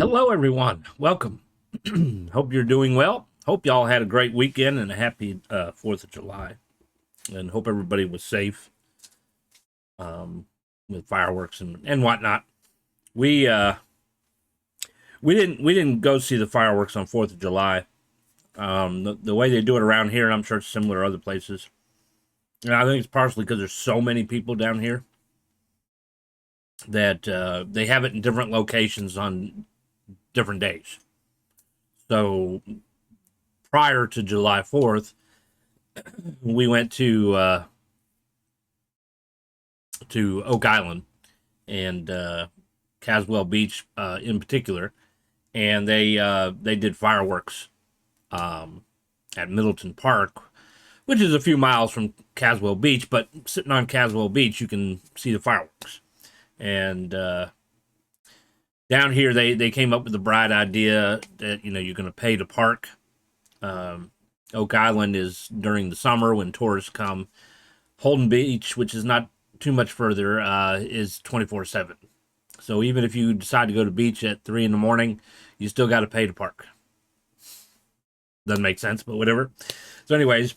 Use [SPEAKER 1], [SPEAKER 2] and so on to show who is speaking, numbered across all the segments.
[SPEAKER 1] Hello, everyone. Welcome. Hope you're doing well. Hope y'all had a great weekend and a happy 4th of July. And hope everybody was safe um, with fireworks and whatnot. We uh, we didn't go see the fireworks on 4th of July. The way they do it around here, and I'm sure it's similar other places. And I think it's partially because there's so many people down here that they have it in different locations on different days. So prior to July 4th, we went to Oak Island and Caswell Beach in particular, and they did fireworks at Middleton Park, which is a few miles from Caswell Beach. But sitting on Caswell Beach, you can see the fireworks. And down here, they came up with the bright idea that you're going to pay to park. Um, Oak Island is during the summer when tourists come. Holden Beach, which is not too much further, is 24/7. So even if you decide to go to the beach at 3 in the morning, you still got to pay to park. Doesn't make sense, but whatever. So, anyways,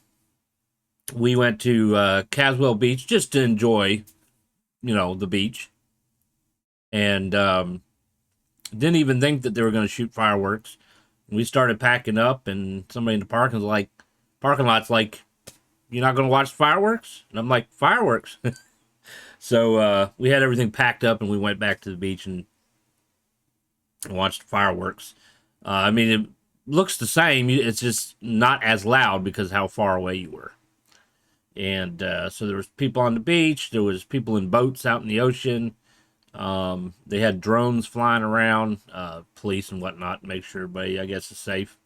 [SPEAKER 1] we went to Caswell Beach just to enjoy, the beach, and didn't even think that they were going to shoot fireworks. We started packing up, and somebody in the parking lot's like, "You're not going to watch fireworks?" And I'm like, "Fireworks." So we had everything packed up, and we went back to the beach and watched fireworks. I mean, it looks the same. It's just not as loud because how far away you were. And so there was people on the beach. There was people in boats out in the ocean. They had drones flying around, police and whatnot, to make sure everybody, I guess, is safe.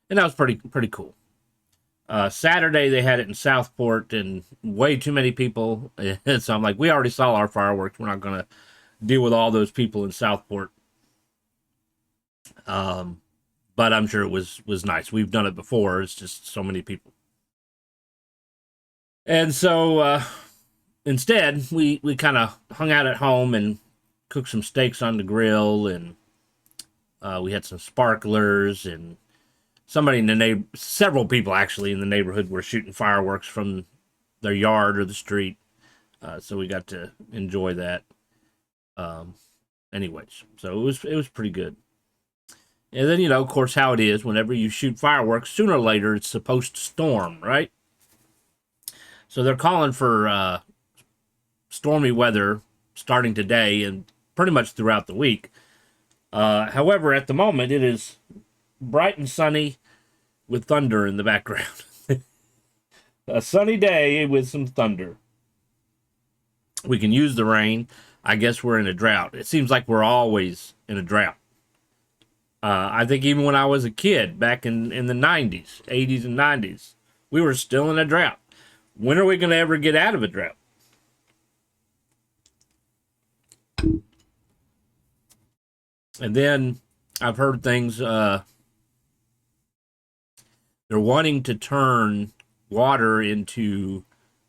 [SPEAKER 1] And that was pretty cool. Saturday they had it in Southport, and way too many people. And so I'm like, we already saw our fireworks. We're not gonna deal with all those people in Southport. Um, but I'm sure it was nice. We've done it before. It's just so many people. And so instead, we kind of hung out at home and cooked some steaks on the grill, and we had some sparklers, and somebody in the several people actually in the neighborhood were shooting fireworks from their yard or the street. So we got to enjoy that. Um, anyways, so it was pretty good. And then of course, how it is whenever you shoot fireworks, sooner or later it's supposed to storm, right? So they're calling for stormy weather starting today and pretty much throughout the week. However, at the moment it is bright and sunny with thunder in the background. A sunny day with some thunder. We can use the rain. I guess we're in a drought. It seems like we're always in a drought. I think even when I was a kid back in the 90s, 80s, and 90s, we were still in a drought. When are we going to ever get out of a drought? And then I've heard things, they're wanting to turn water into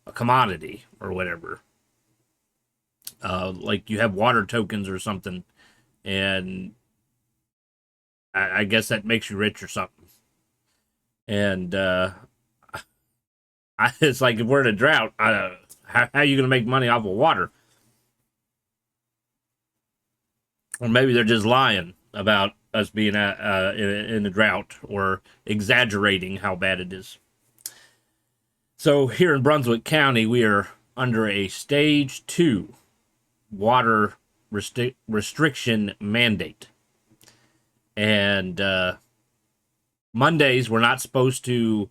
[SPEAKER 1] a commodity or whatever. Like you have water tokens or something, and I guess that makes you rich or something. And it's like if we're in a drought, how are you going to make money off of water? Or maybe they're just lying about us being in a drought or exaggerating how bad it is. So here in Brunswick County, we are under a stage 2 water restriction mandate. And Mondays, we're not supposed to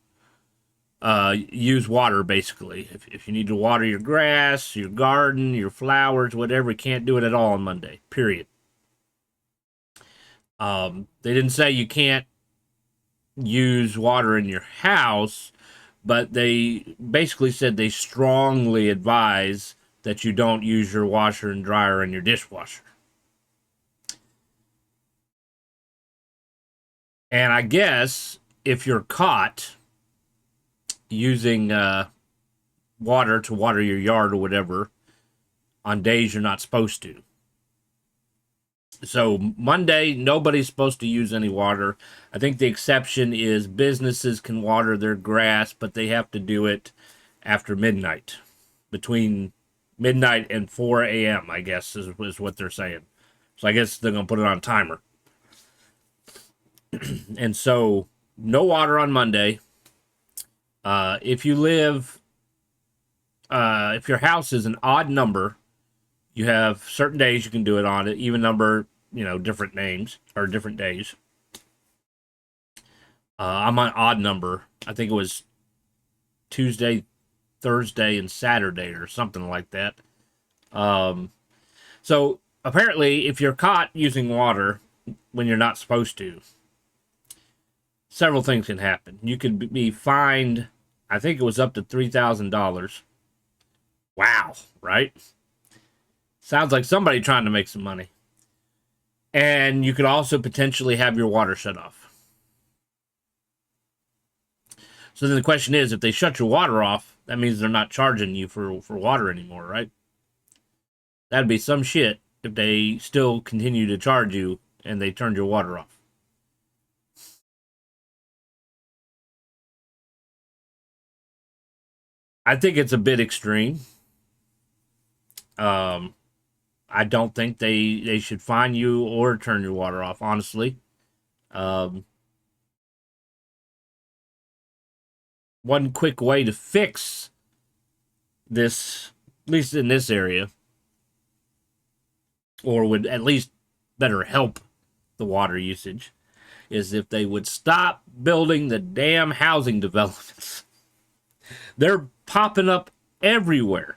[SPEAKER 1] use water, basically. If you need to water your grass, your garden, your flowers, whatever, you can't do it at all on Monday, period. They didn't say you can't use water in your house, but they basically said they strongly advise that you don't use your washer and dryer and your dishwasher. And I guess if you're caught using water to water your yard or whatever on days you're not supposed to, So Monday, nobody's supposed to use any water. I think the exception is businesses can water their grass, but they have to do it after midnight, between midnight and 4 a.m. I guess is what they're saying. So I guess they're gonna put it on timer. And so no water on Monday. If you live, if your house is an odd number, you have certain days you can do it on it. Even number, different names or different days. I'm on odd number. I think it was Tuesday, Thursday, and Saturday or something like that. Um, so apparently, if you're caught using water when you're not supposed to, several things can happen. You could be fined. I think it was up to $3,000. Wow, right? Sounds like somebody trying to make some money. And you could also potentially have your water shut off. So then the question is, if they shut your water off, that means they're not charging you for water anymore, right? That'd be some shit if they still continue to charge you and they turned your water off. I think it's a bit extreme. Um, I don't think they should fine you or turn your water off. Honestly, um, one quick way to fix this, at least in this area, or would at least better help the water usage, is if they would stop building the damn housing developments. They're popping up everywhere.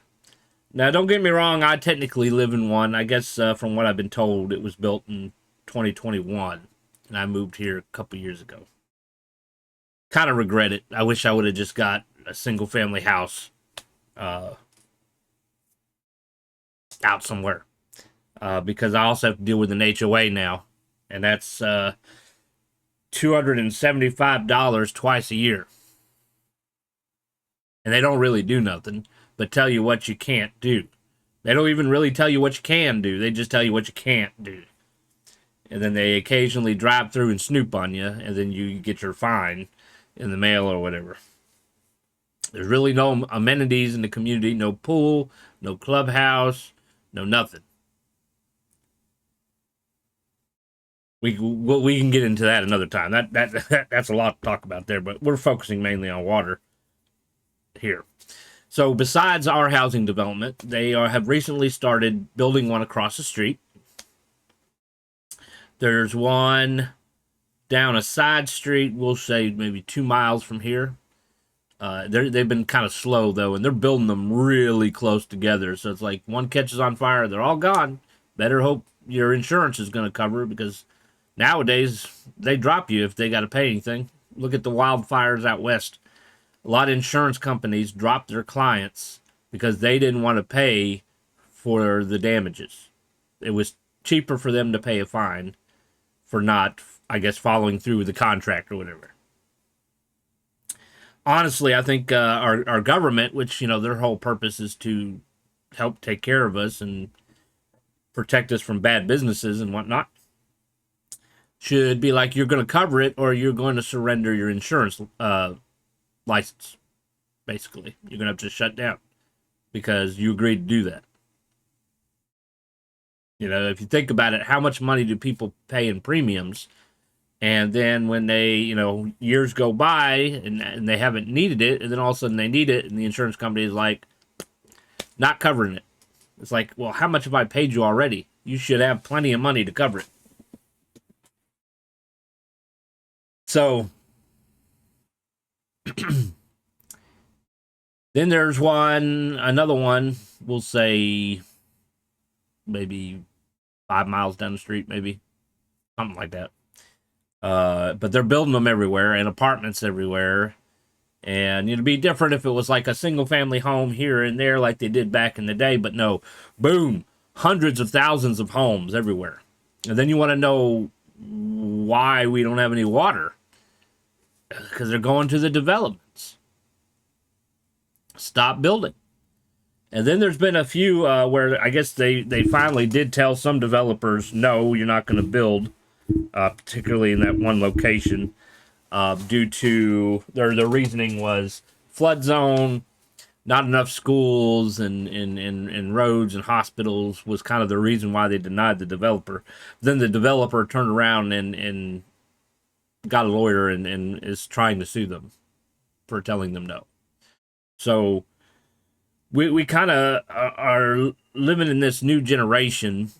[SPEAKER 1] Now, don't get me wrong, I technically live in one. I guess from what I've been told, it was built in 2021, and I moved here a couple years ago. Kind of regret it. I wish I would have just got a single family house uh, out somewhere because I also have to deal with an HOA now, and that's $275 twice a year. And they don't really do nothing but tell you what you can't do. They don't even really tell you what you can do. They just tell you what you can't do. And then they occasionally drive through and snoop on you, and then you get your fine in the mail or whatever. There's really no amenities in the community, no pool, no clubhouse, no nothing. We can get into that another time. That's a lot to talk about there, but we're focusing mainly on water here. So besides our housing development, they have recently started building one across the street. There's one down a side street, we'll say maybe 2 miles from here. They've been kind of slow though, and they're building them really close together. So it's like one catches on fire, they're all gone. Better hope your insurance is going to cover it because nowadays they drop you if they got to pay anything. Look at the wildfires out west. A lot of insurance companies dropped their clients because they didn't want to pay for the damages. It was cheaper for them to pay a fine for not, I guess, following through with the contract or whatever. Honestly, I think our government, which their whole purpose is to help take care of us and protect us from bad businesses and whatnot, should be like, you're going to cover it or you're going to surrender your insurance license. Basically, you're going to have to shut down because you agreed to do that. If you think about it, how much money do people pay in premiums? And then when they, years go by and they haven't needed it, and then all of a sudden they need it, and the insurance company is like, not covering it. It's like, well, how much have I paid you already? You should have plenty of money to cover it. So then there's another one, we'll say maybe 5 miles down the street, maybe something like that. But they're building them everywhere and apartments everywhere. And it'd be different if it was like a single family home here and there like they did back in the day. But no, boom, hundreds of thousands of homes everywhere. And then you want to know why we don't have any water. Because they're going to the developments. Stop building. And then there's been a few where I guess they finally did tell some developers, no, you're not going to build, particularly in that one location, due to their reasoning was flood zone, not enough schools and roads and hospitals was kind of the reason why they denied the developer. Then the developer turned around and got a lawyer and is trying to sue them for telling them no. So we kind of are living in this new generation,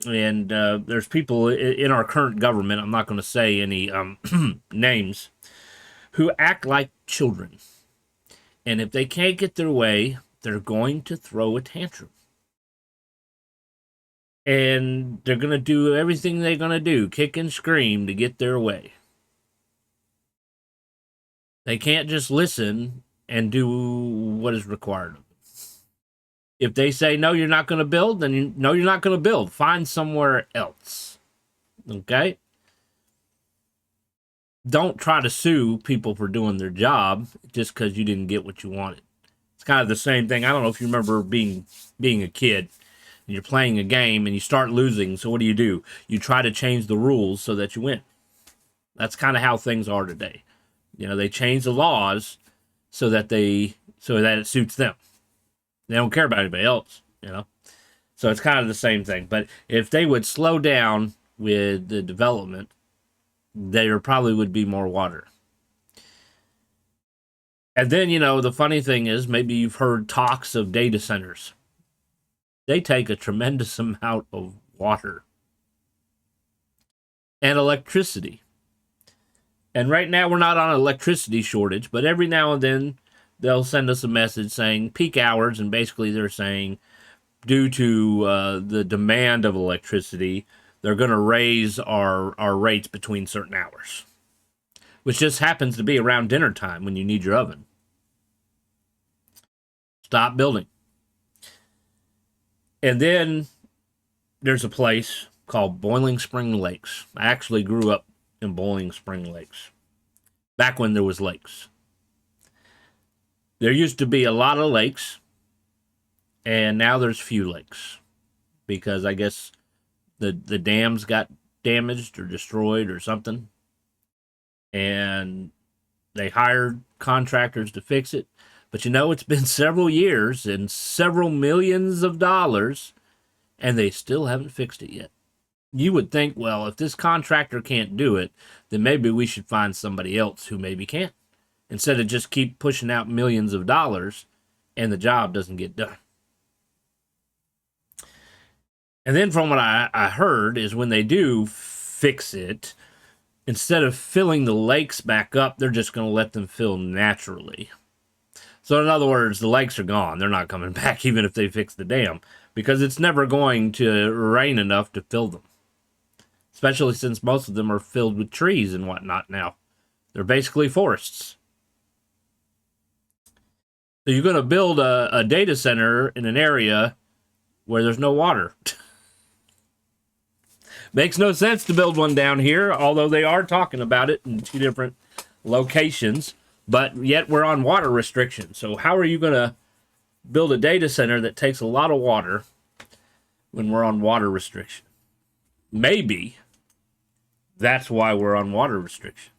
[SPEAKER 1] and there's people in our current government, I'm not going to say any names, who act like children. And if they can't get their way, they're going to throw a tantrum. And they're going to do everything they're going to do, kick and scream to get their way. They can't just listen and do what is required of them. If they say, no, you're not going to build, then no, you're not going to build. Find somewhere else. Okay? Don't try to sue people for doing their job just because you didn't get what you wanted. It's kind of the same thing. I don't know if you remember being a kid and you're playing a game and you start losing. So what do? You try to change the rules so that you win. That's kind of how things are today. You know, they change the laws so that it suits them. They don't care about anybody else, you know. So it's kind of the same thing. But if they would slow down with the development, there probably would be more water. And then, you know, the funny thing is, maybe you've heard talks of data centers. They take a tremendous amount of water and electricity. And right now, we're not on an electricity shortage, but every now and then, they'll send us a message saying peak hours, and basically they're saying due to the demand of electricity, they're going to raise our rates between certain hours, which just happens to be around dinner time when you need your oven. Stop building. And then there's a place called Boiling Spring Lakes. I actually grew up in Boiling Spring Lakes back when there was lakes. There used to be a lot of lakes, and now there's few lakes because I guess the dams got damaged or destroyed or something, and they hired contractors to fix it. But you know, it's been several years and several millions of dollars, and they still haven't fixed it yet. You would think, well, if this contractor can't do it, then maybe we should find somebody else who maybe can, instead of just keep pushing out millions of dollars and the job doesn't get done. And then from what I heard is when they do fix it, instead of filling the lakes back up, they're just going to let them fill naturally. So in other words, the lakes are gone. They're not coming back even if they fix the dam, because it's never going to rain enough to fill them. Especially since most of them are filled with trees and whatnot now. They're basically forests. So you're going to build a data center in an area where there's no water. Makes no sense to build one down here, although they are talking about it in two different locations. But yet we're on water restrictions. So how are you going to build a data center that takes a lot of water when we're on water restriction? Maybe that's why we're on water restriction,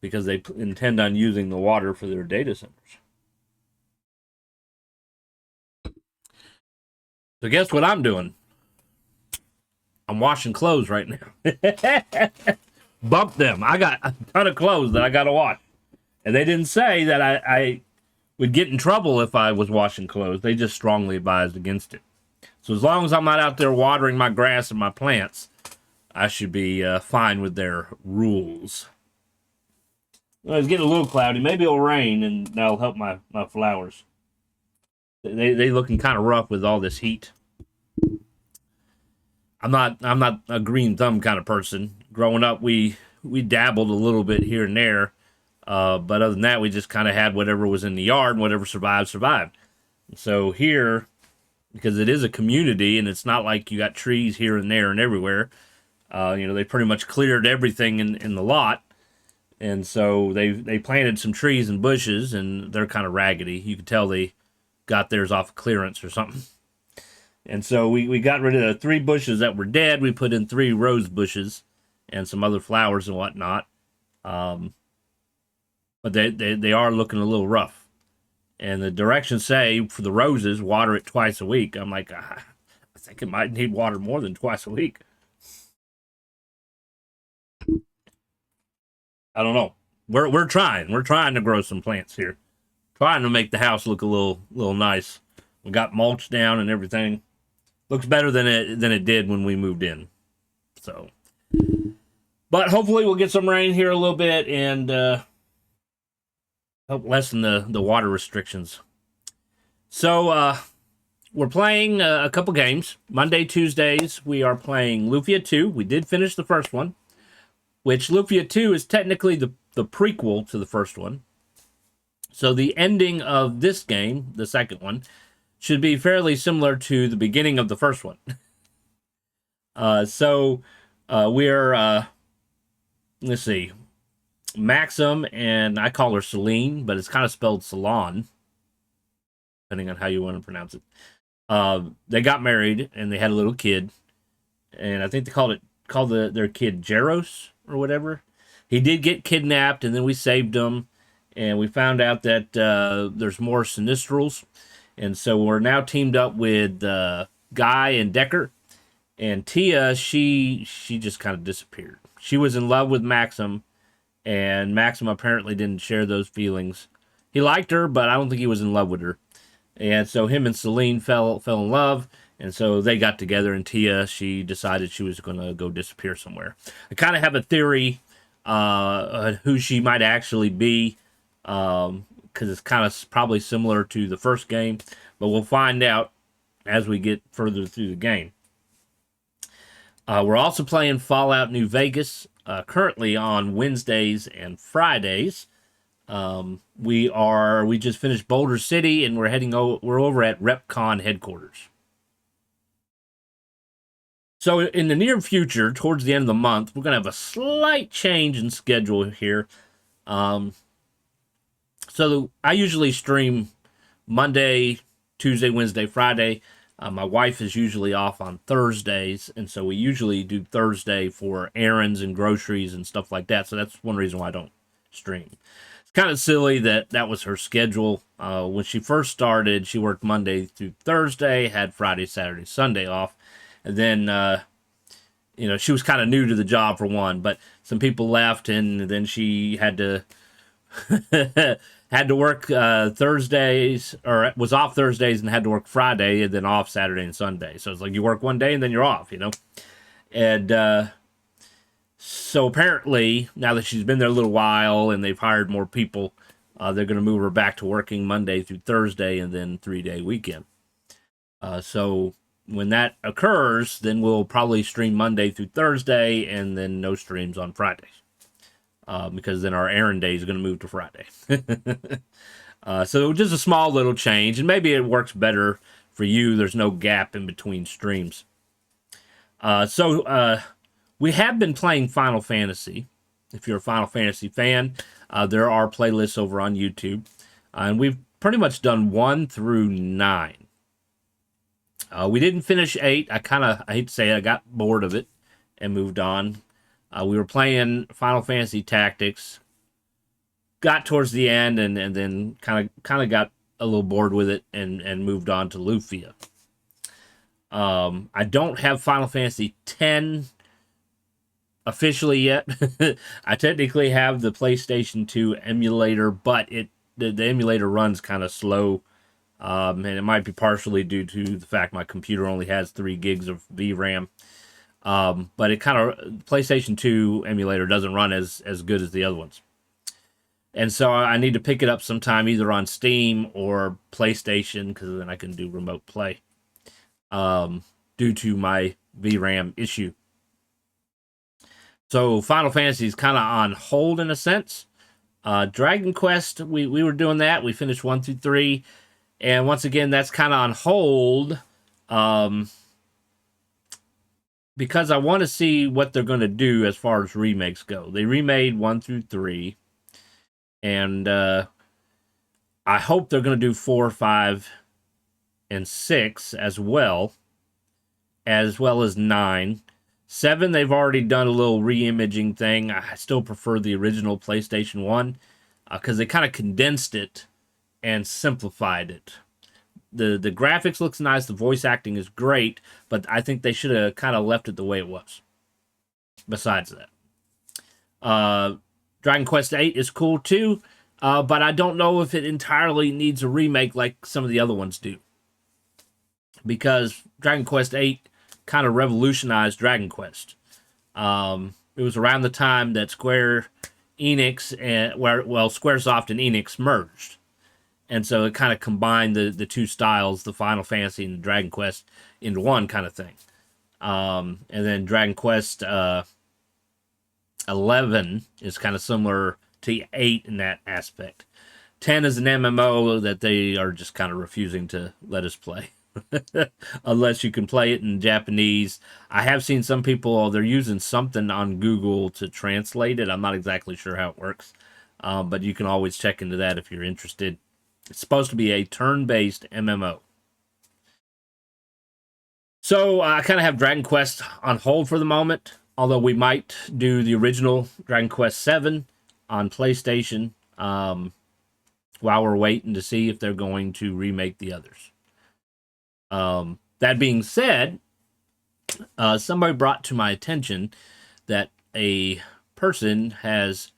[SPEAKER 1] because they intend on using the water for their data centers. So guess what I'm doing? I'm washing clothes right now. Bump them. I got a ton of clothes that I got to wash. And they didn't say that I would get in trouble if I was washing clothes. They just strongly advised against it. So as long as I'm not out there watering my grass and my plants, I should be fine with their rules. Well, it's getting a little cloudy. Maybe it'll rain, and that'll help my flowers. They looking kind of rough with all this heat. I'm not a green thumb kind of person. Growing up, we dabbled a little bit here and there. But other than that, we just kind of had whatever was in the yard, and whatever survived. So here, because it is a community, and it's not like you got trees here and there and everywhere, they pretty much cleared everything in the lot. And so they planted some trees and bushes, and they're kind of raggedy. You can tell because got theirs off of clearance or something. And so we got rid of the 3 bushes that were dead. We put in 3 rose bushes and some other flowers and whatnot. Um, but they are looking a little rough. And the directions say for the roses, water it twice a week. I'm like, I think it might need water more than twice a week. I don't know. We're trying. We're trying to grow some plants here. Trying to make the house look a little nice. We got mulch down and everything. Looks better than it did when we moved in. So, but hopefully we'll get some rain here a little bit and help lessen the water restrictions. So we're playing a couple games. Monday, Tuesdays, we are playing Lufia 2. We did finish the first one, which Lufia 2 is technically the prequel to the first one. So the ending of this game, the second one, should be fairly similar to the beginning of the first one. We're, let's see, Maxim, and I call her Celine, but it's kind of spelled Salon, depending on how you want to pronounce it. They got married, and they had a little kid, and I think they called their kid Jaros, or whatever. He did get kidnapped, and then we saved him, and we found out that there's more Sinistrals. And so we're now teamed up with Guy and Decker. And Tia, she just kind of disappeared. She was in love with Maxim, and Maxim apparently didn't share those feelings. He liked her, but I don't think he was in love with her. And so him and Celine fell in love, and so they got together, and Tia, she decided she was going to go disappear somewhere. I kind of have a theory who she might actually be, because it's kind of probably similar to the first game, but we'll find out as we get further through the game. We're also playing Fallout New Vegas, currently on Wednesdays and Fridays. We just finished Boulder City, and we're over at RepCon headquarters. So in the near future, towards the end of the month, we're going to have a slight change in schedule here. So I usually stream Monday, Tuesday, Wednesday, Friday. My wife is usually off on Thursdays, and so we usually do Thursday for errands and groceries and stuff like that. So that's one reason why I don't stream. It's kind of silly that was her schedule. When she first started, she worked Monday through Thursday, had Friday, Saturday, Sunday off. And then, she was kind of new to the job for one, but some people left, and then she had to had to work Thursdays, or was off Thursdays and had to work Friday, and then off Saturday and Sunday. So it's like you work one day and then you're off, And so apparently, now that she's been there a little while and they've hired more people, they're going to move her back to working Monday through Thursday and then 3-day weekend. So when that occurs, then we'll probably stream Monday through Thursday and then no streams on Fridays. Because then our errand day is going to move to Friday. So just a small little change, and maybe it works better for you. There's no gap in between streams. We have been playing Final Fantasy. If you're a Final Fantasy fan, there are playlists over on YouTube. And we've pretty much done 1 through 9. We didn't finish 8. I hate to say it, I got bored of it and moved on. We were playing Final Fantasy Tactics, got towards the end, and then kind of got a little bored with it and moved on to Lufia. I don't have Final Fantasy X officially yet. I technically have the PlayStation 2 emulator, but the emulator runs kind of slow, and it might be partially due to the fact my computer only has 3 gigs of VRAM. But it PlayStation 2 emulator doesn't run as good as the other ones. And so I need to pick it up sometime either on Steam or PlayStation, because then I can do remote play, due to my VRAM issue. So Final Fantasy is kind of on hold in a sense. Dragon Quest, we were doing that. We finished 1 through 3. And once again, that's kind of on hold. Because I want to see what they're going to do as far as remakes go. They remade 1 through 3. And I hope they're going to do 4, 5, and 6 as well as 9. 7, they've already done a little re-imaging thing. I still prefer the original PlayStation 1 because they kind of condensed it and simplified it. The graphics looks nice, the voice acting is great, but I think they should have kind of left it the way it was. Besides that, Dragon Quest VIII is cool too, but I don't know if it entirely needs a remake like some of the other ones do. Because Dragon Quest VIII kind of revolutionized Dragon Quest. It was around the time that Square Enix and Squaresoft and Enix merged, and so it kind of combined the two styles, the Final Fantasy and the Dragon Quest, into one kind of thing. And then Dragon Quest 11 is kind of similar to 8 in that aspect. 10 is an MMO that they are just kind of refusing to let us play. Unless you can play it in Japanese. I have seen some people, they're using something on Google to translate it. I'm not exactly sure how it works, but you can always check into that if you're interested. It's supposed to be a turn-based MMO. So I kind of have Dragon Quest on hold for the moment, although we might do the original Dragon Quest VII on PlayStation while we're waiting to see if they're going to remake the others. That being said, somebody brought to my attention that a person has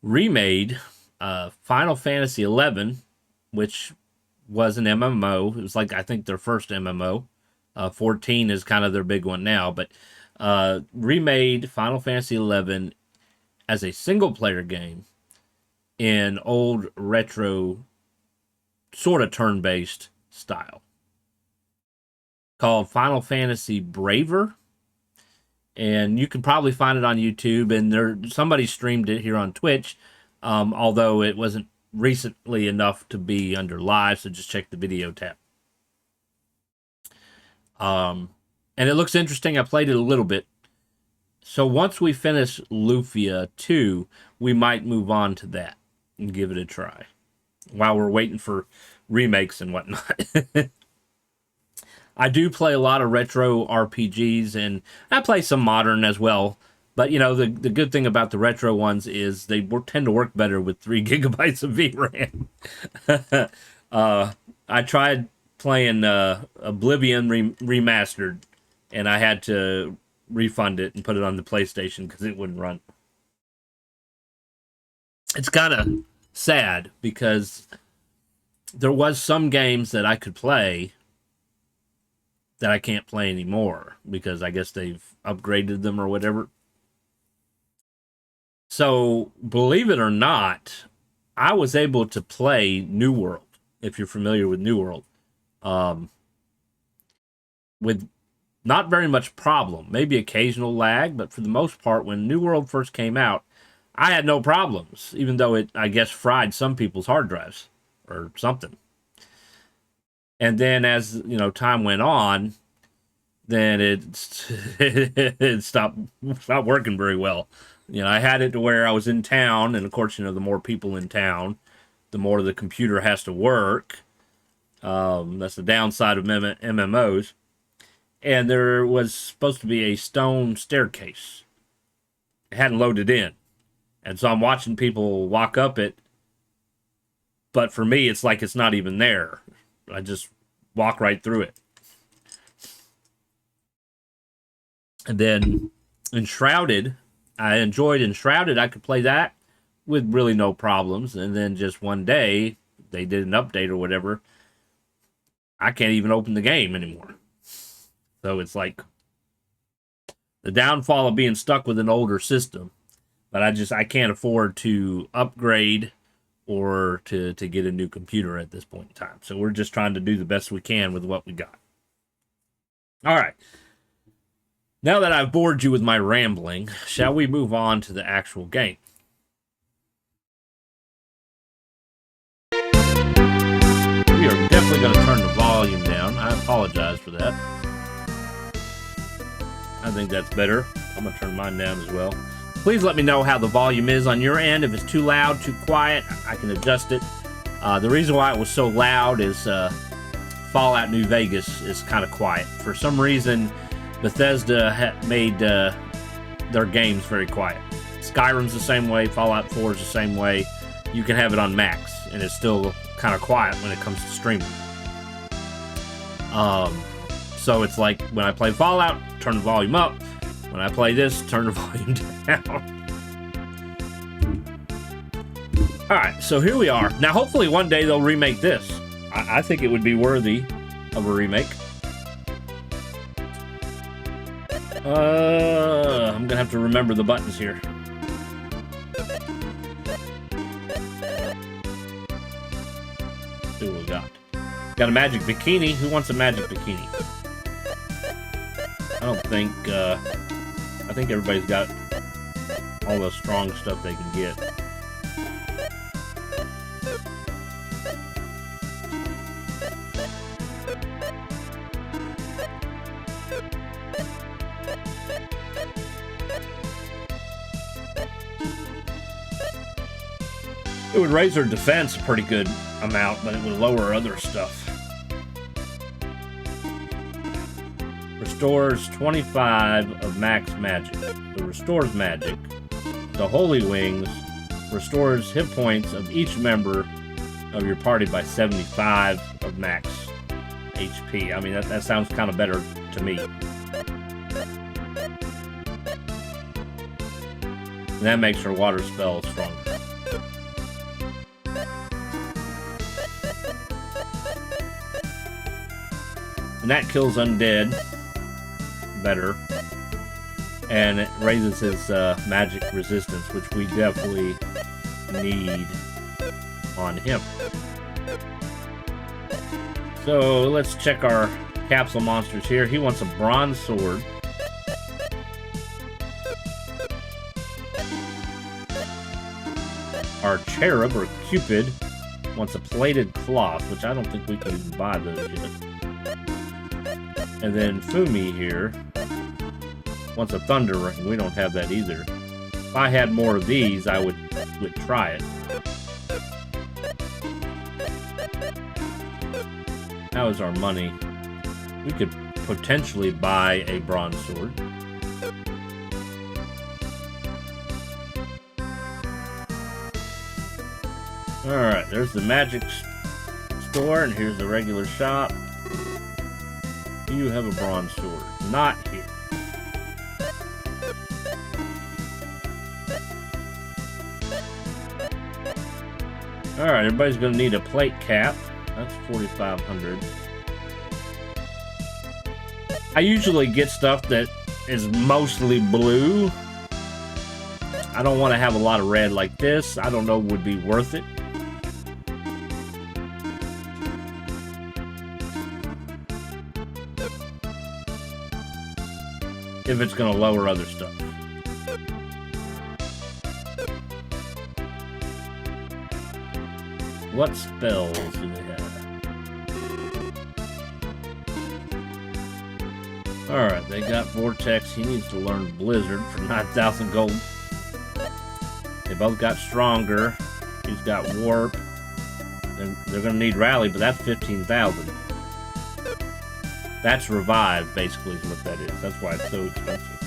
[SPEAKER 1] remade Final Fantasy XI, which was an MMO. It was like, I think, their first MMO. 14 is kind of their big one now, but remade Final Fantasy XI as a single-player game in old retro, sort of turn-based style, called Final Fantasy Braver, and you can probably find it on YouTube, and somebody streamed it here on Twitch, although it wasn't recently enough to be under live, so just check the video tab. And it looks interesting. I played it a little bit. So once we finish Lufia 2, we might move on to that and give it a try while we're waiting for remakes and whatnot. I do play a lot of retro RPGs, and I play some modern as well. But, you know, the good thing about the retro ones is they tend to work better with 3 gigabytes of VRAM. I tried playing Oblivion Remastered, and I had to refund it and put it on the PlayStation because it wouldn't run. It's kind of sad because there was some games that I could play that I can't play anymore because I guess they've upgraded them or whatever. So, believe it or not, I was able to play New World, if you're familiar with New World, with not very much problem, maybe occasional lag, but for the most part, when New World first came out, I had no problems, even though it, I guess, fried some people's hard drives or something. And then as, you know, time went on, then it stopped working very well. You know, I had it to where I was in town, and of course, you know, the more people in town, the more the computer has to work. That's the downside of MMOs. And there was supposed to be a stone staircase. It hadn't loaded in. And so I'm watching people walk up it, but for me, it's like it's not even there. I just walk right through it. And then Enshrouded, I enjoyed Enshrouded. I could play that with really no problems. And then just one day, they did an update or whatever. I can't even open the game anymore. So it's like the downfall of being stuck with an older system. But I can't afford to upgrade or to get a new computer at this point in time. So we're just trying to do the best we can with what we got. All right. Now that I've bored you with my rambling, shall we move on to the actual game? We are definitely going to turn the volume down. I apologize for that. I think that's better. I'm going to turn mine down as well. Please let me know how the volume is on your end. If it's too loud, too quiet, I can adjust it. The reason why it was so loud is Fallout New Vegas is kind of quiet. For some reason, Bethesda made their games very quiet. Skyrim's the same way, Fallout 4 is the same way. You can have it on max, and it's still kind of quiet when it comes to streaming. So it's like when I play Fallout, turn the volume up. When I play this, turn the volume down. Alright, so here we are. Now, hopefully one day they'll remake this. I think it would be worthy of a remake. I'm gonna have to remember the buttons here. Let's see what we got. Got a magic bikini. Who wants a magic bikini? I don't think, I think everybody's got all the strong stuff they can get. It would raise their defense a pretty good amount, but it would lower other stuff. Restores 25 of max magic. The restores magic. The Holy Wings restores hit points of each member of your party by 75 of max HP. I mean, that sounds kind of better to me. And that makes her water spell stronger. And that kills undead better. And it raises his magic resistance, which we definitely need on him. So let's check our capsule monsters here. He wants a bronze sword. Our cherub, or Cupid, wants a plated cloth, which I don't think we can even buy those yet. And then Fumi here wants a thunder ring. We don't have that either. If I had more of these, I would try it. How is our money? We could potentially buy a bronze sword. Alright, there's the magic store, and here's the regular shop. Do you have a bronze sword? Not here. Alright, everybody's going to need a plate cap. That's 4,500. I usually get stuff that is mostly blue. I don't want to have a lot of red like this. I don't know would be worth it. If it's going to lower other stuff. What spells do they have? Alright, they got Vortex. He needs to learn Blizzard for 9,000 gold. They both got Stronger. He's got Warp. They're going to need Rally, but that's 15,000. That's Revive, basically, is what that is. That's why it's so expensive.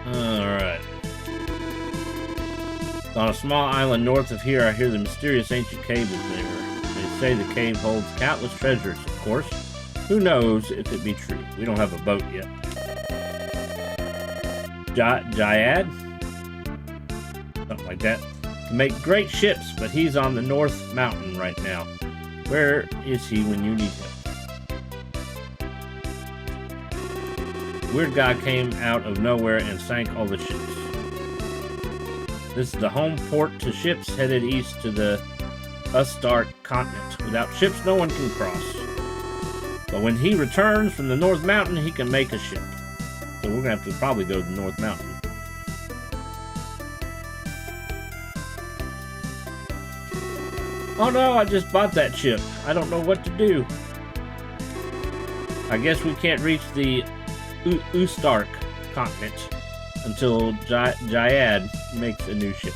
[SPEAKER 1] Alright. On a small island north of here, I hear the mysterious ancient cave is there. They say the cave holds countless treasures, of course. Who knows if it be true? We don't have a boat yet. Jayad? Something like that. To make great ships, but he's on the North Mountain right now. Where is he when you need him? Weird guy came out of nowhere and sank all the ships. This is the home port to ships headed east to the Ustart continent. Without ships, no one can cross. But when he returns from the North Mountain, he can make a ship. So we're going to have to probably go to the North Mountain. Oh no, I just bought that ship. I don't know what to do. I guess we can't reach the Ustart continent until Jayad makes a new ship.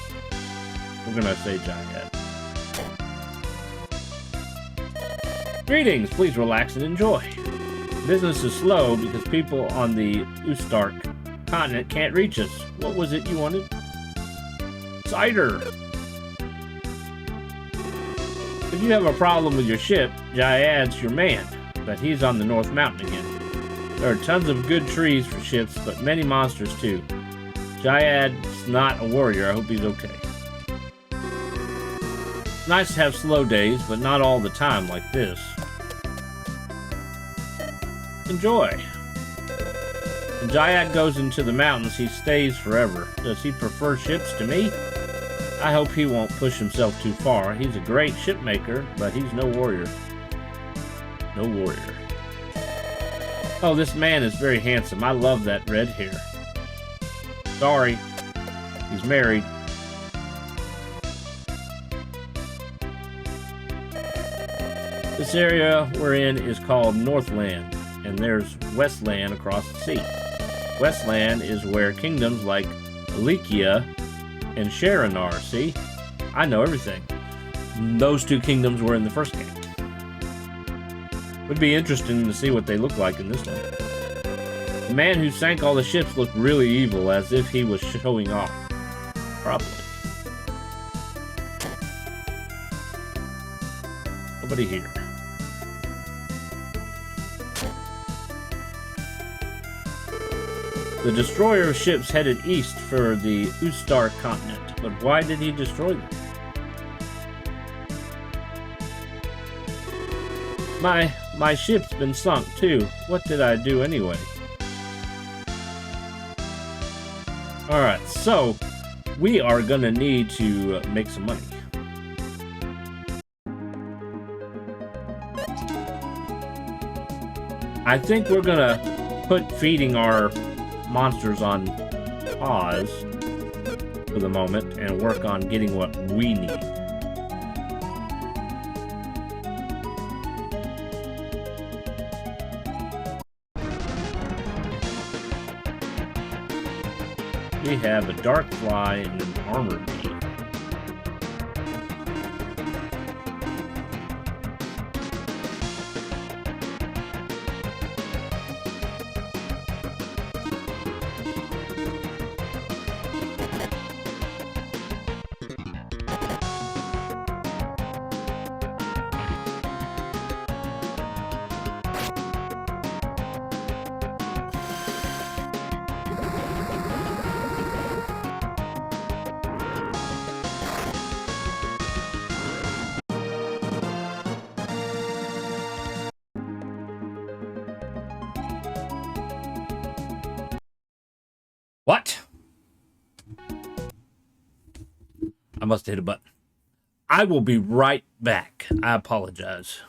[SPEAKER 1] We're gonna say Jayad. Greetings, please relax and enjoy. Business is slow because people on the Ustark continent can't reach us. What was it you wanted? Cider. If you have a problem with your ship, Jayad's your man, but he's on the North Mountain again. There are tons of good trees for ships, but many monsters too. Jayad's not a warrior. I hope he's okay. It's nice to have slow days, but not all the time like this. Enjoy. When Jayad goes into the mountains, he stays forever. Does he prefer ships to me? I hope he won't push himself too far. He's a great ship maker, but he's no warrior. No warrior. Oh, this man is very handsome. I love that red hair. Sorry. He's married. This area we're in is called Northland, and there's Westland across the sea. Westland is where kingdoms like Lufia and Sharon are. See? I know everything. Those two kingdoms were in the first game. Would be interesting to see what they look like in this one. The man who sank all the ships looked really evil, as if he was showing off. Probably. Nobody here. The destroyer of ships headed east for the Ustar continent, but why did he destroy them? My ship's been sunk too. What did I do anyway? Alright, so we are gonna need to make some money. I think we're gonna put feeding our monsters on pause for the moment and work on getting what we need. We have a dark fly and an armored bee. What? I must have hit a button. I will be right back. I apologize.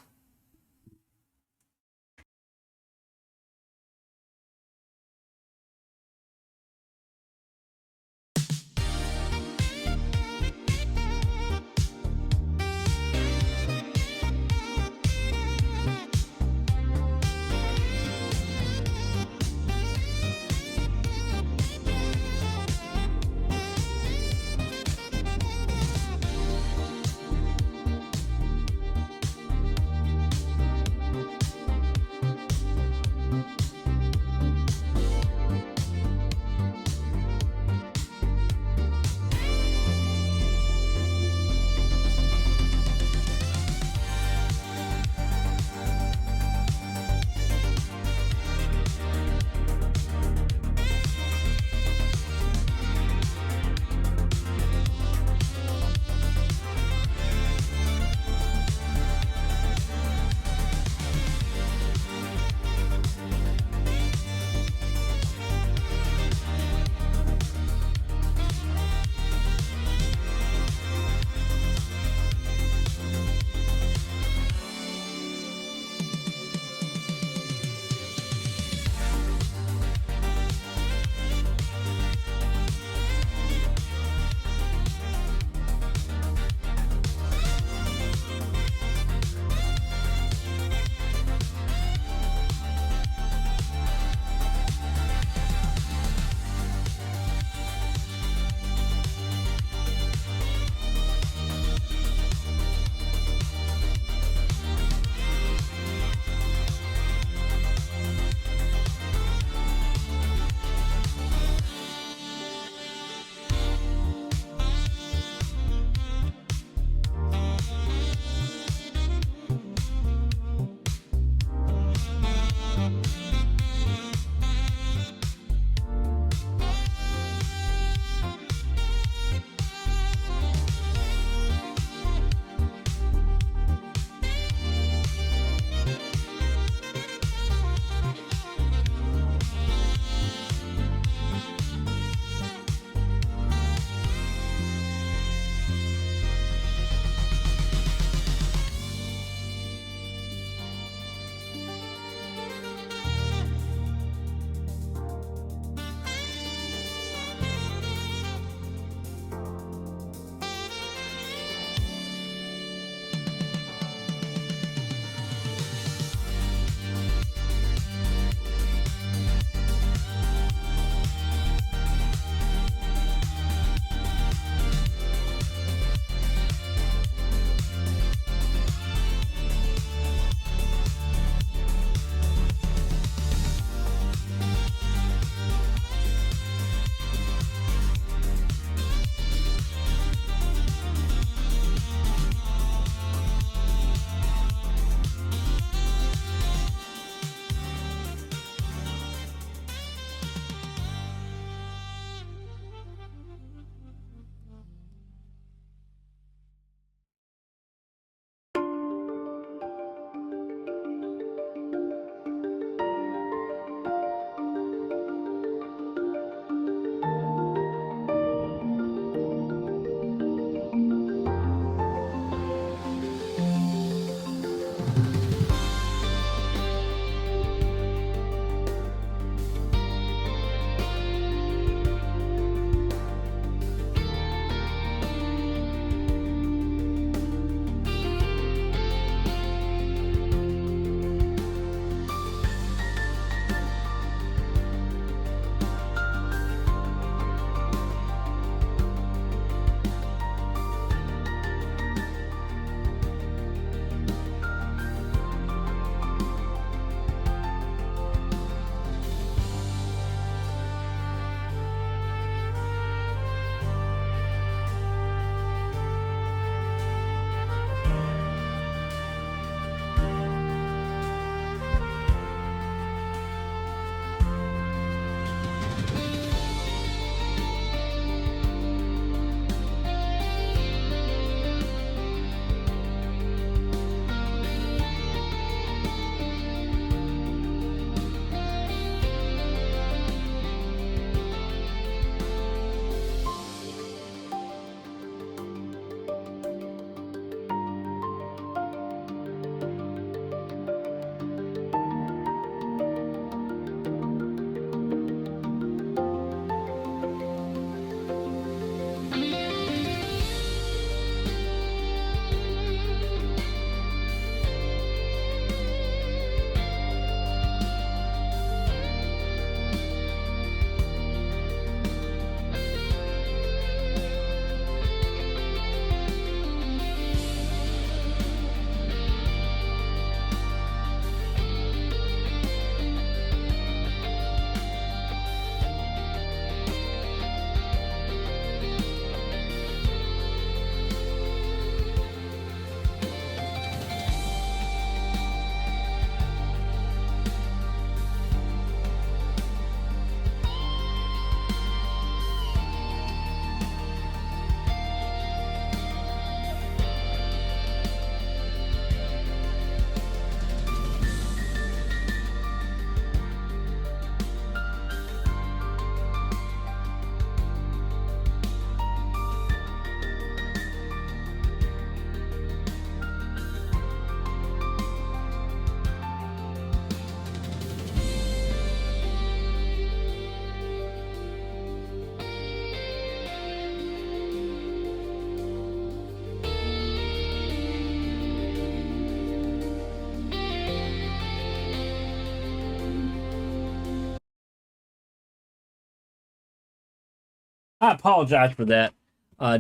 [SPEAKER 1] I apologize for that.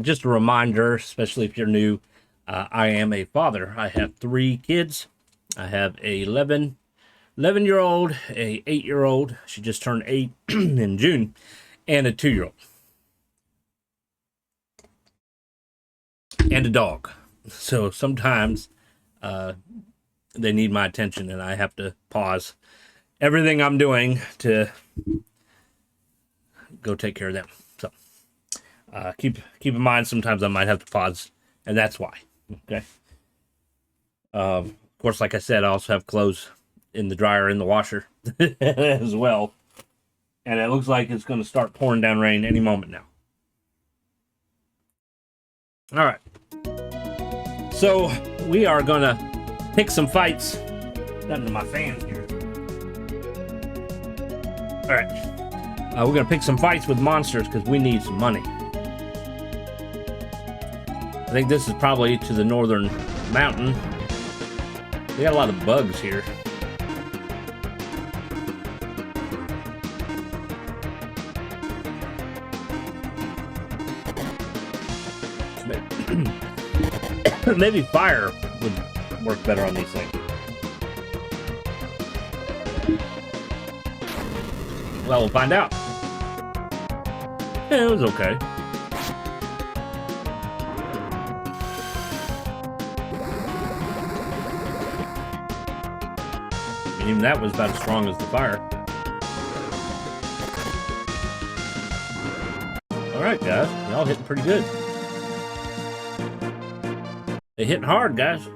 [SPEAKER 1] Just a reminder, especially if you're new, I am a father. I have 3 kids. I have a 11-year-old, a 8-year-old. She just turned 8 in June, and a 2-year-old. And a dog. So sometimes they need my attention, and I have to pause everything I'm doing to go take care of them. So keep in mind, sometimes I might have to pause, and that's why. Okay. Of course, like I said, I also have clothes in the dryer, in the washer as well. And it looks like it's going to start pouring down rain any moment now. All right. So we are going to pick some fights. Nothing to my fan here. All right. We're going to pick some fights with monsters because we need some money. I think this is probably to the northern mountain. We got a lot of bugs here. Maybe fire would work better on these things. Well, we'll find out. Yeah, it was okay. And even that was about as strong as the fire. Alright, guys. Y'all hitting pretty good. They hitting hard, guys.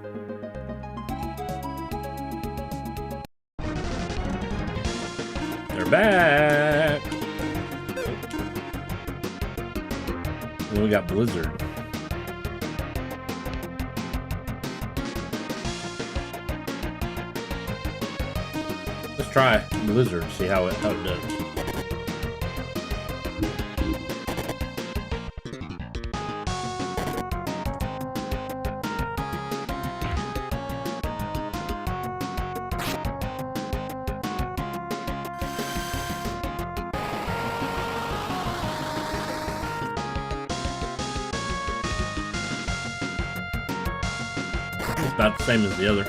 [SPEAKER 1] They're back. Then we got Blizzard. Let's try Blizzard, see how it does. About the same as the other.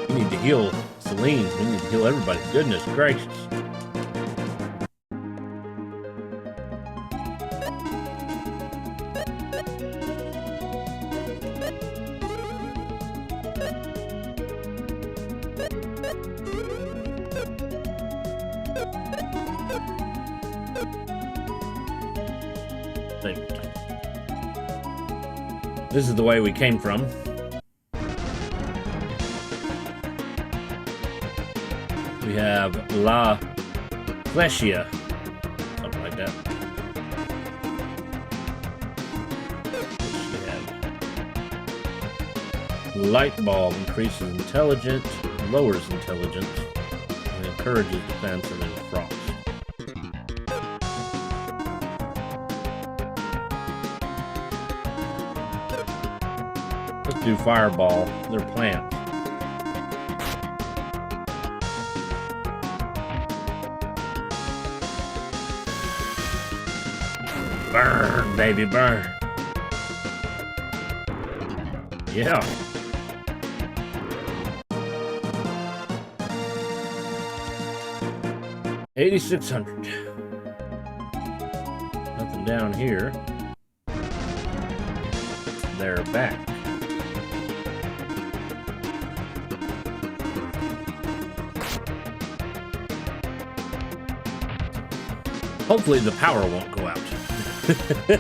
[SPEAKER 1] We need to heal Celine. We need to heal everybody. Goodness gracious. This is the way we came from. We have Lufia, something like that. We have Light Bulb increases intelligence, lowers intelligence, and encourages defense, and then Frost. Let's do Fireball. They're plants. Burn, baby, burn. Yeah. $8,600. Nothing down here. They're back. Hopefully the power won't go out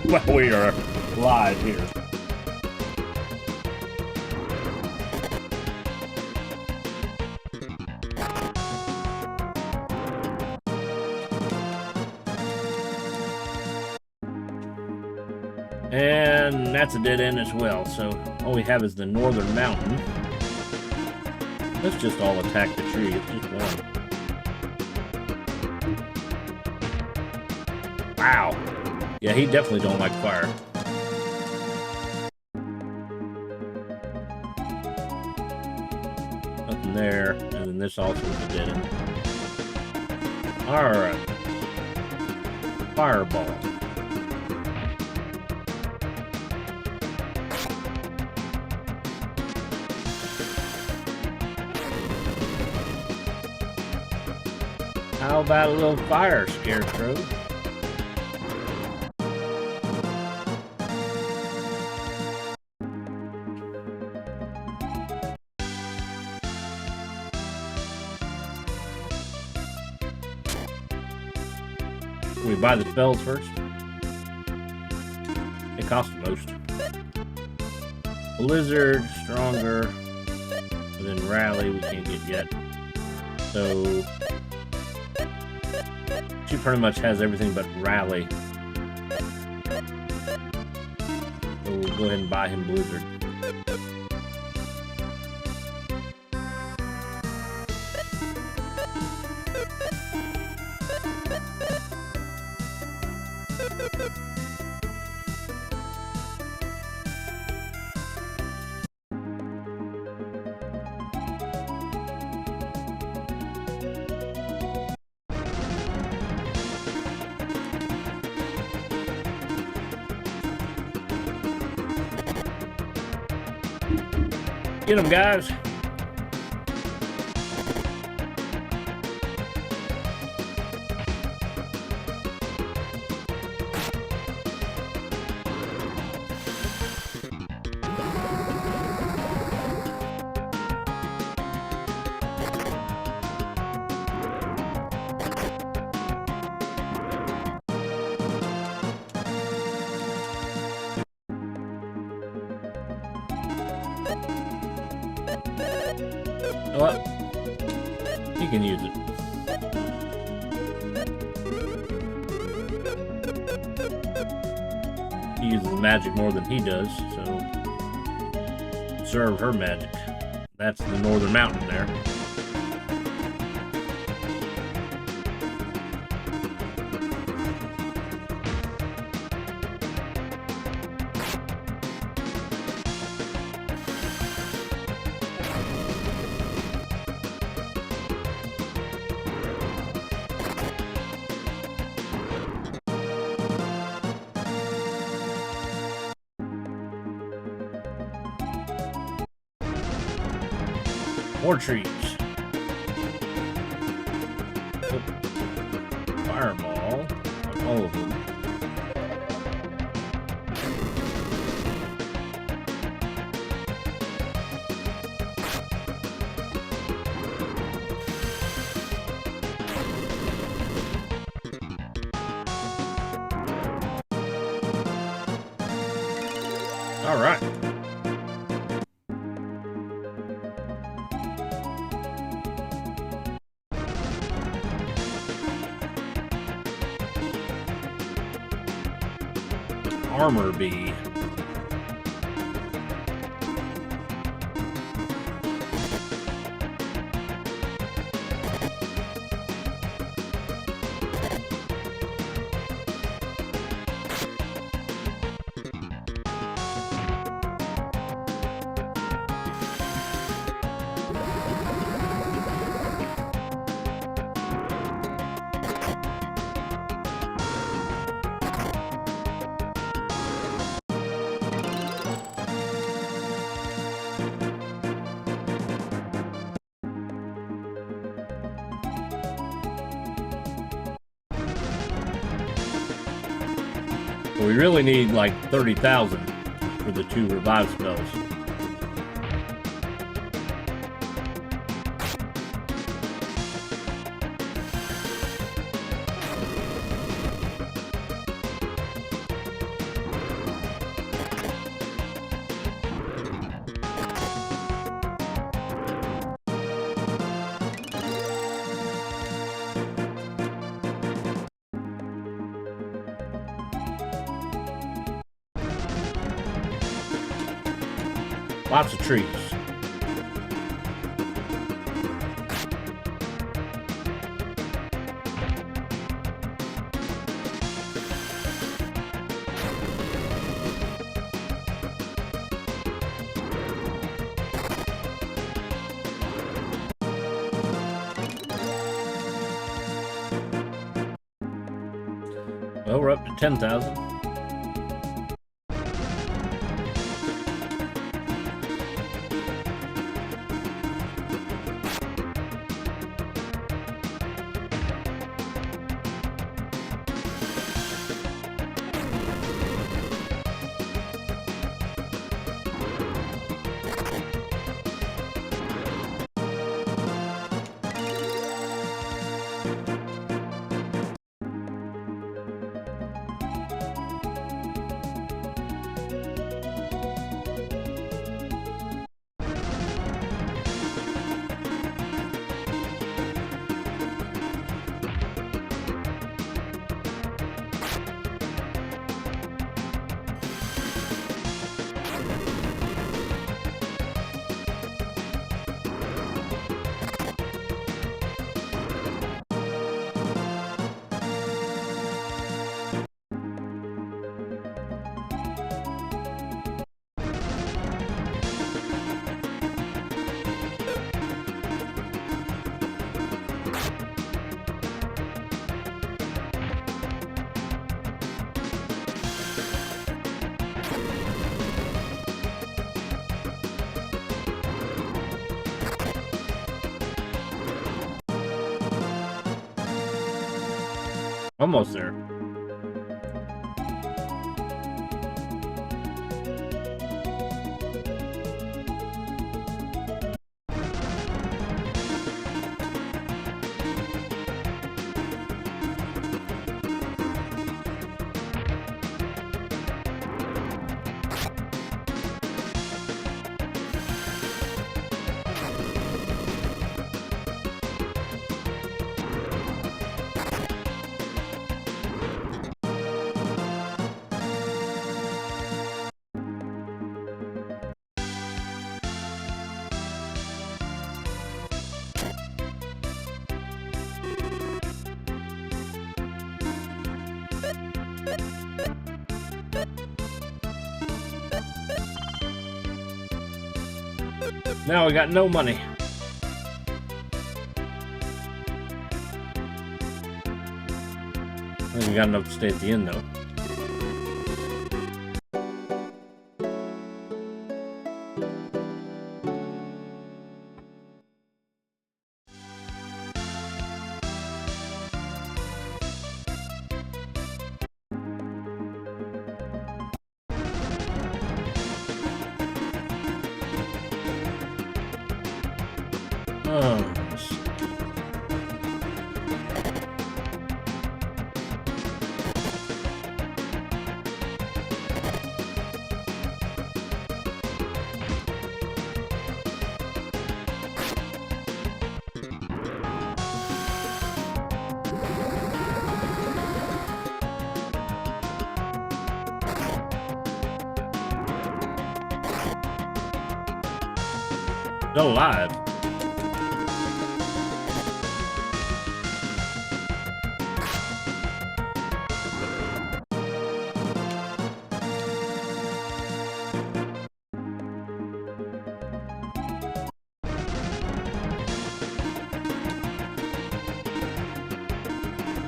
[SPEAKER 1] while we are live here. And that's a dead end as well, so all we have is the northern mountain. Let's just all attack the tree, it's just one. Wow. Yeah, he definitely don't like fire. nothing there, and then this also is a dead end. Alright. Fireball. How about a little fire, Scarecrow? We buy the spells first. It costs the most. Blizzard, stronger, and then rally we can't get yet. So she pretty much has everything but rally. So we'll go ahead and buy him Blizzard. Get them, guys. What? He can use it. He uses magic more than he does, so serve her magic. That's the Northern Mountain there. More trees. Fireball on all of them. All right. Armor bee. We really need like 30,000 for the 2 revive spells. Lots of trees. Well, we're up to 10,000. Almost there. Now we got no money. I think we got enough to stay at the end, though. Oh, still alive.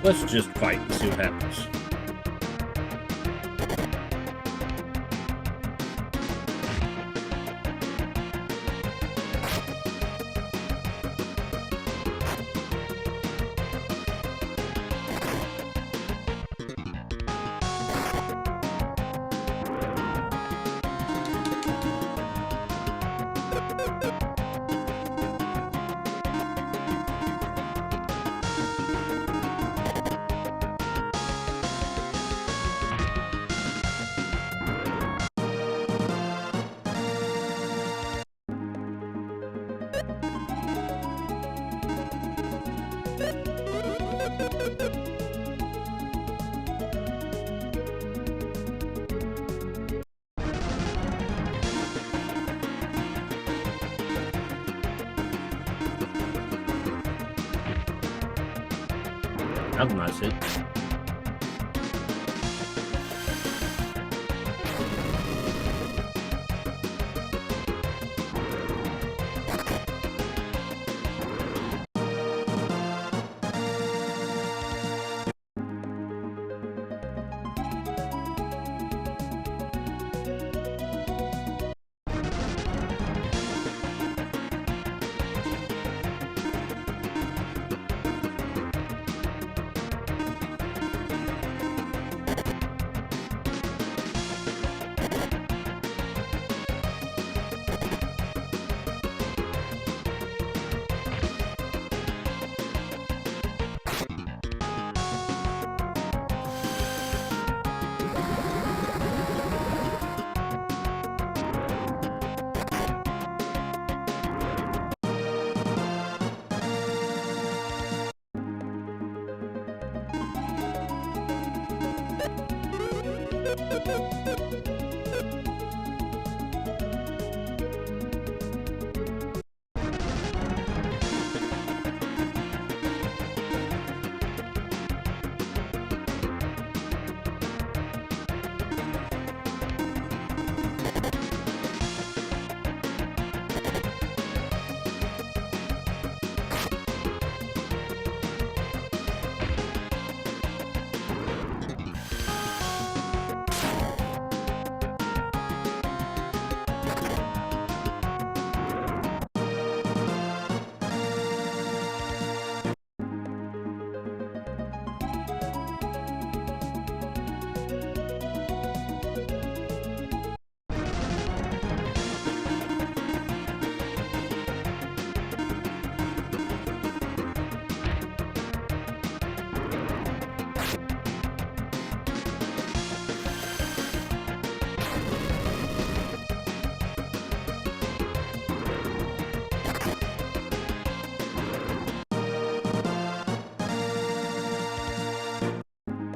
[SPEAKER 1] Let's just fight and see what happens. That's a nice hit.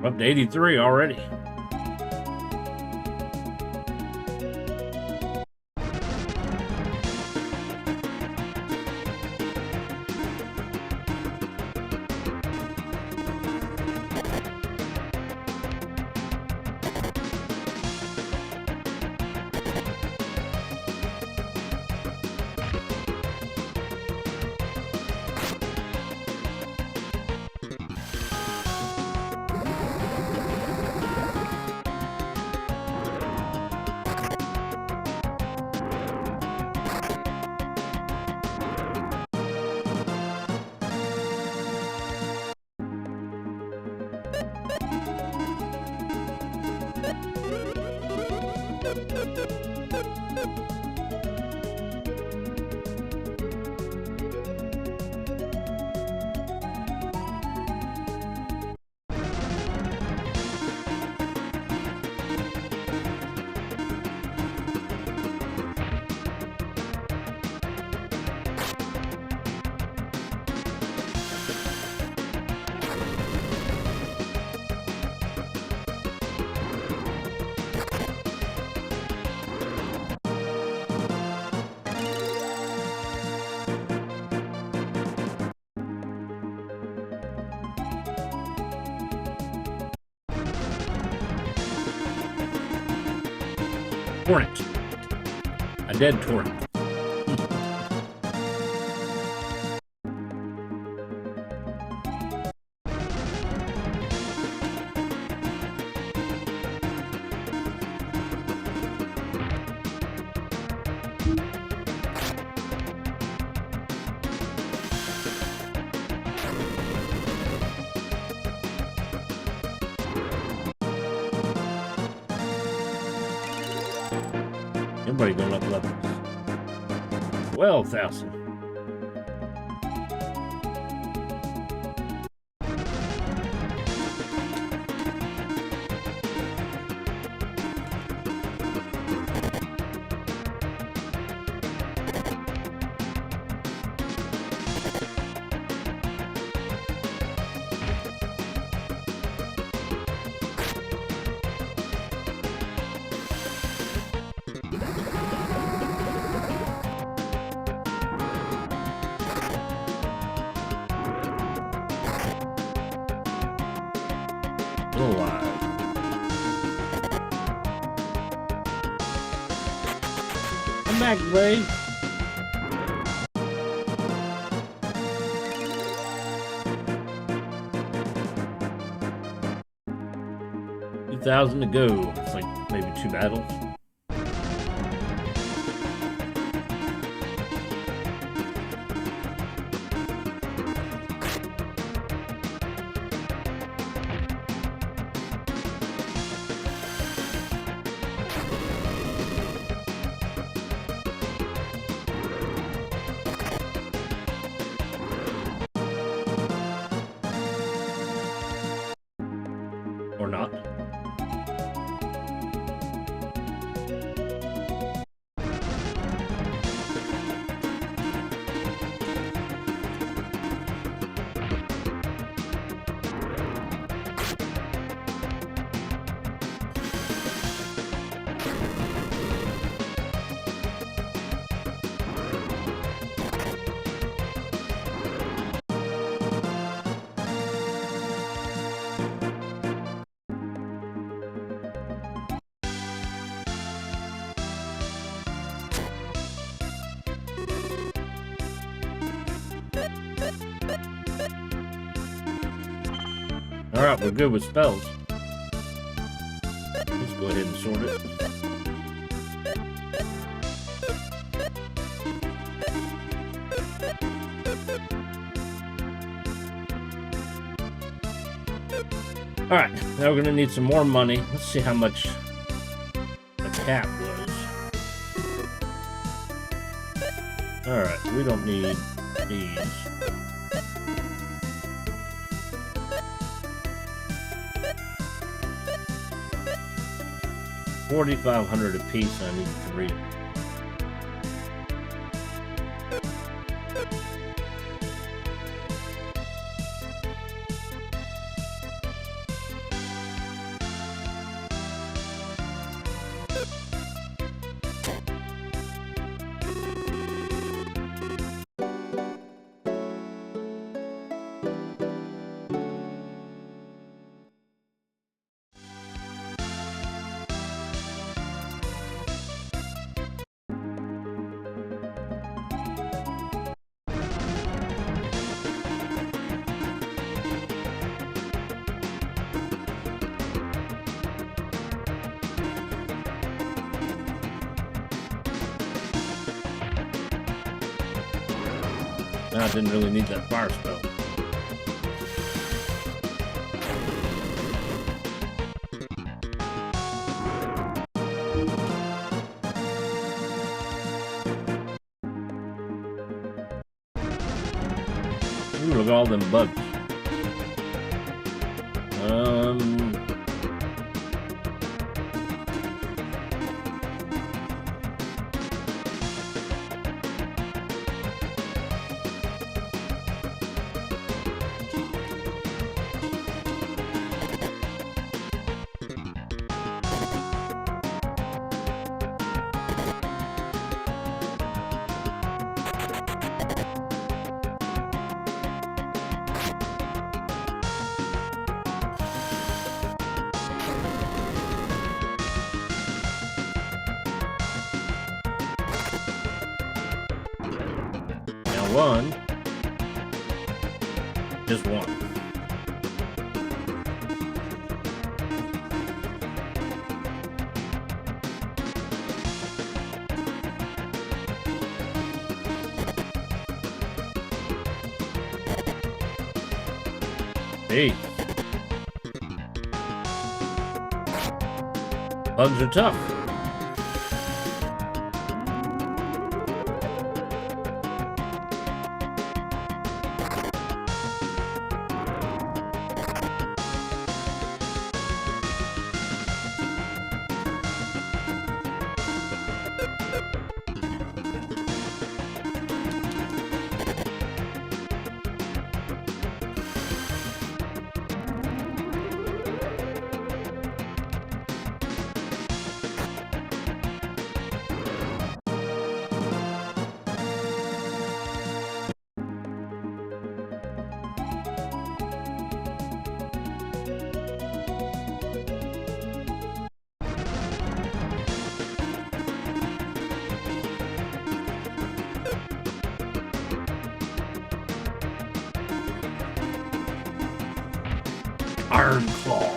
[SPEAKER 1] We're up to 83 already. Torrent. A dead torrent. Everybody going up levels. 12,000. Alive. I'm back, Blade. $2,000 to go. It's like maybe 2 battles. Or not. Alright, we're good with spells. Let's go ahead and sort it. Alright, now we're gonna need some more money. Let's see how much the cap was. Alright, we don't need these. $4,500 a piece. I need 3. I didn't really need that fire spell. Ooh, look at all them bugs. One. Just one. Hey. Bugs are tough. Iron Claw.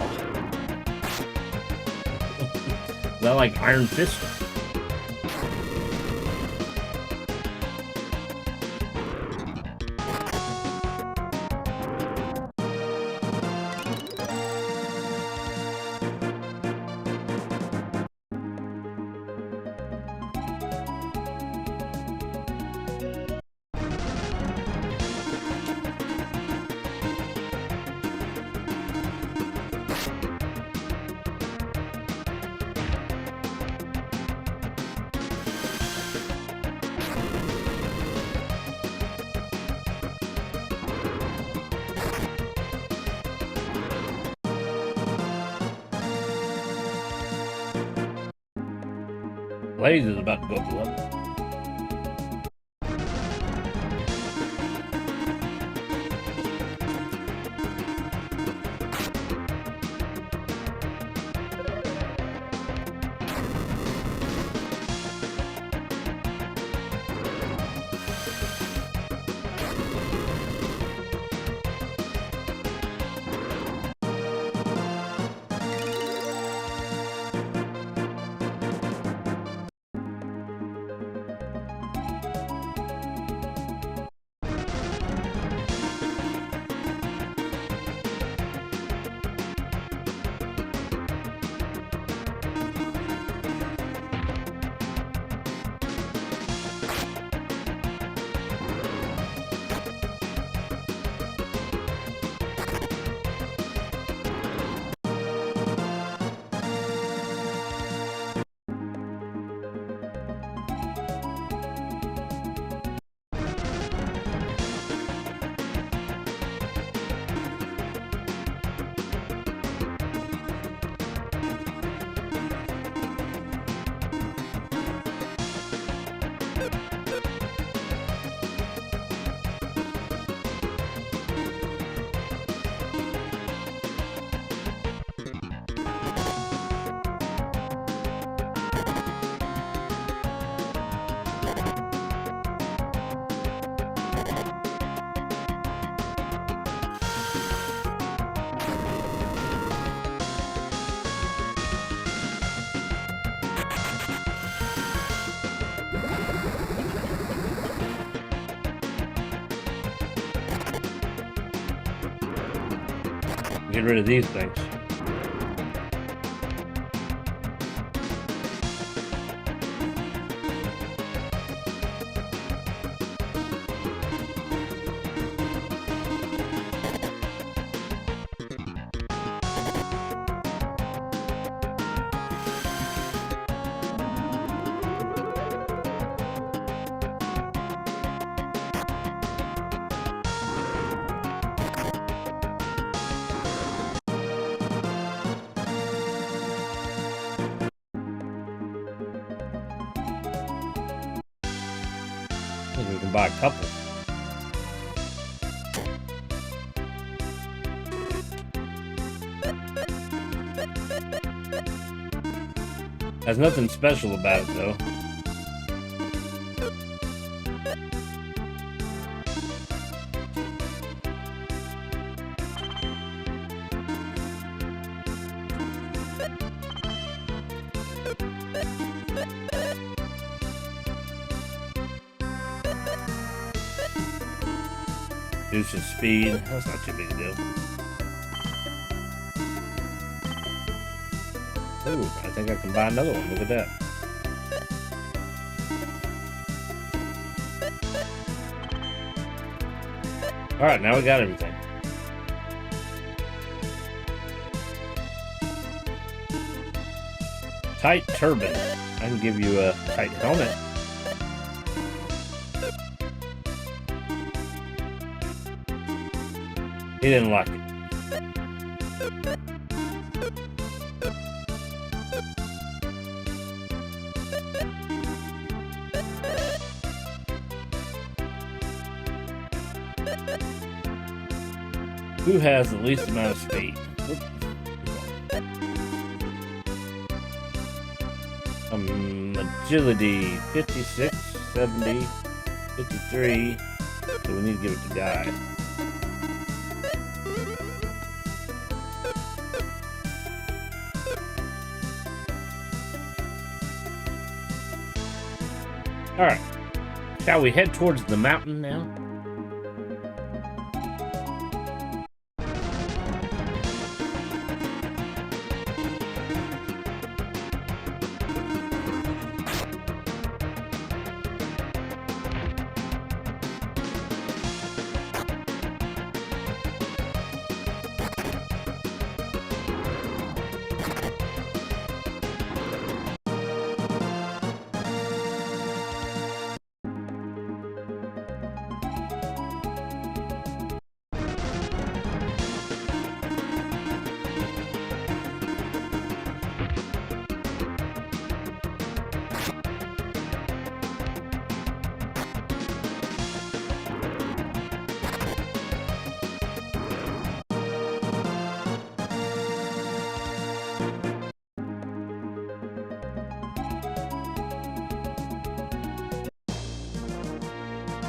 [SPEAKER 1] Is that like Iron Fist? Blaze is about to go up to level. Get rid of these things. I think we can buy a couple. Has nothing special about it though. Reduces speed. That's not too big a deal. Ooh, I think I can buy another one. Look at that. Alright, now we got everything. Tight turban. I can give you a tight helmet. He didn't like it. Who has the least amount of speed? Agility 56, 70, 53. So we need to give it to Guy. Alright. Shall we head towards the mountain now?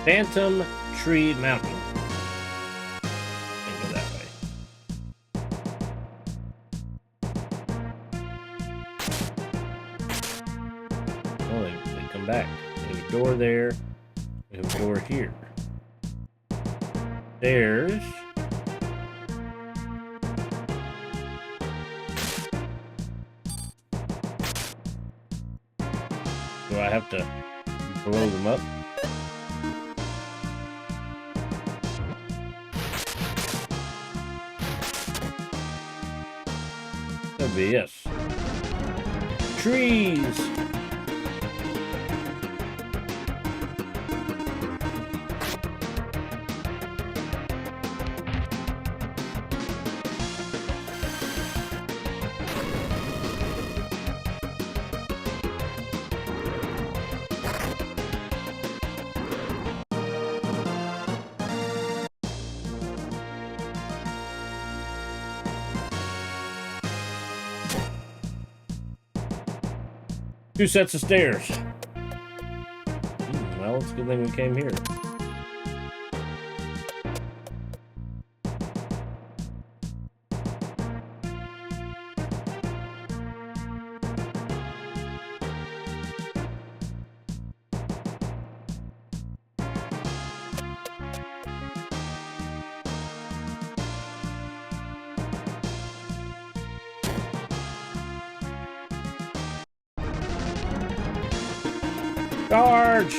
[SPEAKER 1] Phantom Tree Mountain. Can't go that way. Oh, they come back. There's a door there. There's a door here. There's... Do I have to blow them up? That'd be yes. Trees! Two sets of stairs. Well, it's a good thing we came here. Charge!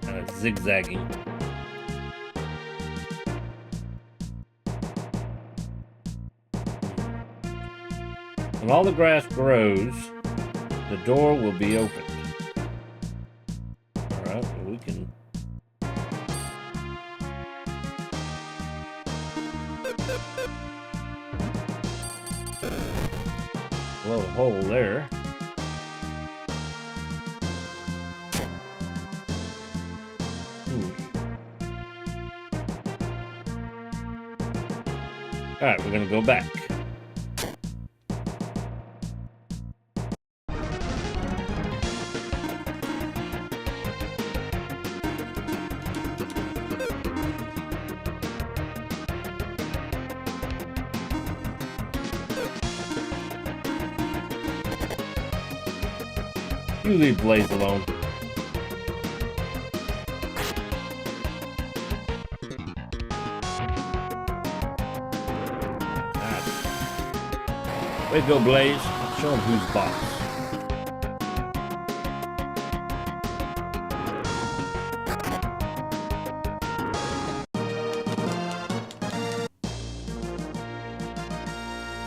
[SPEAKER 1] Kind of zigzagging. When all the grass grows, the door will be opened. Alright, well, we can... blow a hole there. Alright, we're gonna go back. You leave Blaze alone. Way to go, Blaze. Show him who's boss.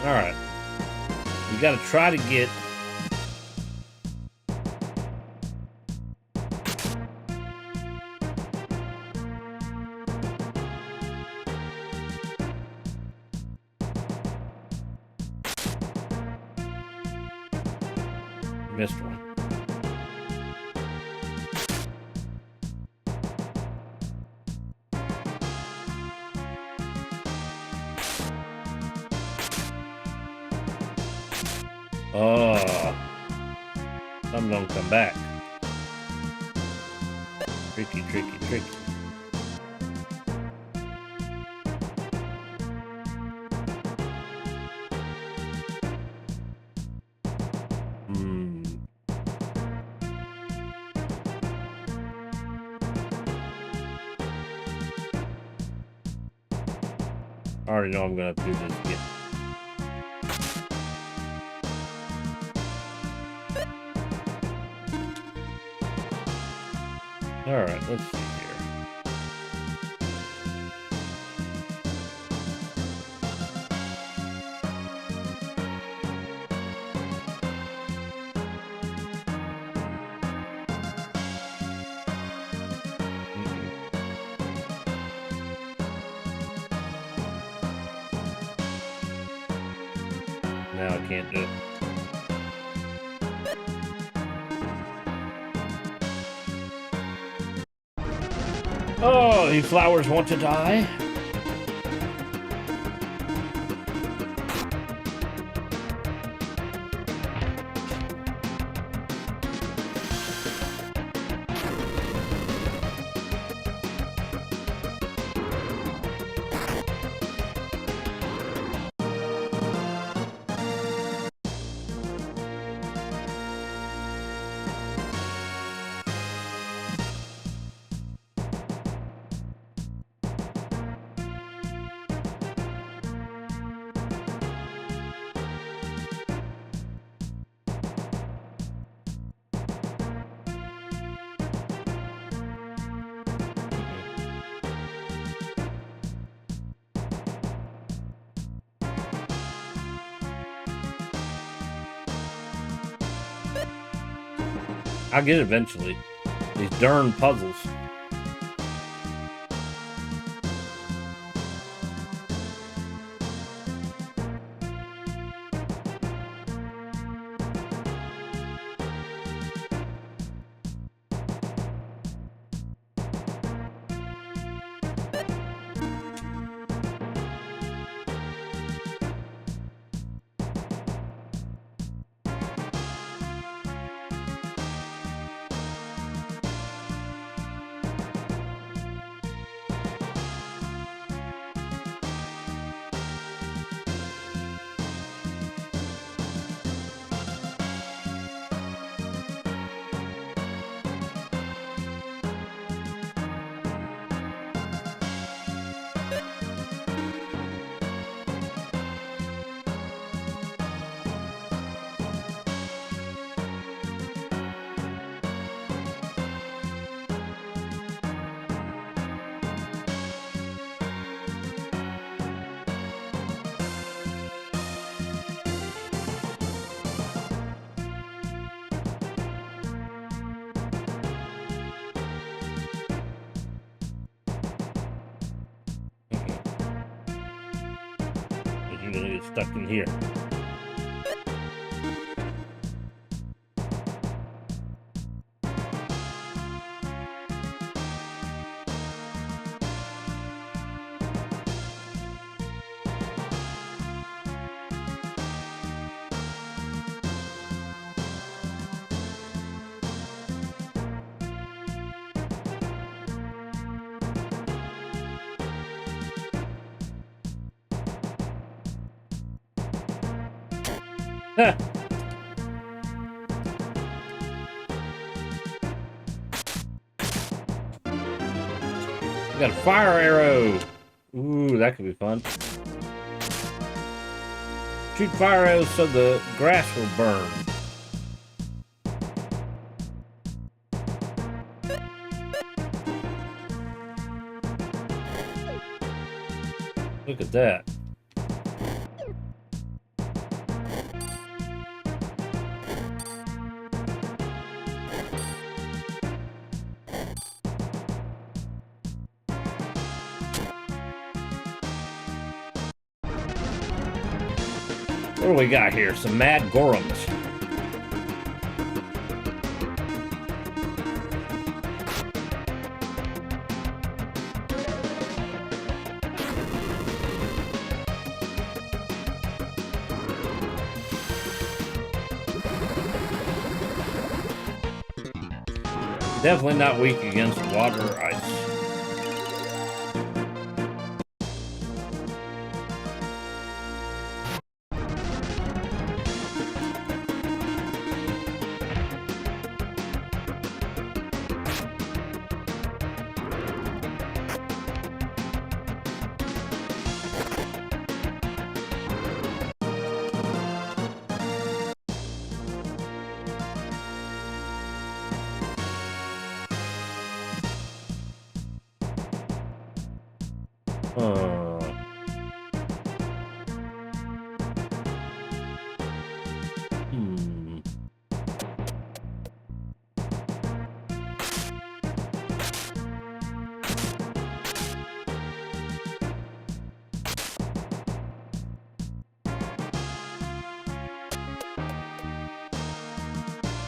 [SPEAKER 1] Alright. We gotta try to get... missed one. Oh, some don't come back. Tricky, tricky, tricky. I already know I'm gonna have to do this again. Alright, let's see here. Now I can't do it. Oh, these flowers want to die. I'll get it eventually. These darn puzzles. I'm gonna get stuck in here. Got a fire arrow. Ooh, that could be fun. Shoot fire arrows so the grass will burn. Look at that. What do we got here? Some mad gorums. Definitely not weak against water or ice.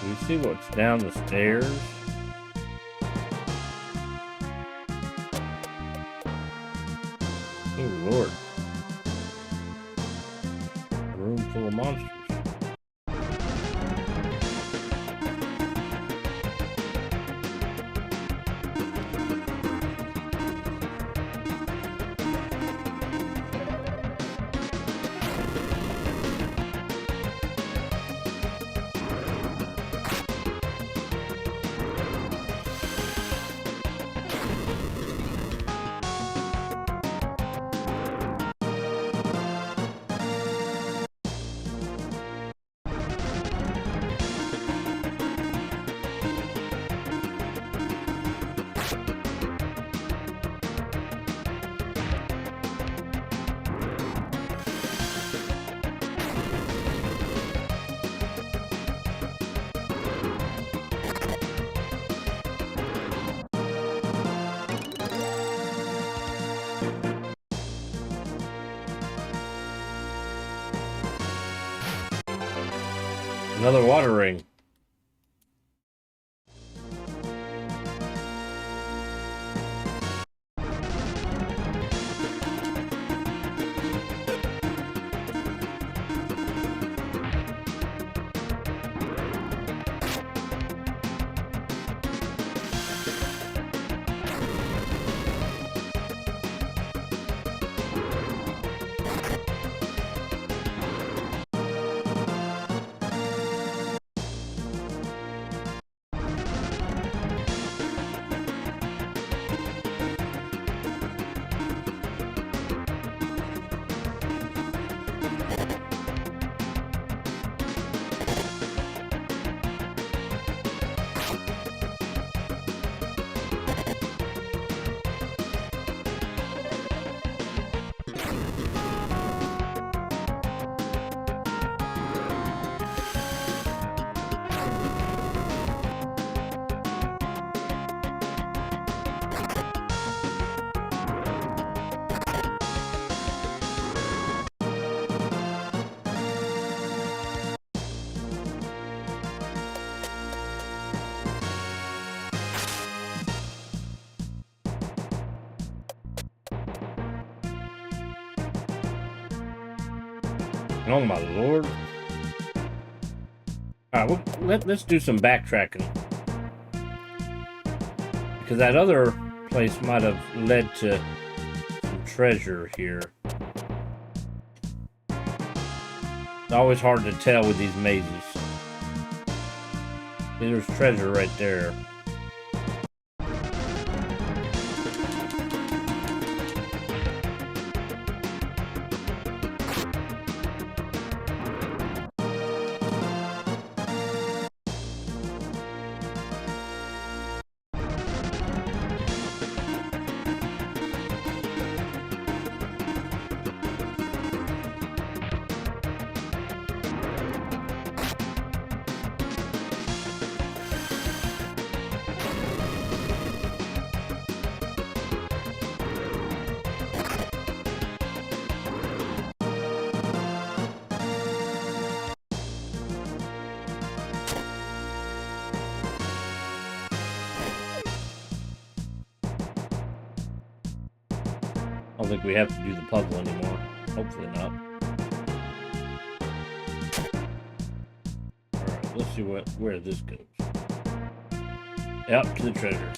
[SPEAKER 1] Do you see what's down the stairs? Oh, Lord. A room full of monsters. Another water ring. Oh my lord. Alright, well, let's do some backtracking. Because that other place might have led to some treasure here. It's always hard to tell with these mazes. See, there's treasure right there. I don't think we have to do the puzzle anymore. Hopefully not. Alright, let's see where this goes. Yep, to the treasure.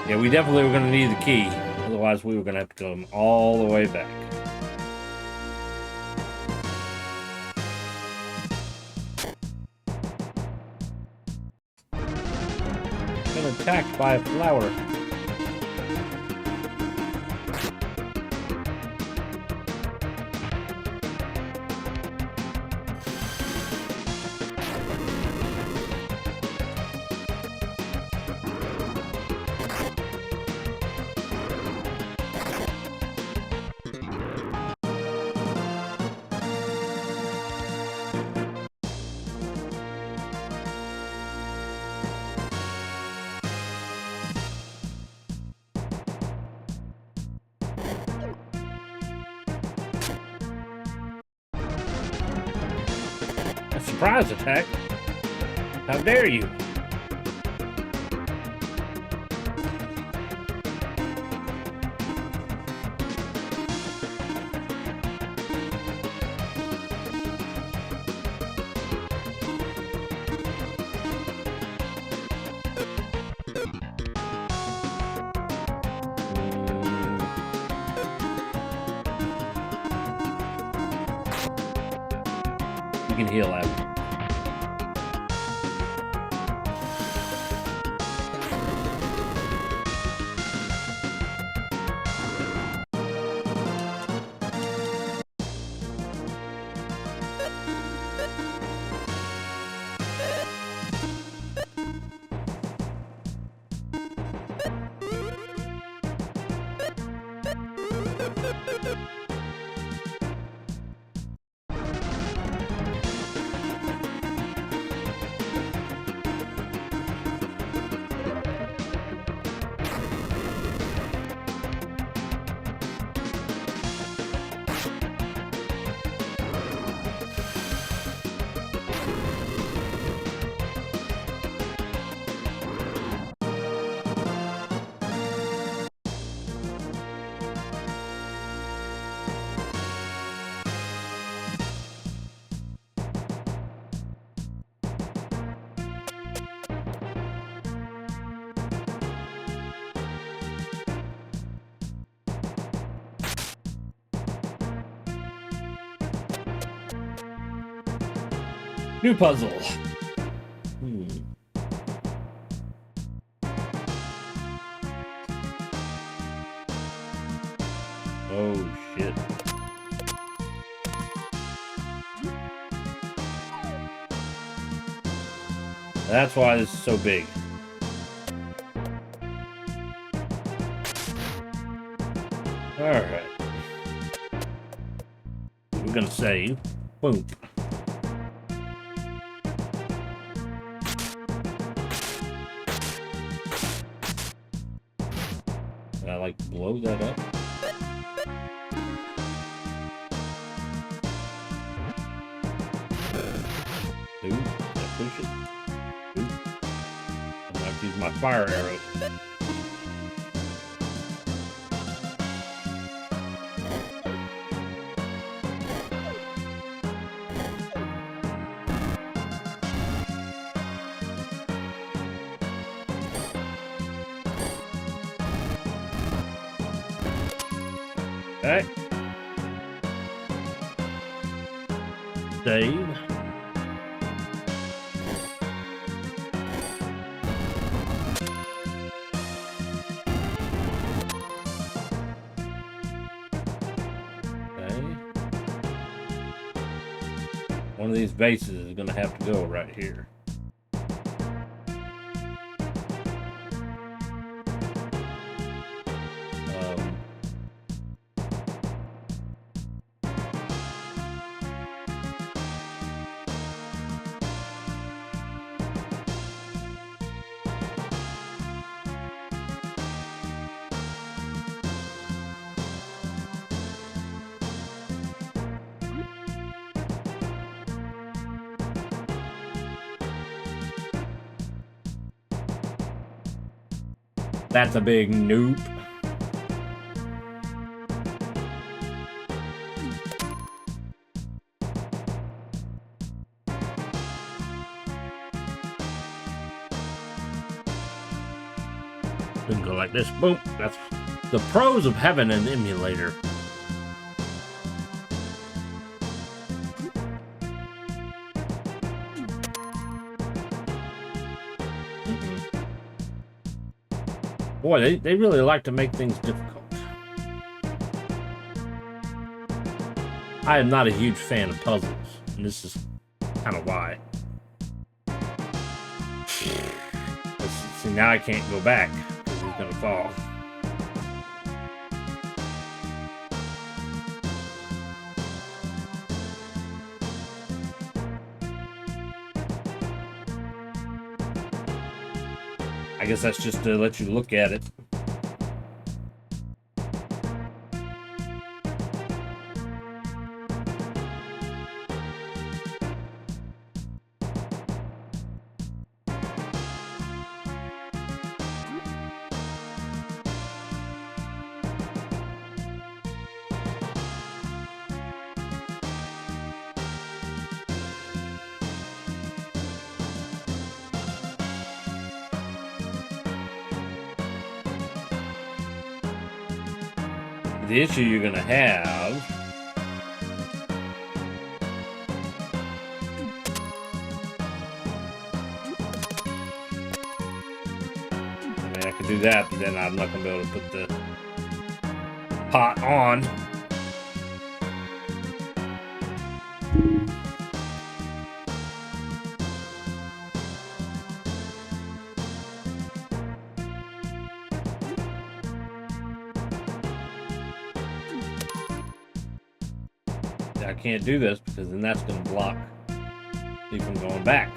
[SPEAKER 1] Yeah, we definitely were going to need the key. Otherwise, we were going to have to come all the way back. Been attacked by a flower. Surprise attack? How dare you? You can heal after. New puzzle. Oh shit. That's why this is so big. Alright. We're gonna save. Boom. Can I like blow that up? Ooh, can I push it? Ooh. I'm gonna have to use my fire arrow. Okay. Save. Okay. One of these bases is going to have to go right here. That's a big nope. Couldn't go like this. Boom. That's the pros of having an emulator. Boy, they really like to make things difficult. I am not a huge fan of puzzles, and this is kind of why. See, now I can't go back because he's going to fall. I guess that's just to let you look at it. The issue you're going to have I could do that, but then I'm not going to be able to put the pot on. I can't do this because then that's going to block me from going back.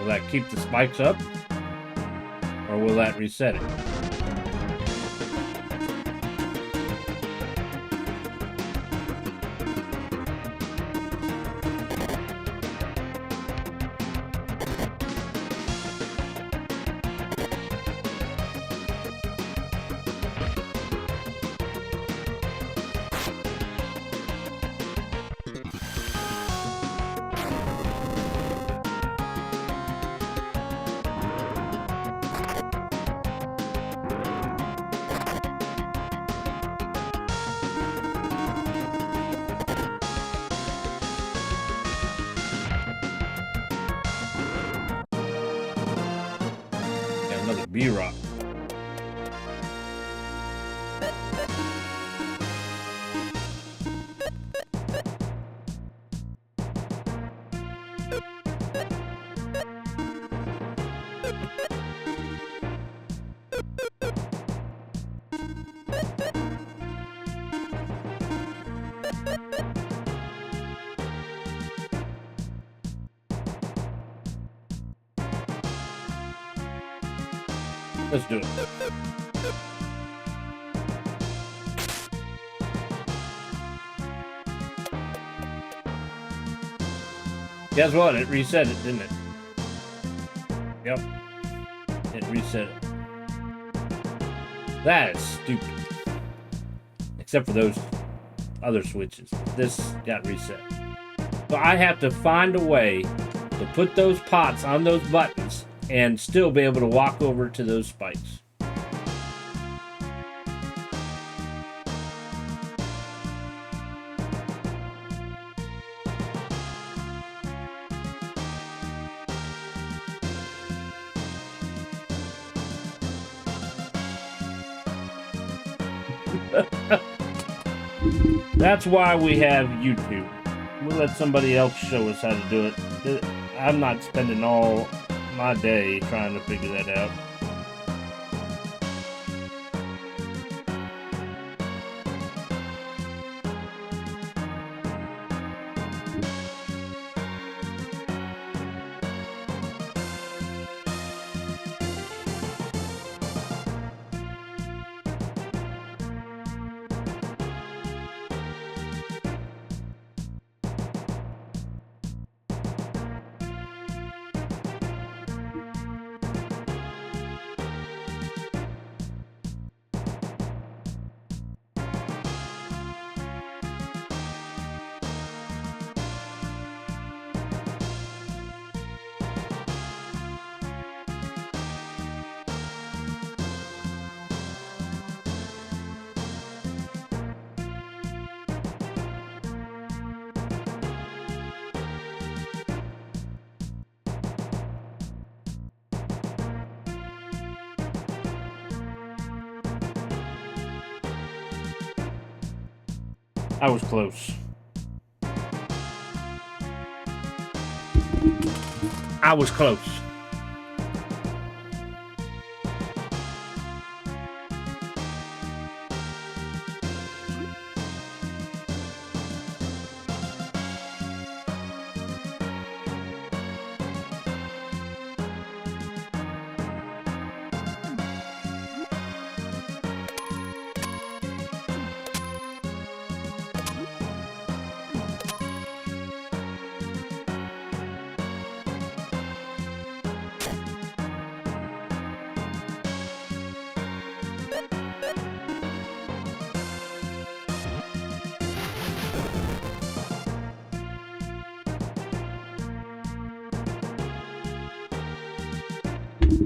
[SPEAKER 1] Will that keep the spikes up? Or will that reset it? Another B-Rock. Let's do it. Guess what? It reset it, didn't it? Yep. It reset it. That is stupid. Except for those other switches. This got reset. So I have to find a way to put those pots on those buttons and still be able to walk over to those spikes. That's why we have YouTube. We'll let somebody else show us how to do it. I'm not spending all my day trying to figure that out. I was close. I was close.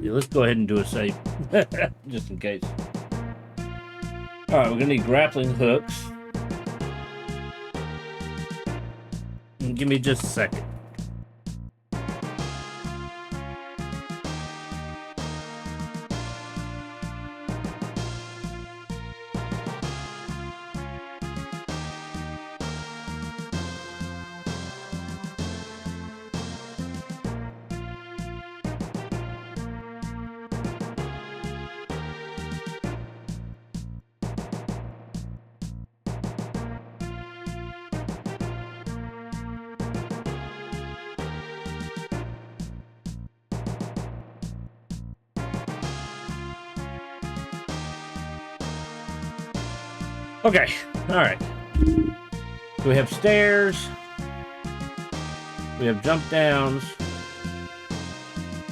[SPEAKER 1] Yeah, let's go ahead and do a save, just in case. All right, we're gonna need grappling hooks. And give me just a second. Okay, all right. So we have stairs. We have jump downs.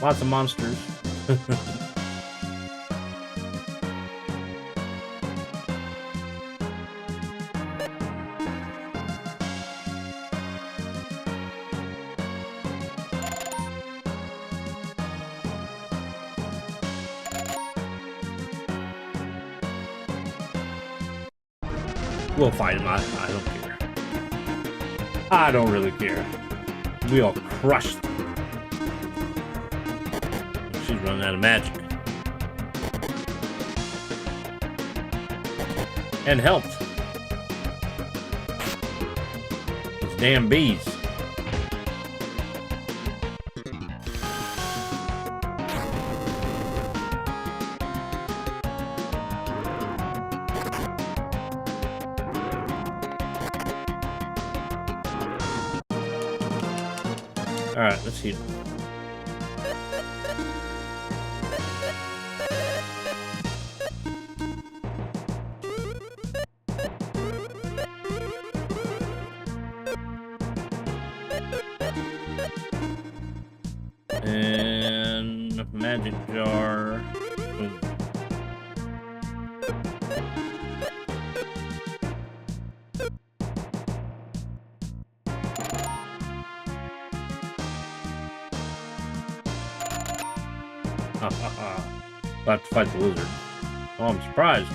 [SPEAKER 1] Lots of monsters. We'll fight him. I don't care. I don't really care. We'll crush them. She's running out of magic. And health. These damn bees. Alright, let's heal. And magic jar. Boom. We'll have to fight the lizard. Oh, I'm surprised.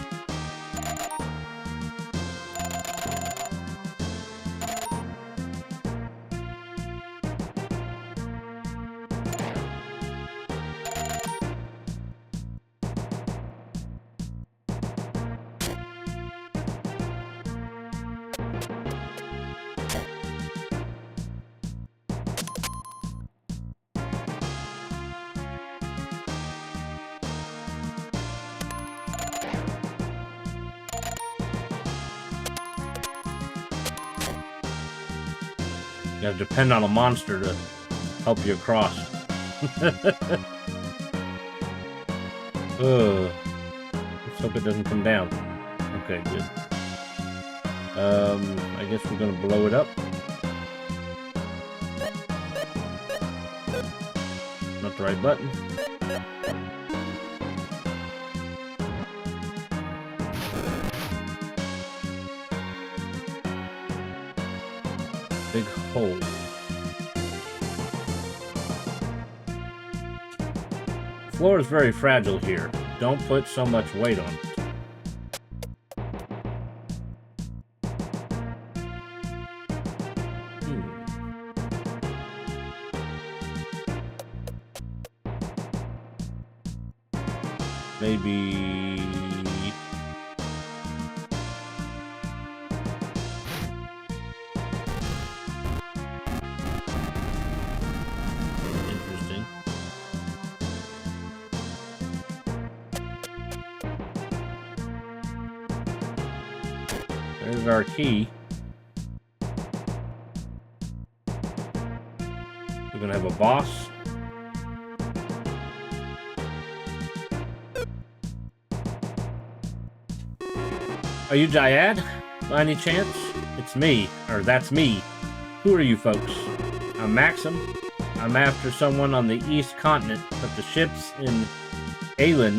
[SPEAKER 1] You gotta depend on a monster to help you across. Ugh. Let's hope it doesn't come down. Okay, good. I guess we're gonna blow it up. Not the right button. Big hole. The floor is very fragile here. Don't put so much weight on it. Maybe... Interesting. There's our key. We're gonna have a boss. Are you Jayad, by any chance? It's me, or that's me. Who are you folks? I'm Maxim. I'm after someone on the East Continent, but the ships in Alain,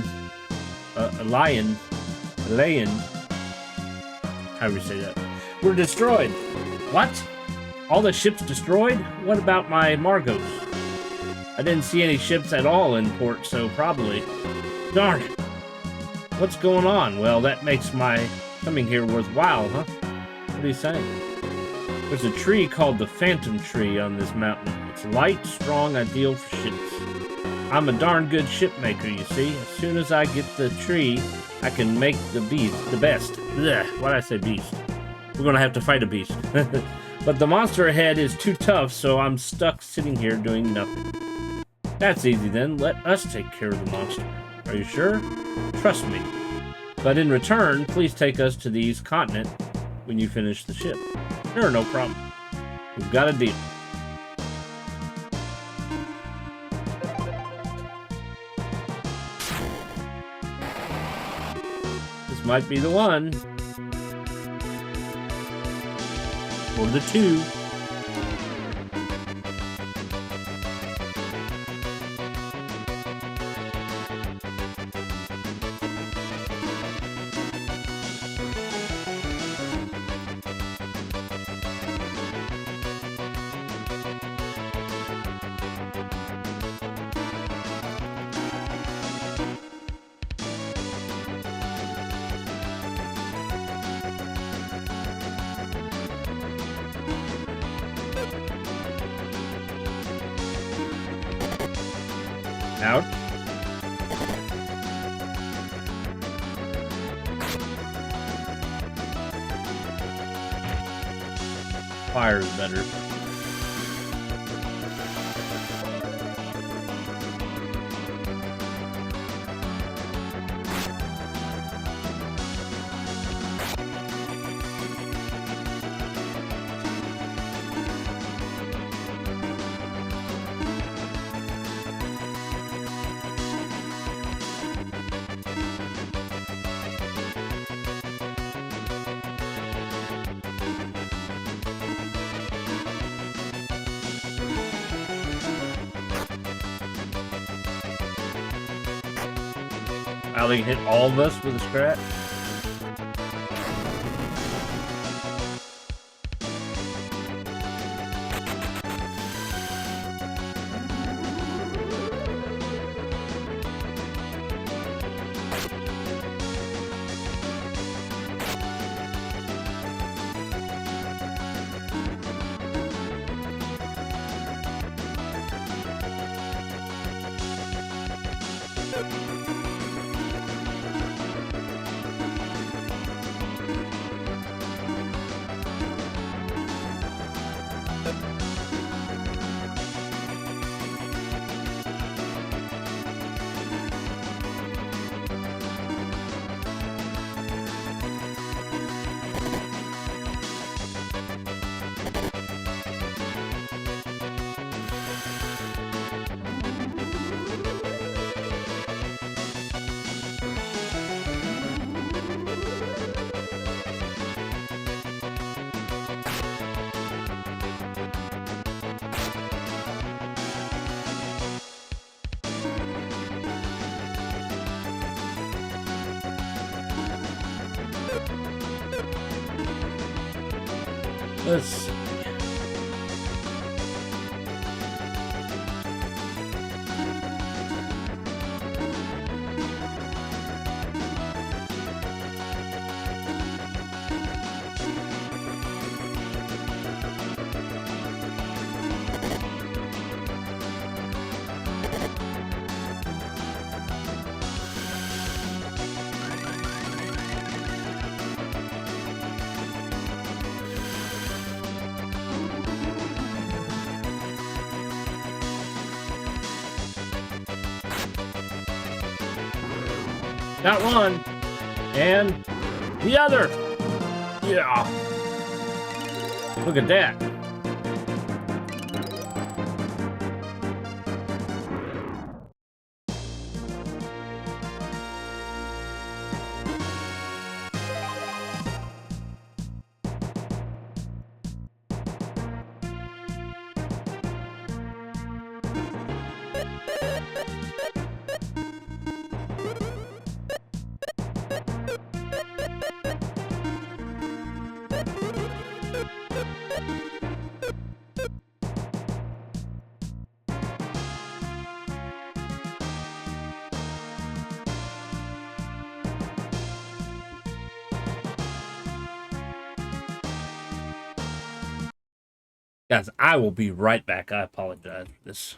[SPEAKER 1] how do we say that? Were destroyed. What? All the ships destroyed? What about my Margos? I didn't see any ships at all in port, so probably. Darn it. What's going on? Well, that makes my coming here worthwhile, huh? What are you saying? There's a tree called the Phantom Tree on this mountain. It's light, strong, ideal for ships. I'm a darn good ship maker, you see. As soon as I get the tree, I can make the beast, the best. Blech, why'd I say beast? We're gonna have to fight a beast. But the monster ahead is too tough, so I'm stuck sitting here doing nothing. That's easy then. Let us take care of the monster. Are you sure? Trust me. But in return, please take us to the East Continent when you finish the ship. Sure, no problem. We've got a deal. This might be the one. Or the two. Out. Fire is better. How they hit all of us with a scratch? Let's see. Got one. And the other. Yeah. Look at that. Guys, I will be right back. I apologize for this.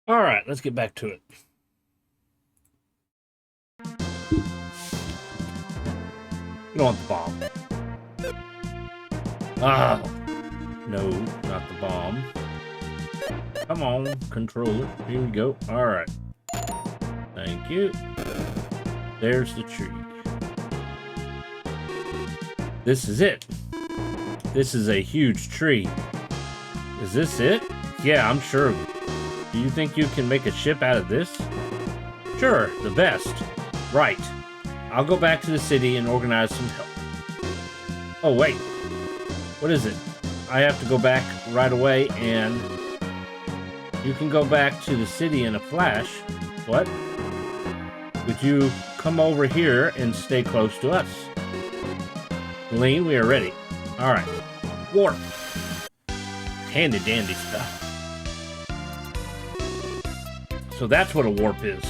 [SPEAKER 1] All right, let's get back to it. You don't want the bomb. Ah, no, not the bomb. Come on, controller. Here we go. All right. Thank you. There's the tree. This is it. This is a huge tree. Is this it? Yeah, I'm sure. Do you think you can make a ship out of this? Sure, the best. Right. I'll go back to the city and organize some help. Oh, wait. What is it? I have to go back right away and... You can go back to the city in a flash. What? Would you come over here and stay close to us? Lean, we are ready. Alright. Warp. Handy dandy stuff. So that's what a warp is.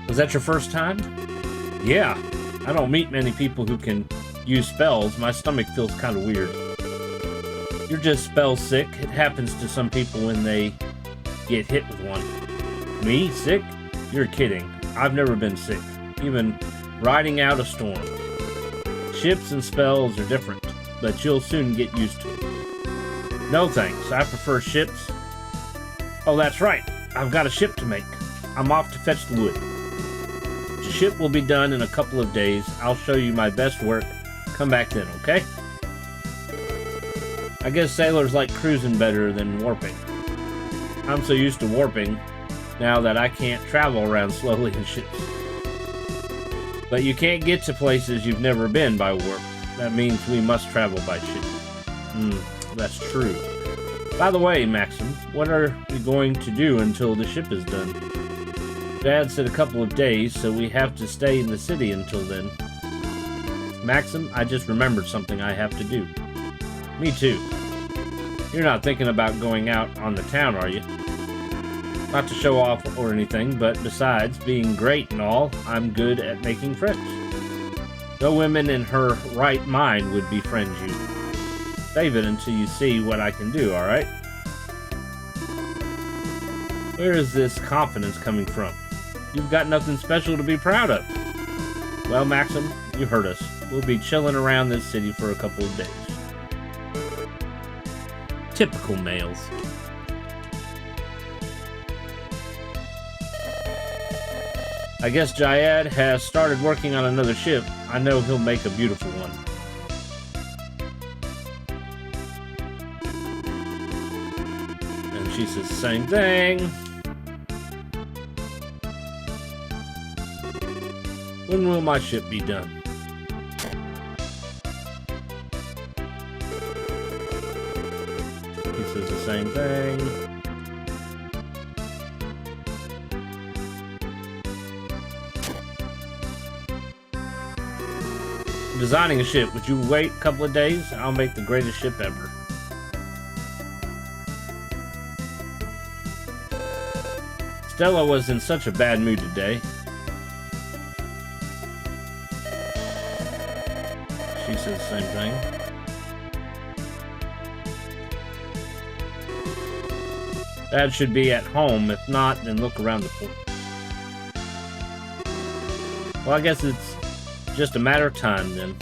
[SPEAKER 1] Was that your first time? Yeah. I don't meet many people who can use spells. My stomach feels kind of weird. You're just spell sick. It happens to some people when they get hit with one. Me? Sick? You're kidding. I've never been sick. Even riding out a storm. Ships and spells are different, but you'll soon get used to it. No thanks. I prefer ships. Oh, that's right. I've got a ship to make. I'm off to fetch the wood. The ship will be done in a couple of days. I'll show you my best work. Come back then, okay? I guess sailors like cruising better than warping. I'm so used to warping now that I can't travel around slowly in ships. But you can't get to places you've never been by warp. That means we must travel by ship. That's true. By the way, Maxim, what are we going to do until the ship is done? Dad said a couple of days, so we have to stay in the city until then. Maxim, I just remembered something I have to do. Me too. You're not thinking about going out on the town, are you? Not to show off or anything, but besides being great and all, I'm good at making friends. No woman in her right mind would befriend you. Save it until you see what I can do, alright? Where is this confidence coming from? You've got nothing special to be proud of. Well, Maxim, you heard us. We'll be chilling around this city for a couple of days. Typical males. I guess Jayad has started working on another ship. I know he'll make a beautiful one. And she says the same thing. When will my ship be done? He says the same thing. Designing a ship. Would you wait a couple of days? I'll make the greatest ship ever. Stella was in such a bad mood today. She says the same thing. Dad should be at home. If not, then look around the port. Well, I guess it's just a matter of time then.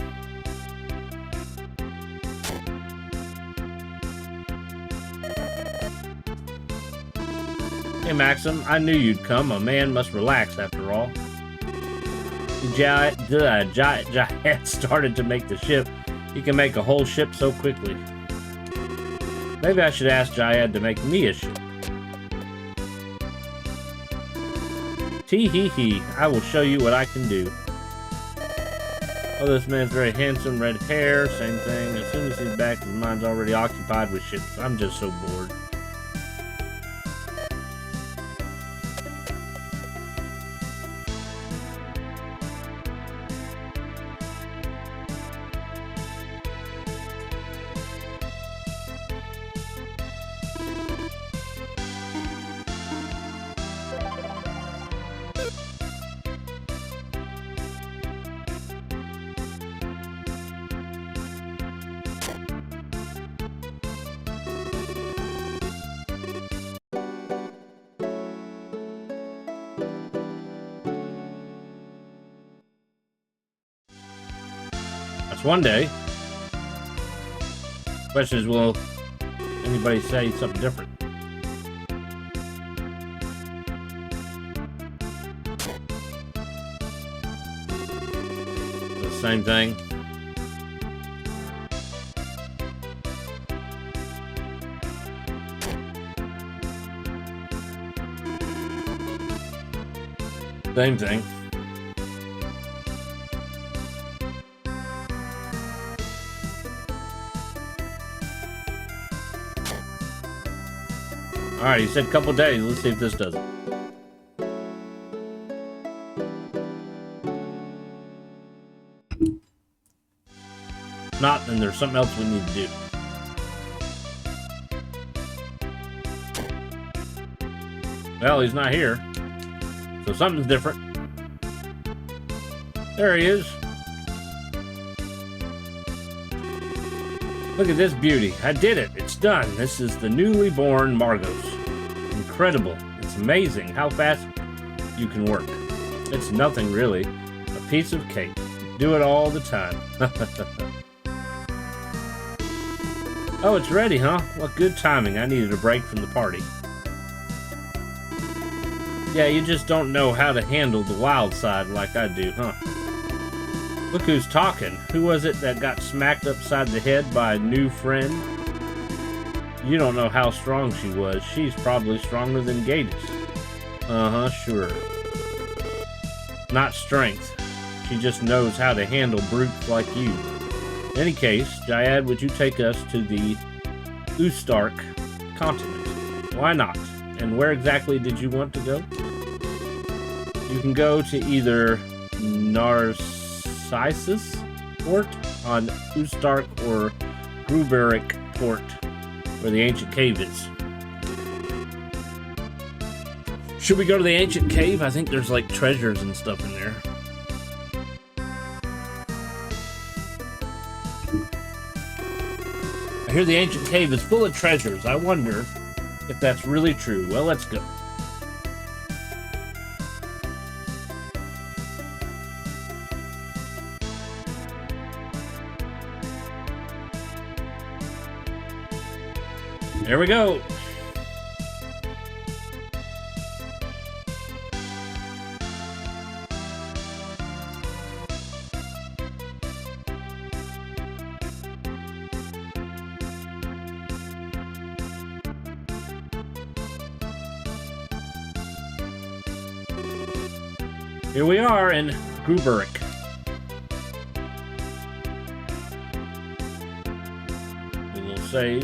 [SPEAKER 1] Hey Maxim, I knew you'd come. A man must relax after all. Jayad started to make the ship. He can make a whole ship so quickly. Maybe I should ask Jayad to make me a ship. Tee-hee-hee, I will show you what I can do. Oh, this man's very handsome, red hair, same thing. As soon as he's back, his mind's already occupied with ships. I'm just so bored. That's one day. Question is, will anybody say something different? The same thing. Same thing. Alright, you said a couple days. Let's see if this does it. If not, then there's something else we need to do. Well, he's not here. So something's different. There he is. Look at this beauty. I did it. It's done. This is the newly born Margos. Incredible. It's amazing how fast you can work. It's nothing really. A piece of cake. Do it all the time. Oh, it's ready, huh? What good timing. I needed a break from the party. Yeah, you just don't know how to handle the wild side like I do, huh? Look who's talking. Who was it that got smacked upside the head by a new friend? You don't know how strong she was. She's probably stronger than Gatus. Uh-huh, sure. Not strength. She just knows how to handle brutes like you. In any case, Jayad, would you take us to the Ustark continent? Why not? And where exactly did you want to go? You can go to either Narcissus Port on Ustark or Gruberik Port, where the ancient cave is. Should we go to the ancient cave? I think there's like treasures and stuff in there. I hear the ancient cave is full of treasures. I wonder if that's really true. Well, let's go. There we go. Here we are in Gruberik. A little save.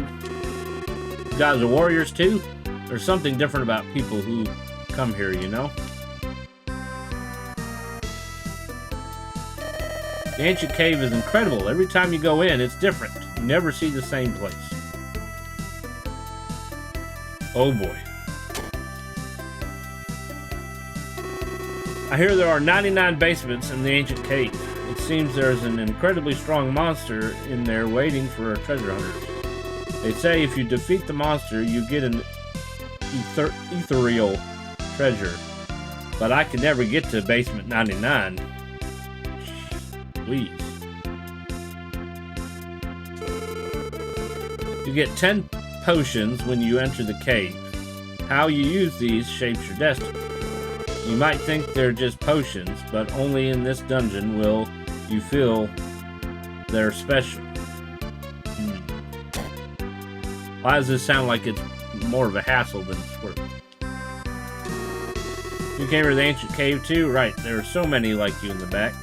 [SPEAKER 1] You guys are warriors too? There's something different about people who come here, you know? The ancient cave is incredible. Every time you go in, it's different. You never see the same place. Oh boy. I hear there are 99 basements in the ancient cave. It seems there's an incredibly strong monster in there waiting for our treasure hunters. They say if you defeat the monster, you get an ethereal treasure. But I can never get to basement 99. Please. You get 10 potions when you enter the cave. How you use these shapes your destiny. You might think they're just potions, but only in this dungeon will you feel they're special. Why does this sound like it's more of a hassle than it's worth? You came to the ancient cave too? Right, there are so many like you in the back.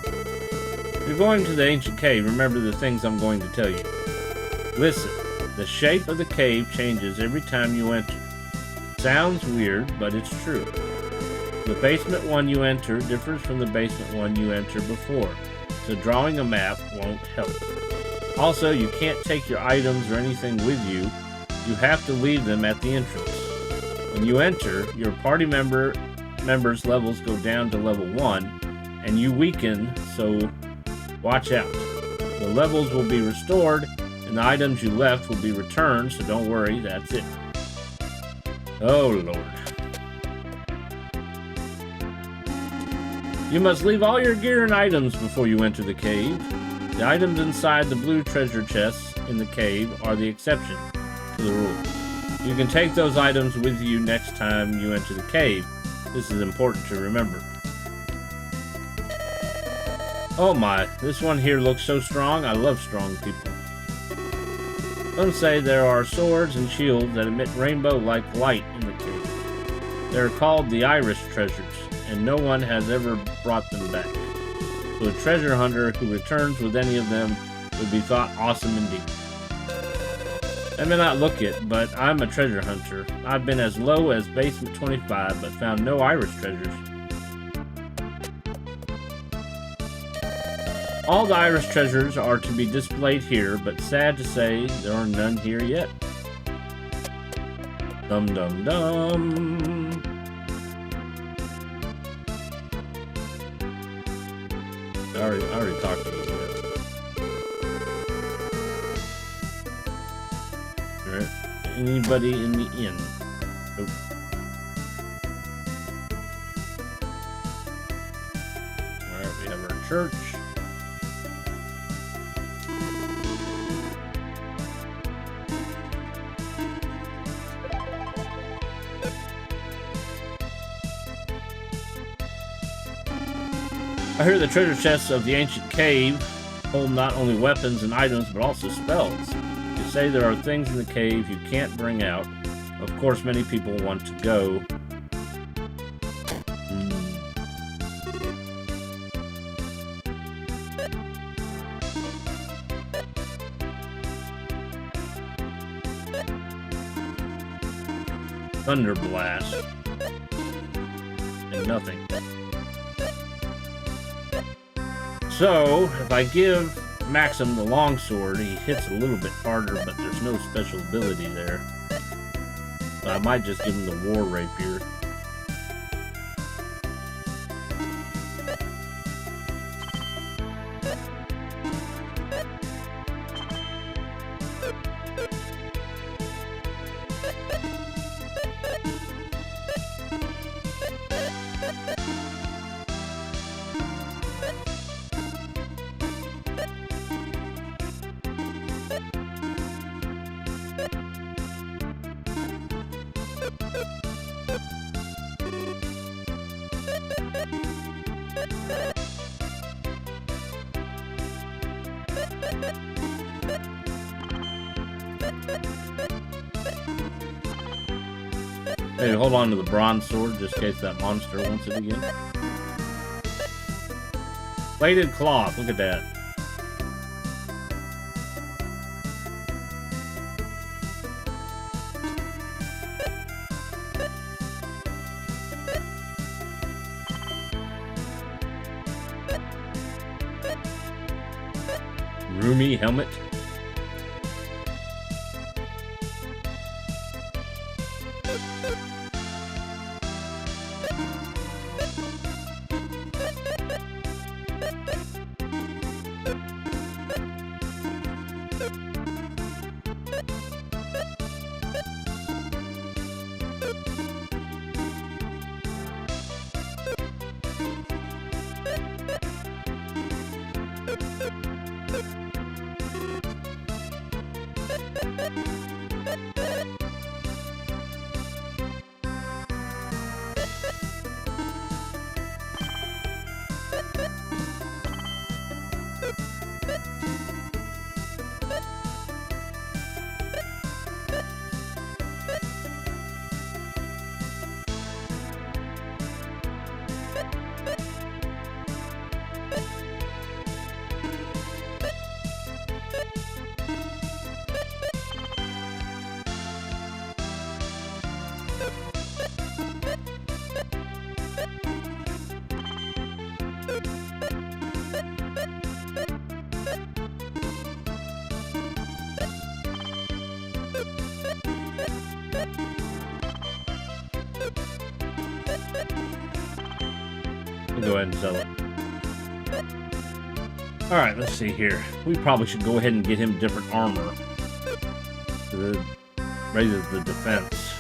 [SPEAKER 1] If you're going to the ancient cave, remember the things I'm going to tell you. Listen, the shape of the cave changes every time you enter. Sounds weird, but it's true. The basement one you enter differs from the basement one you entered before, so drawing a map won't help. Also, you can't take your items or anything with you. You have to leave them at the entrance. When you enter, your party members' levels go down to level 1, and you weaken, so watch out. The levels will be restored, and the items you left will be returned, so don't worry, that's it. Oh, Lord. You must leave all your gear and items before you enter the cave. The items inside the blue treasure chests in the cave are the exception to the rule. You can take those items with you next time you enter the cave. This is important to remember. Oh my, this one here looks so strong. I love strong people. Some say there are swords and shields that emit rainbow-like light in the cave. They are called the iris treasures, and no one has ever brought them back. So a treasure hunter who returns with any of them would be thought awesome indeed. I may not look it, but I'm a treasure hunter. I've been as low as basement 25, but found no iris treasures. All the iris treasures are to be displayed here, but sad to say, there are none here yet. Dum dum dum. I already talked to you. Alright. Anybody in the inn? Nope. Alright, we have our church. I hear the treasure chests of the ancient cave hold not only weapons and items, but also spells. You say there are things in the cave you can't bring out. Of course, many people want to go. Thunder blast. And nothing. So, if I give Maxim the longsword, he hits a little bit harder, but there's no special ability there. So I might just give him the war rapier. Hey, hold on to the bronze sword just in case that monster wants it again. Plated cloth, look at that. Roomy helmet. Go ahead and sell it. Alright, let's see here. We probably should go ahead and get him different armor. It raises the defense.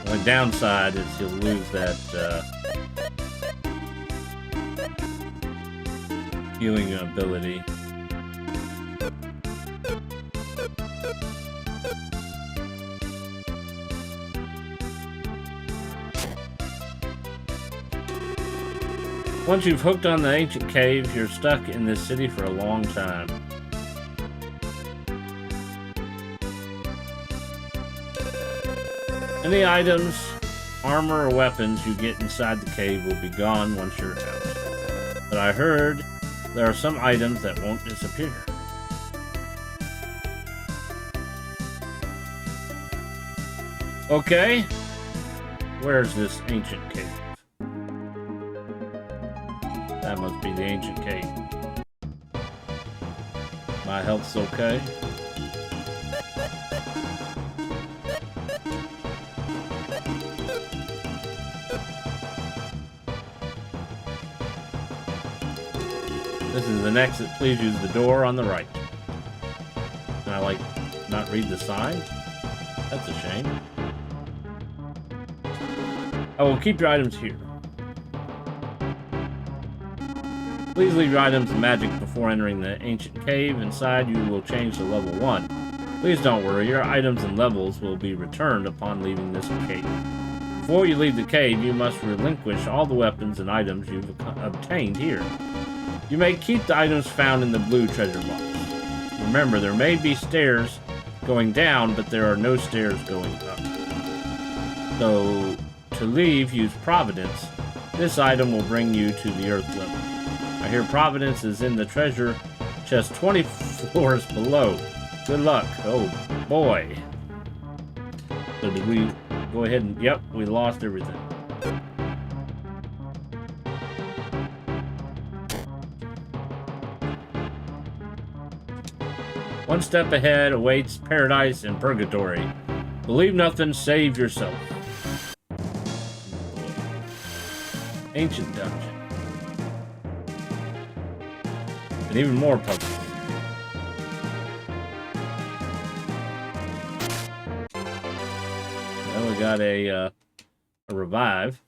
[SPEAKER 1] The downside is you'll lose that healing ability. Once you've hooked on the ancient cave, you're stuck in this city for a long time. Any items, armor, or weapons you get inside the cave will be gone once you're out. But I heard there are some items that won't disappear. Okay. Where's this ancient cave? That must be the ancient cave. My health's okay. This is an exit. Please use the door on the right. Can I, like, not read the sign? That's a shame. I will keep your items here. Please leave your items and magic before entering the ancient cave. Inside, you will change to level 1. Please don't worry, your items and levels will be returned upon leaving this cave. Before you leave the cave, you must relinquish all the weapons and items you've obtained here. You may keep the items found in the blue treasure box. Remember, there may be stairs going down, but there are no stairs going up. So, to leave, use Providence. This item will bring you to the Earth level. I hear Providence is in the treasure chest 20 floors below. Good luck. Oh, boy. So did we go ahead and... Yep, we lost everything. One step ahead awaits paradise and purgatory. Believe nothing, save yourself. Ancient dungeon. And even more puzzles. Well, we got a revive.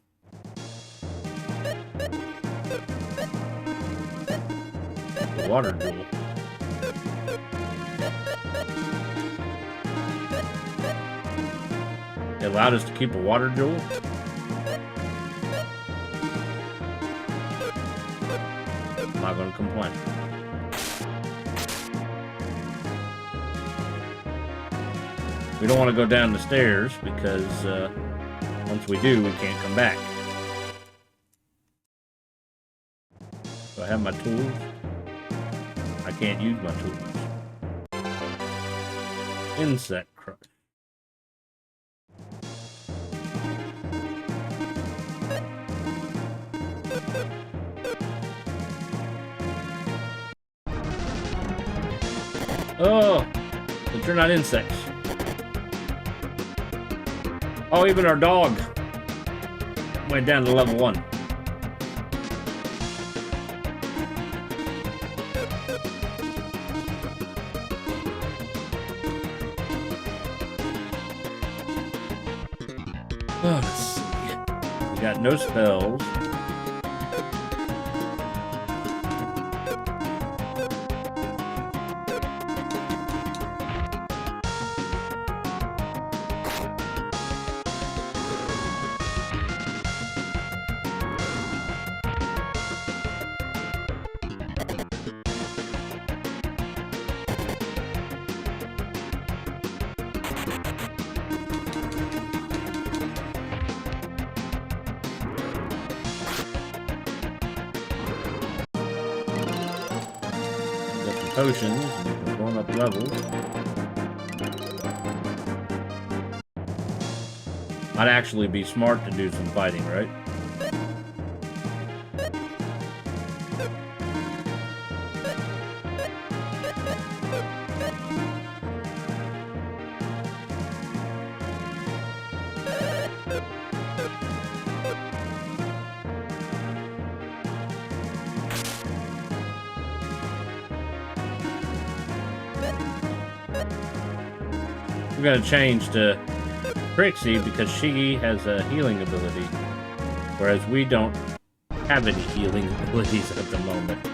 [SPEAKER 1] The water jewel. It allowed us to keep a water jewel. I'm not going to complain. We don't want to go down the stairs because once we do, we can't come back. Do I have my tools? I can't use my tools. Insect crush. Oh, but you're not insects. Oh, even our dog went down to level 1. Oh, let's see. We got no spells. Potions, we're going up levels. Might actually be smart to do some fighting, right? We're gonna change to Trixie because she has a healing ability, whereas we don't have any healing abilities at the moment.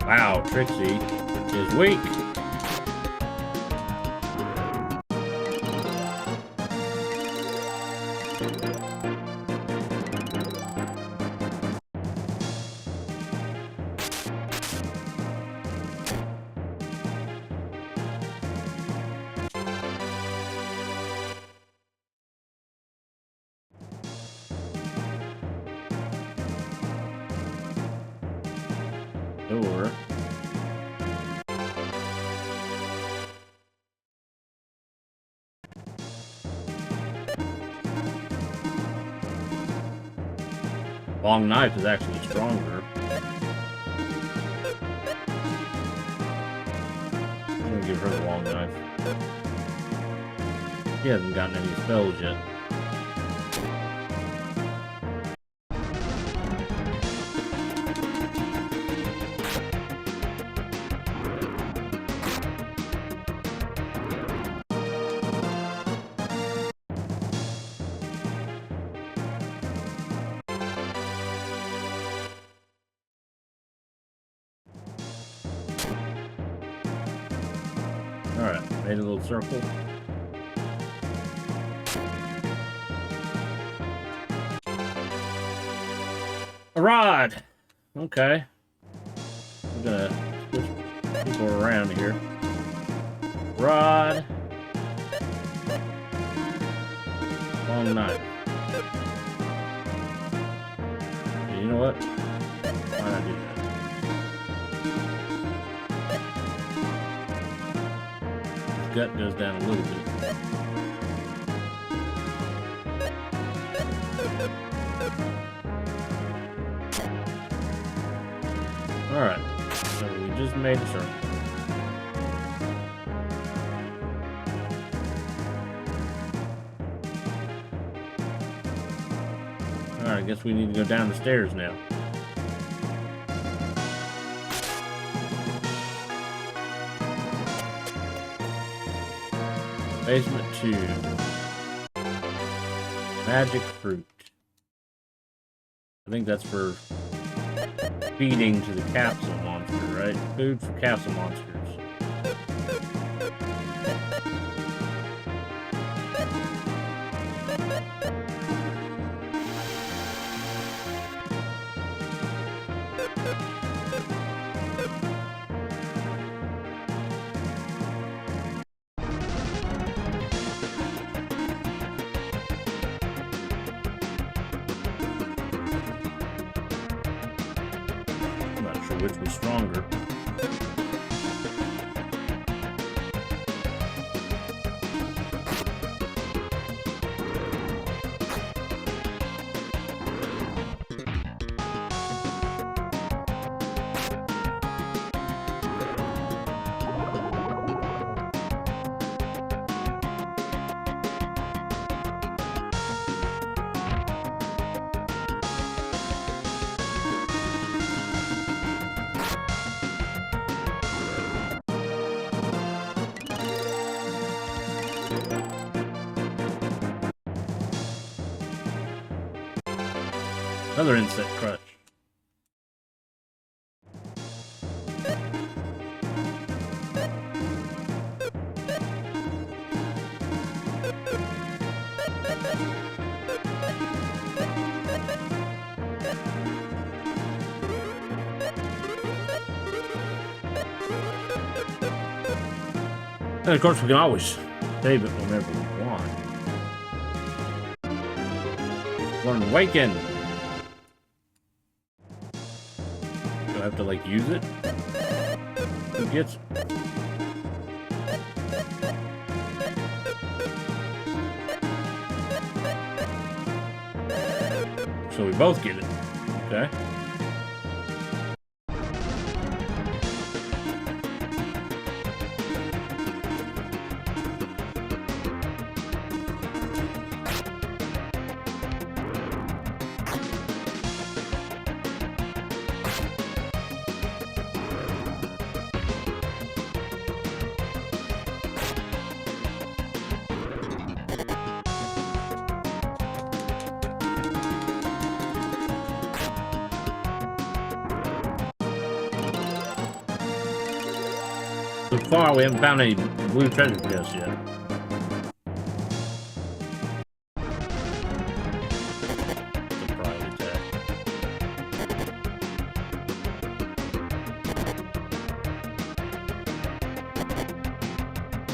[SPEAKER 1] Wow, Trixie is weak. Door. Long knife is actually stronger. I'm gonna give her the long knife. She hasn't gotten any spells yet. Alright, made a little circle. A rod! Okay. I'm gonna switch people around here. Rod. Long knife. You know what? Why not do that? His gut goes down a little bit. Alright, so we just made a circle. Alright, I guess we need to go down the stairs now. Basement 2. Magic fruit. I think that's for feeding to the capsule monster, right? Food for capsule monsters. Which was stronger. Another insect crush. And of course we can always save it whenever we want. Learn Awaken. Do I have to like use it? Who gets it? So we both get it. Okay. So far, we haven't found any blue treasure chests yet. Surprise attack.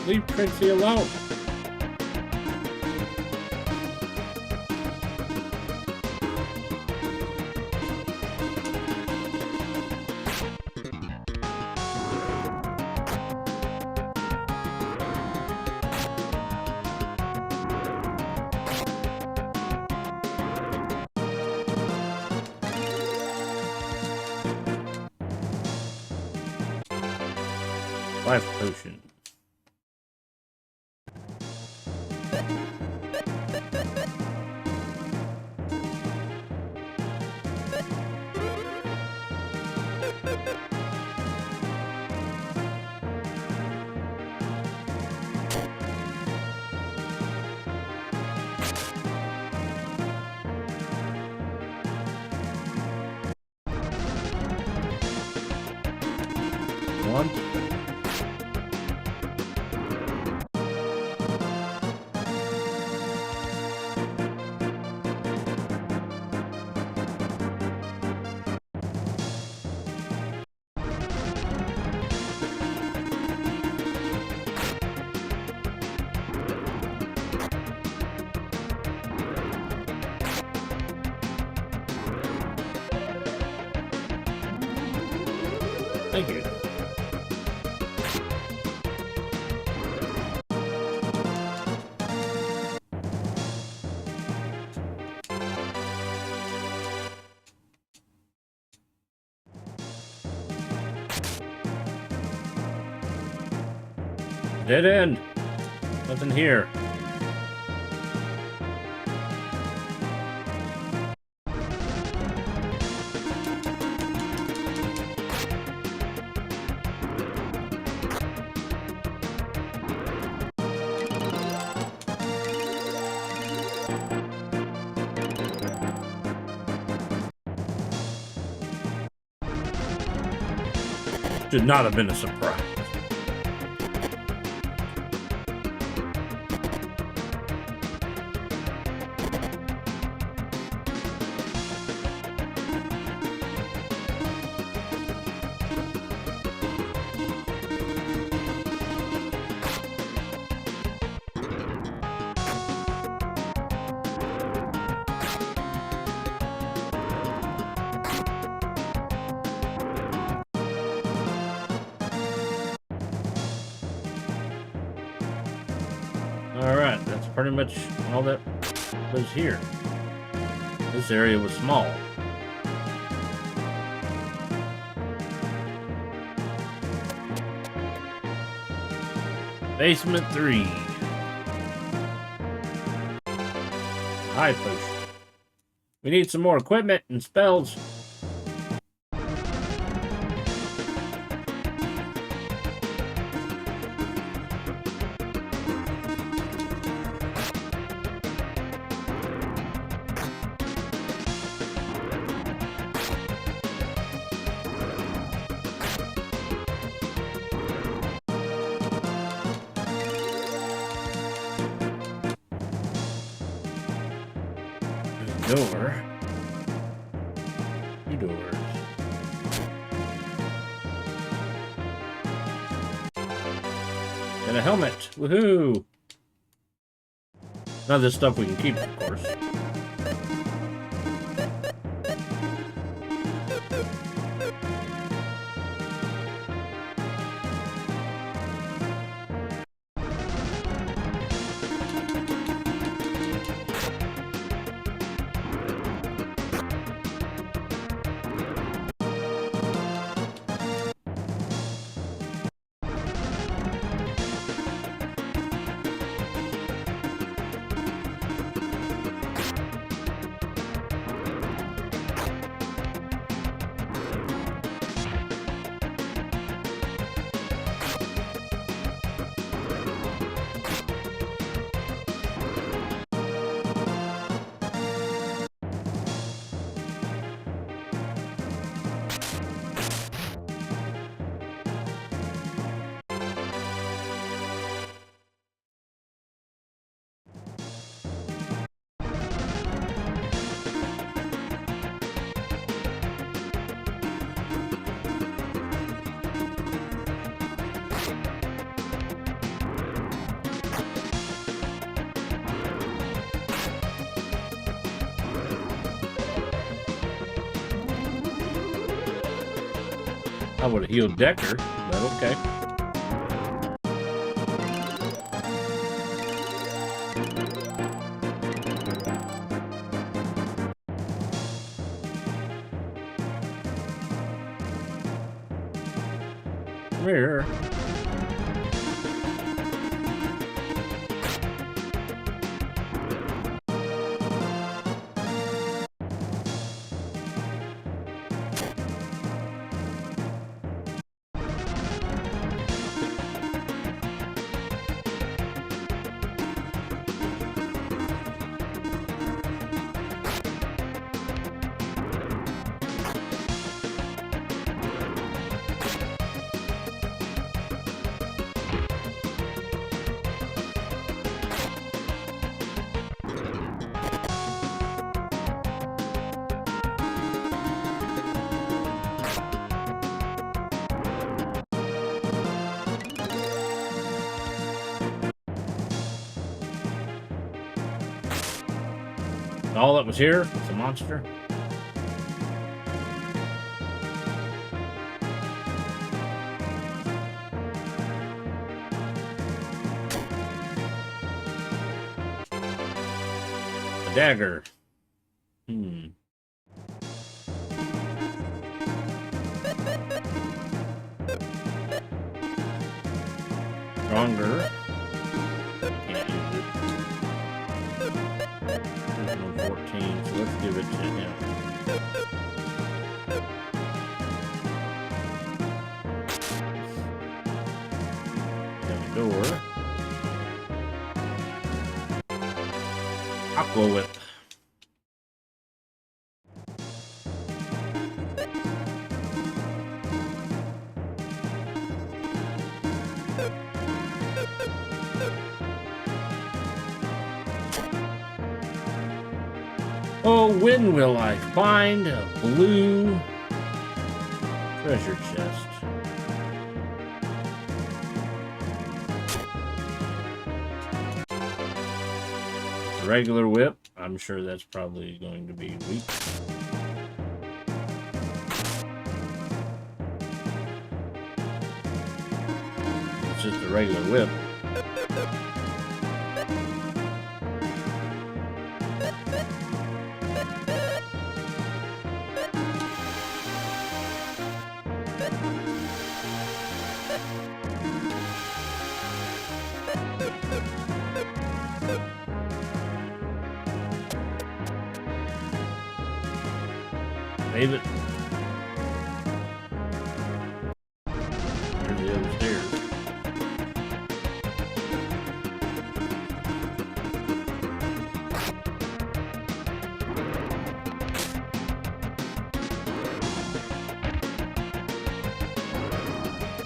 [SPEAKER 1] Leave Trixie alone. Life potion. One. Thank you. Dead end. Nothing here. Should not have been a surprise. Alright, that's pretty much all that was here. This area was small. Basement 3. High potion. We need some more equipment and spells. Door. 2 doors. And a helmet. Woohoo! None of this stuff we can keep, of course. I would have healed Decker, but okay. Come here. All that was here is a monster. A dagger. Stronger. Can't use it. 14, so let's give it to him. Down the door. Aqua Whip. Oh, when will I find a blue treasure chest? It's a regular whip. I'm sure that's probably going to be weak. It's just a regular whip. Save it. There's the other stairs.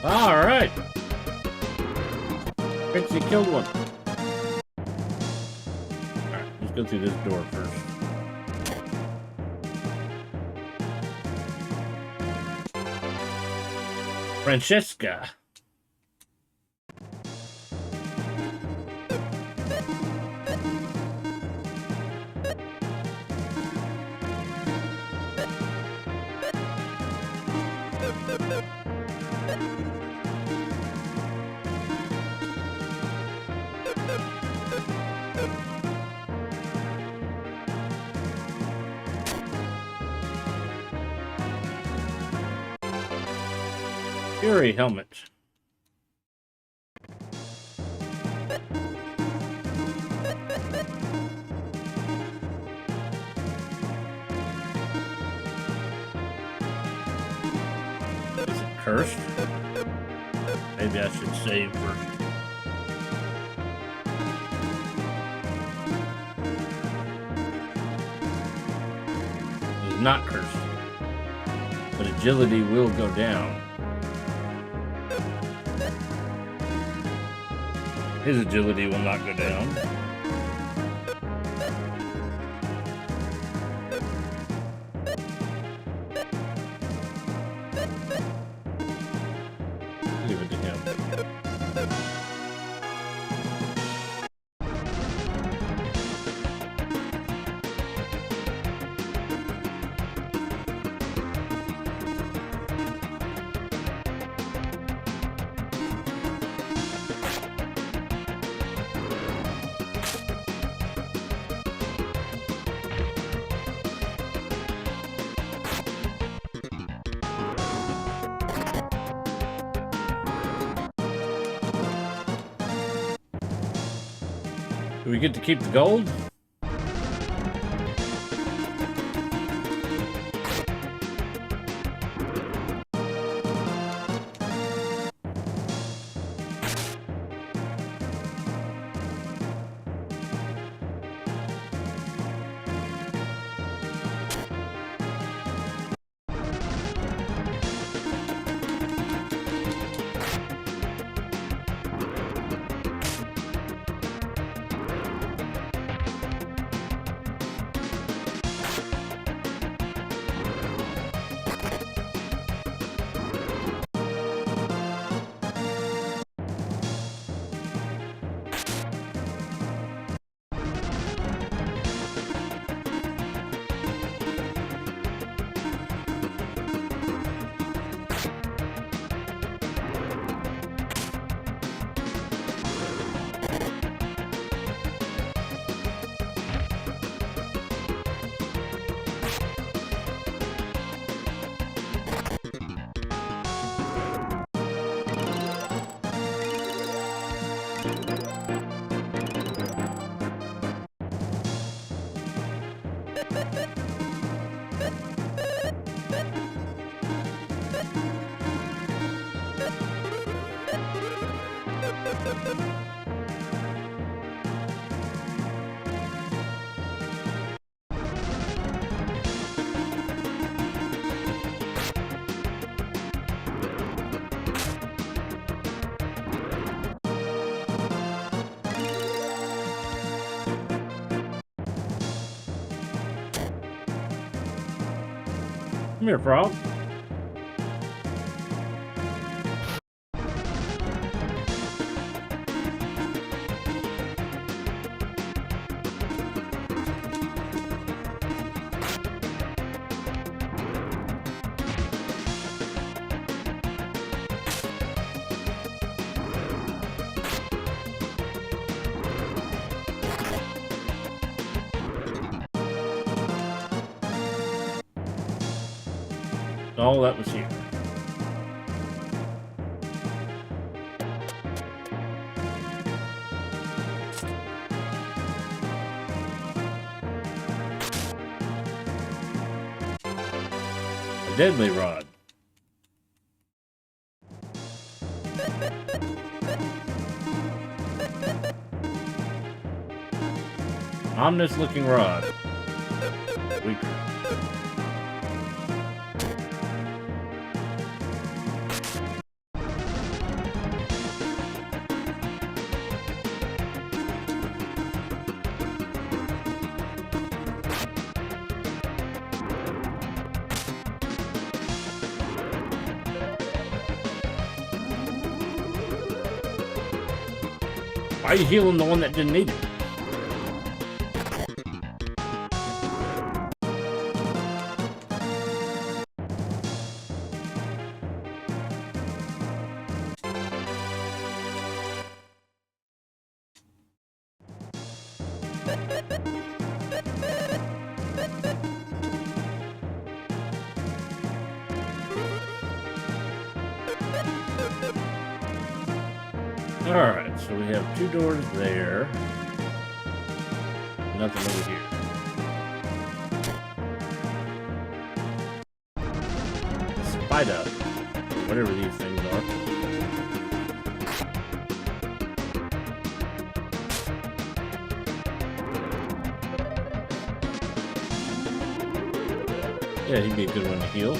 [SPEAKER 1] All right. Pixie killed one. All right, let's go through this door first. Francesca. Fury helmet. Is it cursed? Maybe I should save first. It's not cursed, but agility will go down. His agility will not go down. Leave it to him. Do we get to keep the gold? Come here, frog. All that was here. A deadly rod. Ominous looking rod. Weaker. Why are you healing the one that didn't need it? Alright, so we have 2 doors there. Nothing over here. A spider. Whatever these things are. Yeah, he'd be a good one to heal.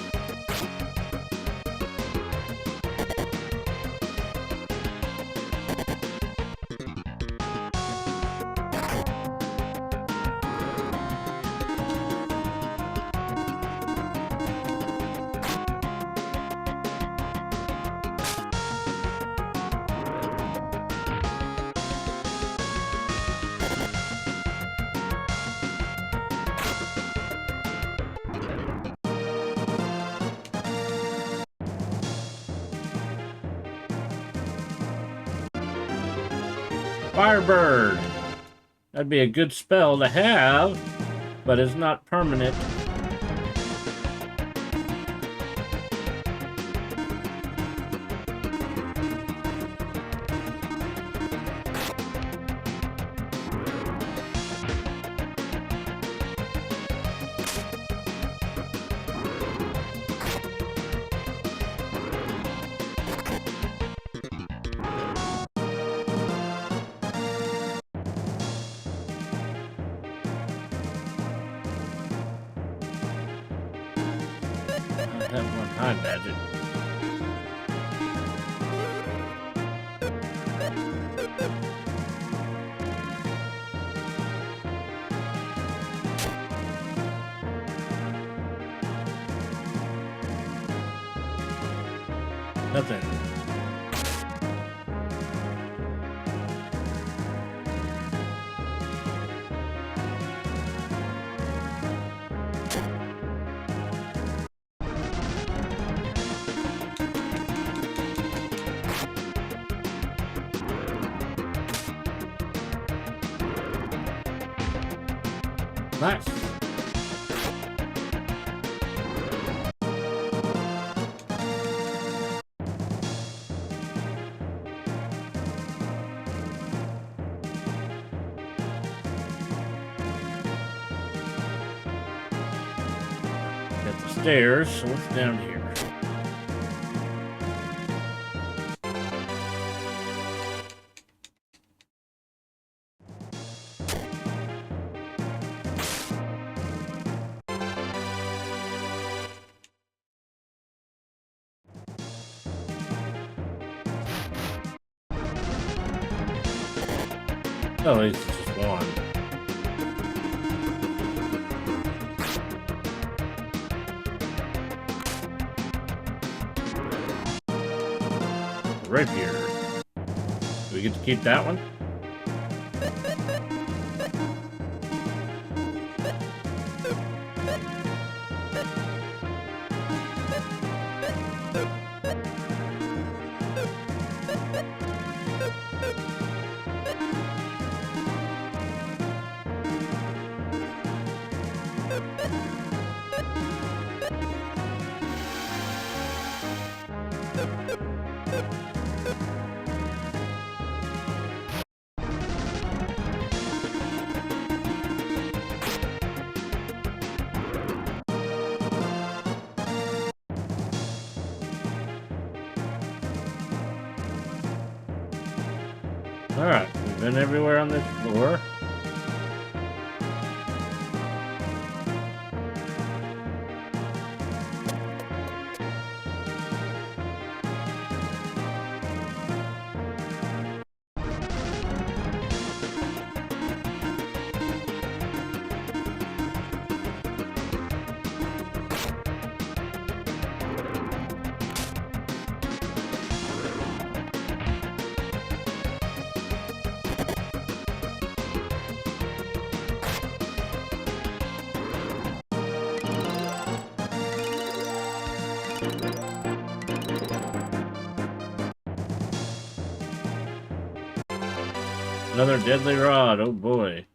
[SPEAKER 1] Firebird! That'd be a good spell to have, but it's not permanent. have one high magic. Nothing. Nice. Got the stairs, so what's down here? Oh, at least it's just one. Right here. Do we get to keep that one? Alright, we've been everywhere on this floor. Another deadly rod, oh boy.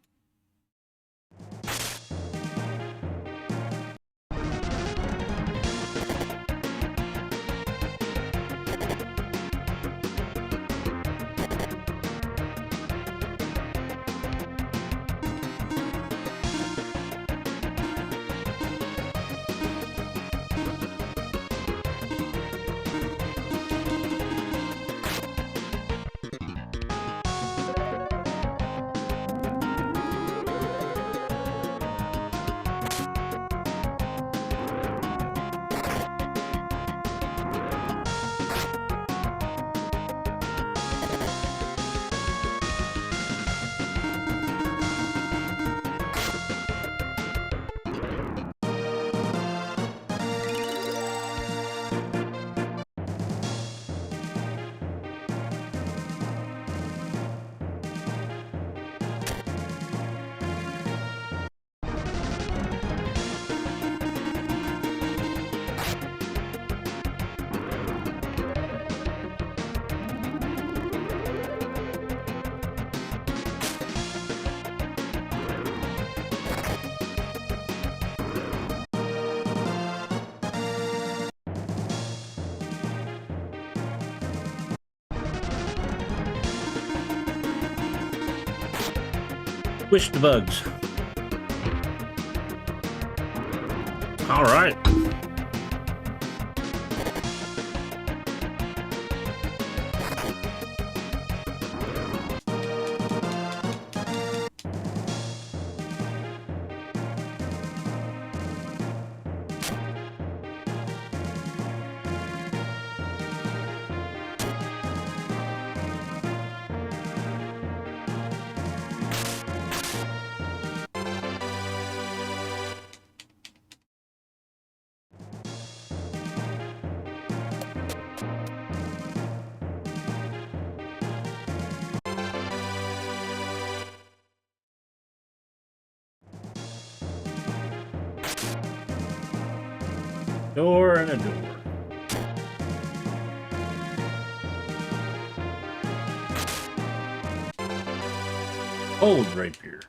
[SPEAKER 1] Squish the bugs. All right. Door and a door. Old rapier.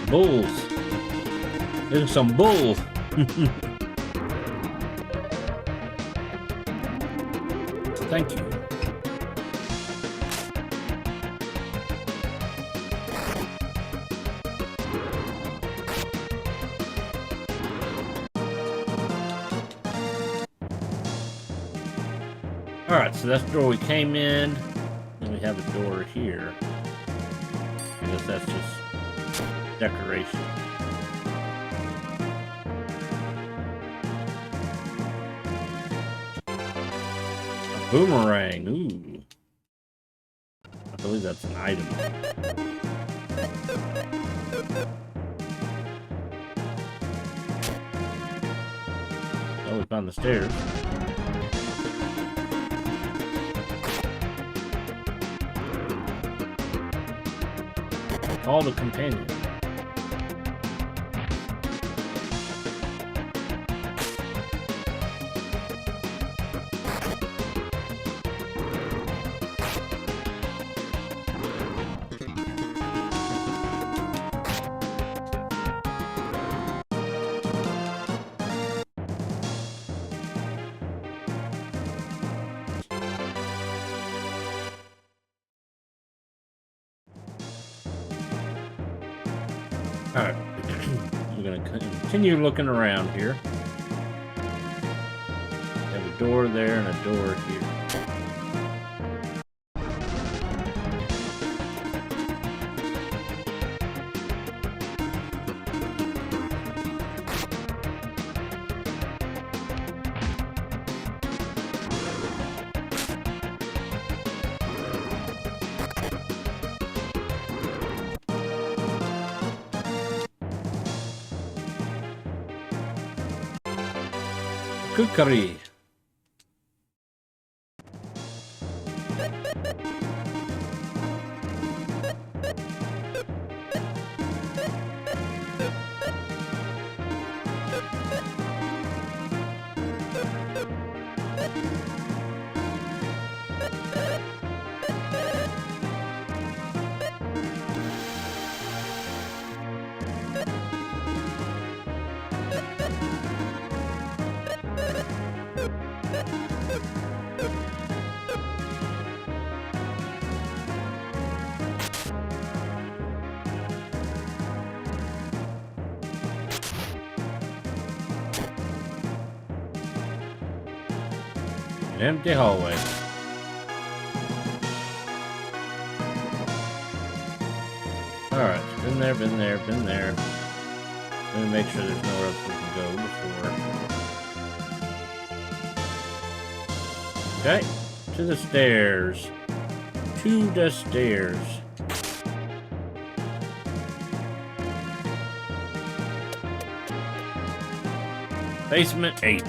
[SPEAKER 1] Bulls. There's some bulls. Thank you. Alright, so that's the door we came in. Then we have a door here. I guess that's just decoration. A boomerang, ooh. I believe that's an item. Oh, we found the stairs. Call the companion. Alright, we're going to continue looking around here. We have a door there and a door here. Cookery. An empty hallway. Alright, been there, been there, been there. Let me make sure there's nowhere else we can go before. Okay, to the stairs. To the stairs. Basement 8.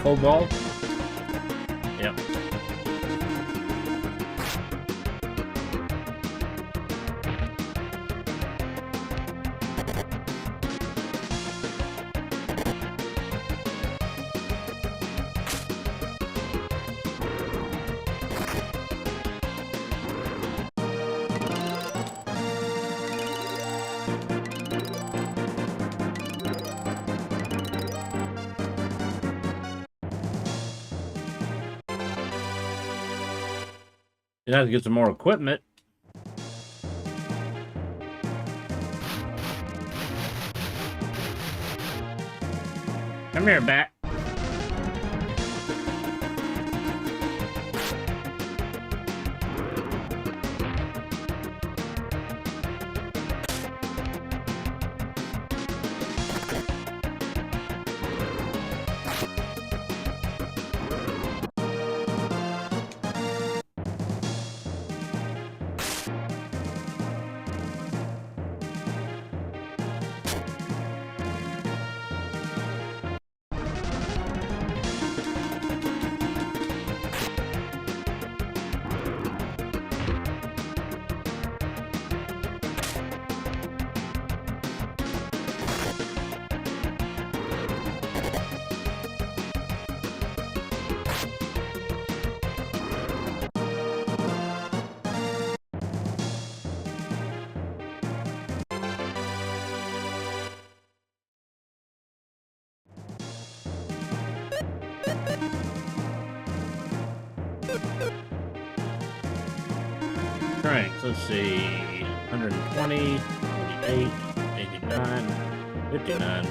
[SPEAKER 1] Cobalt? Yep. You have to get some more equipment. Come here, Bat. Strength, let's see, 120, 48, 89, 59.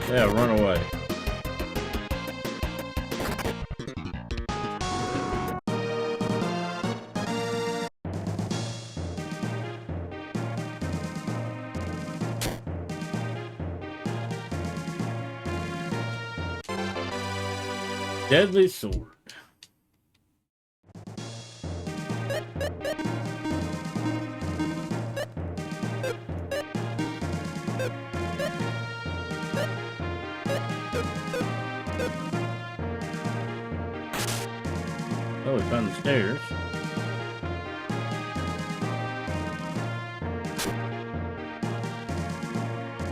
[SPEAKER 1] Yeah, run away. Deadly sword. Oh, we found the stairs.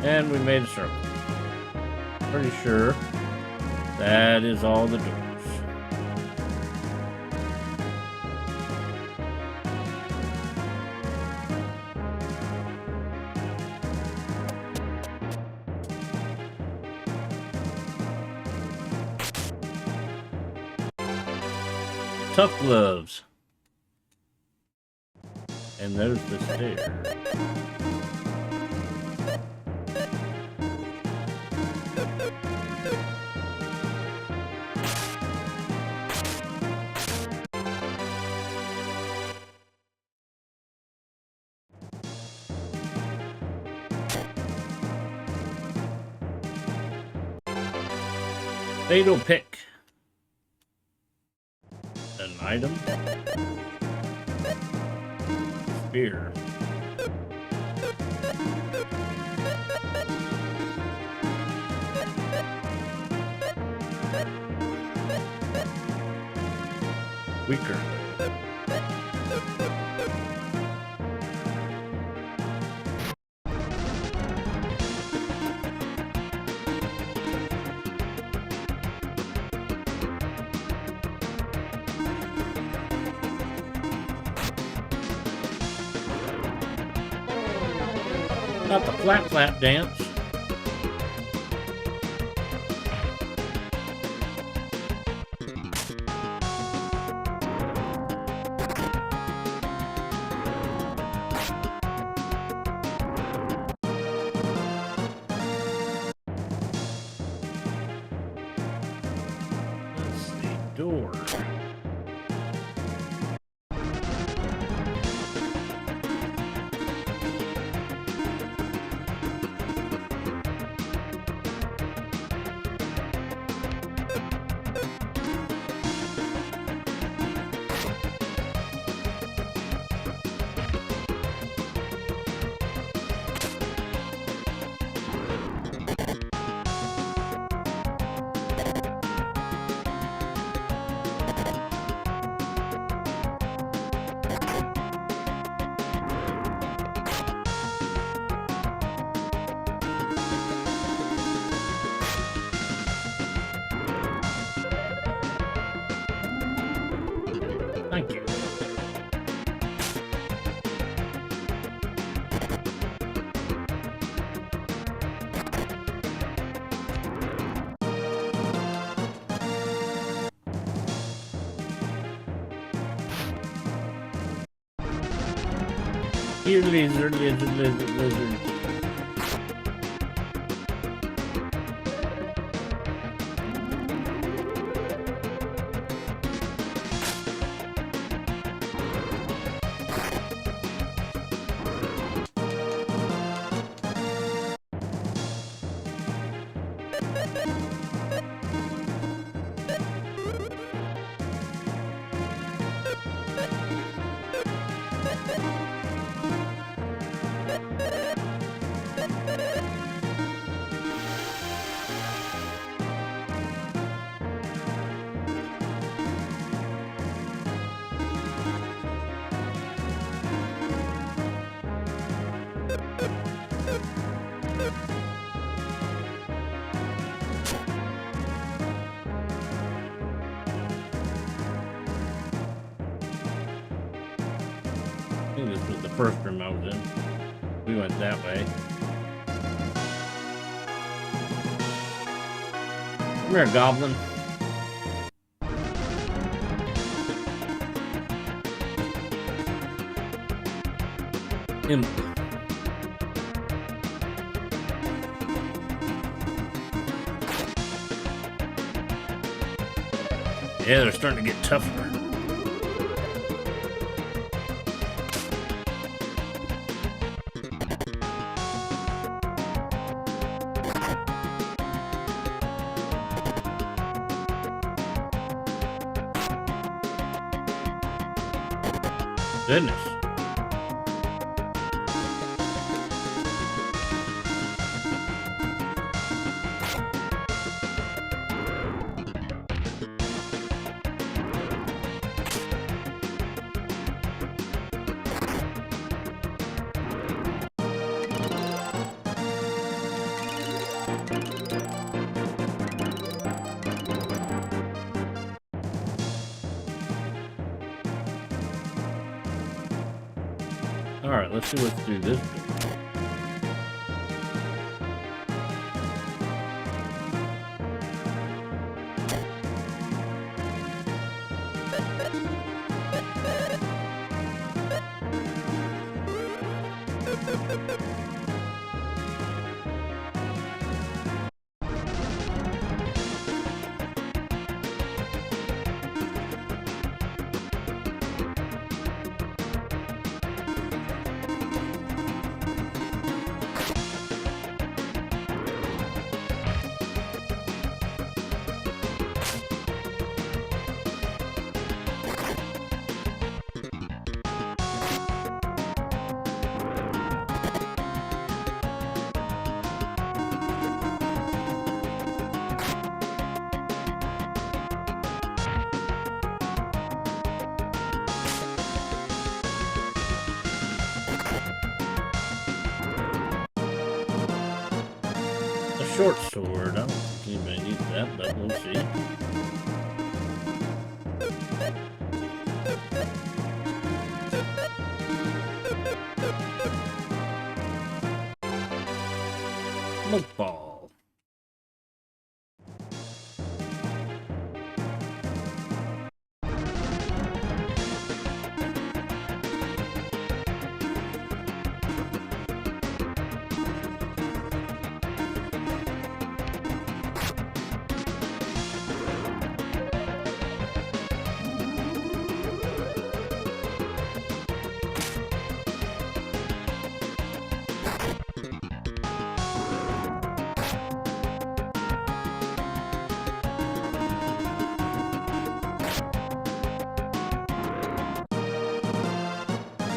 [SPEAKER 1] And we made a circle. Pretty sure that is all the doors. Tough gloves. And there's the stair. Fatal pick. An item. Spear. Weaker. Not the flap dance. Let's see, door. Here, lizard, lizard, lizard, lizard. I think this was the first room I was in. We went that way. Come here, goblin. Imp. Yeah, they're starting to get tougher. Goodness. Alright, let's see what's through this door. Short sword. I don't think anybody needs that, but we'll see. Smoke ball.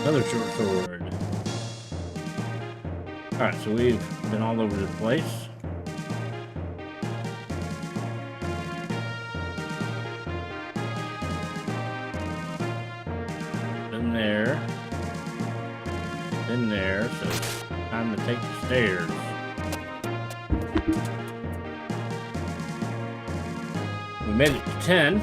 [SPEAKER 1] Another short sword. Alright, so we've been all over the place. Been there. Been there, so it's time to take the stairs. We made it to 10.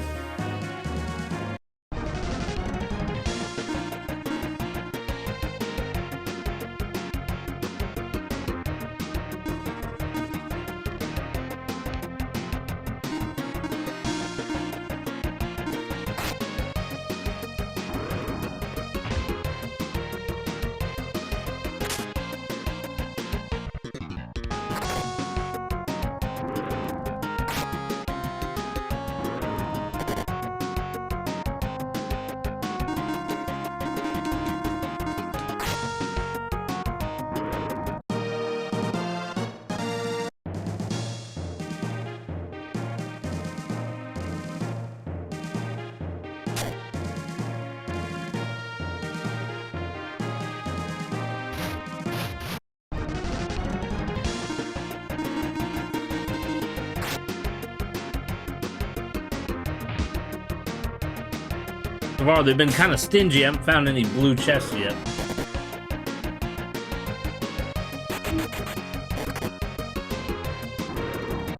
[SPEAKER 1] far, they've been kind of stingy. I haven't found any blue chests yet.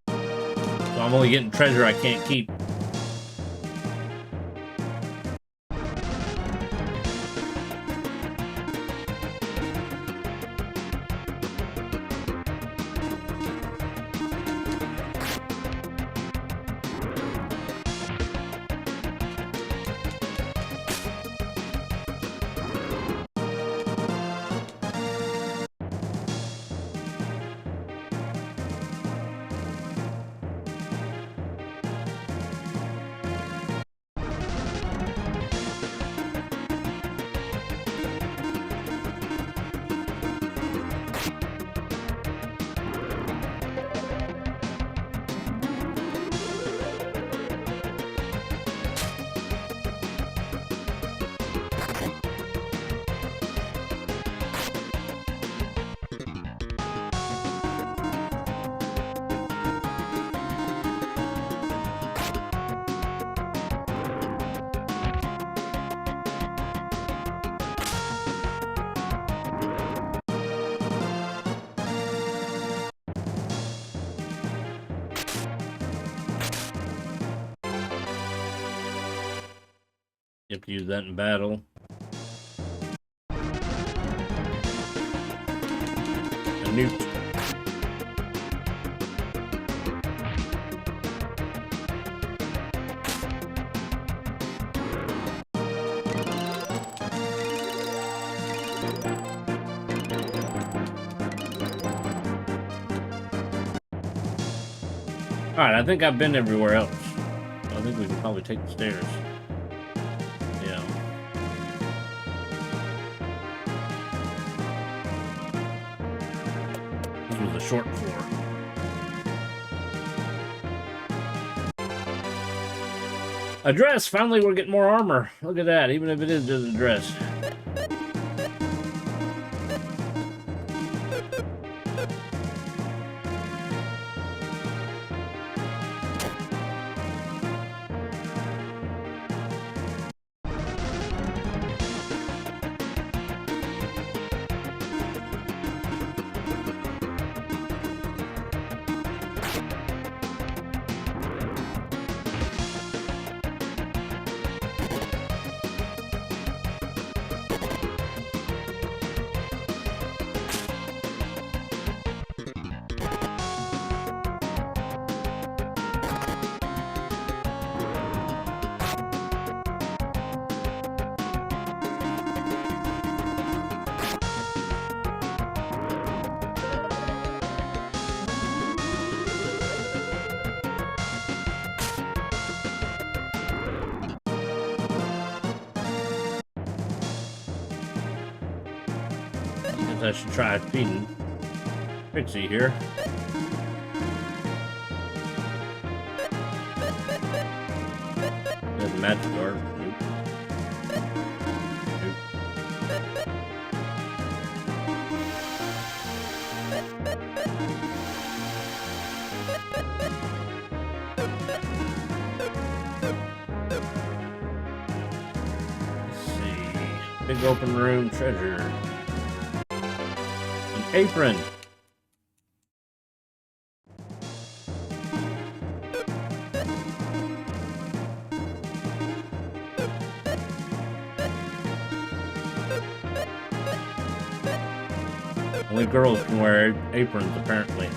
[SPEAKER 1] So I'm only getting treasure I can't keep. You have to use that in battle. A newt. Alright, I think I've been everywhere else. I think we can probably take the stairs. Yeah. This was a short floor. A dress! Finally we're getting more armor. Look at that, even if it is just a dress. I should try feeding Pixie here. There's a magic guard. Nope. Let's see. Big open room treasure. Apron. Only girls can wear aprons, apparently.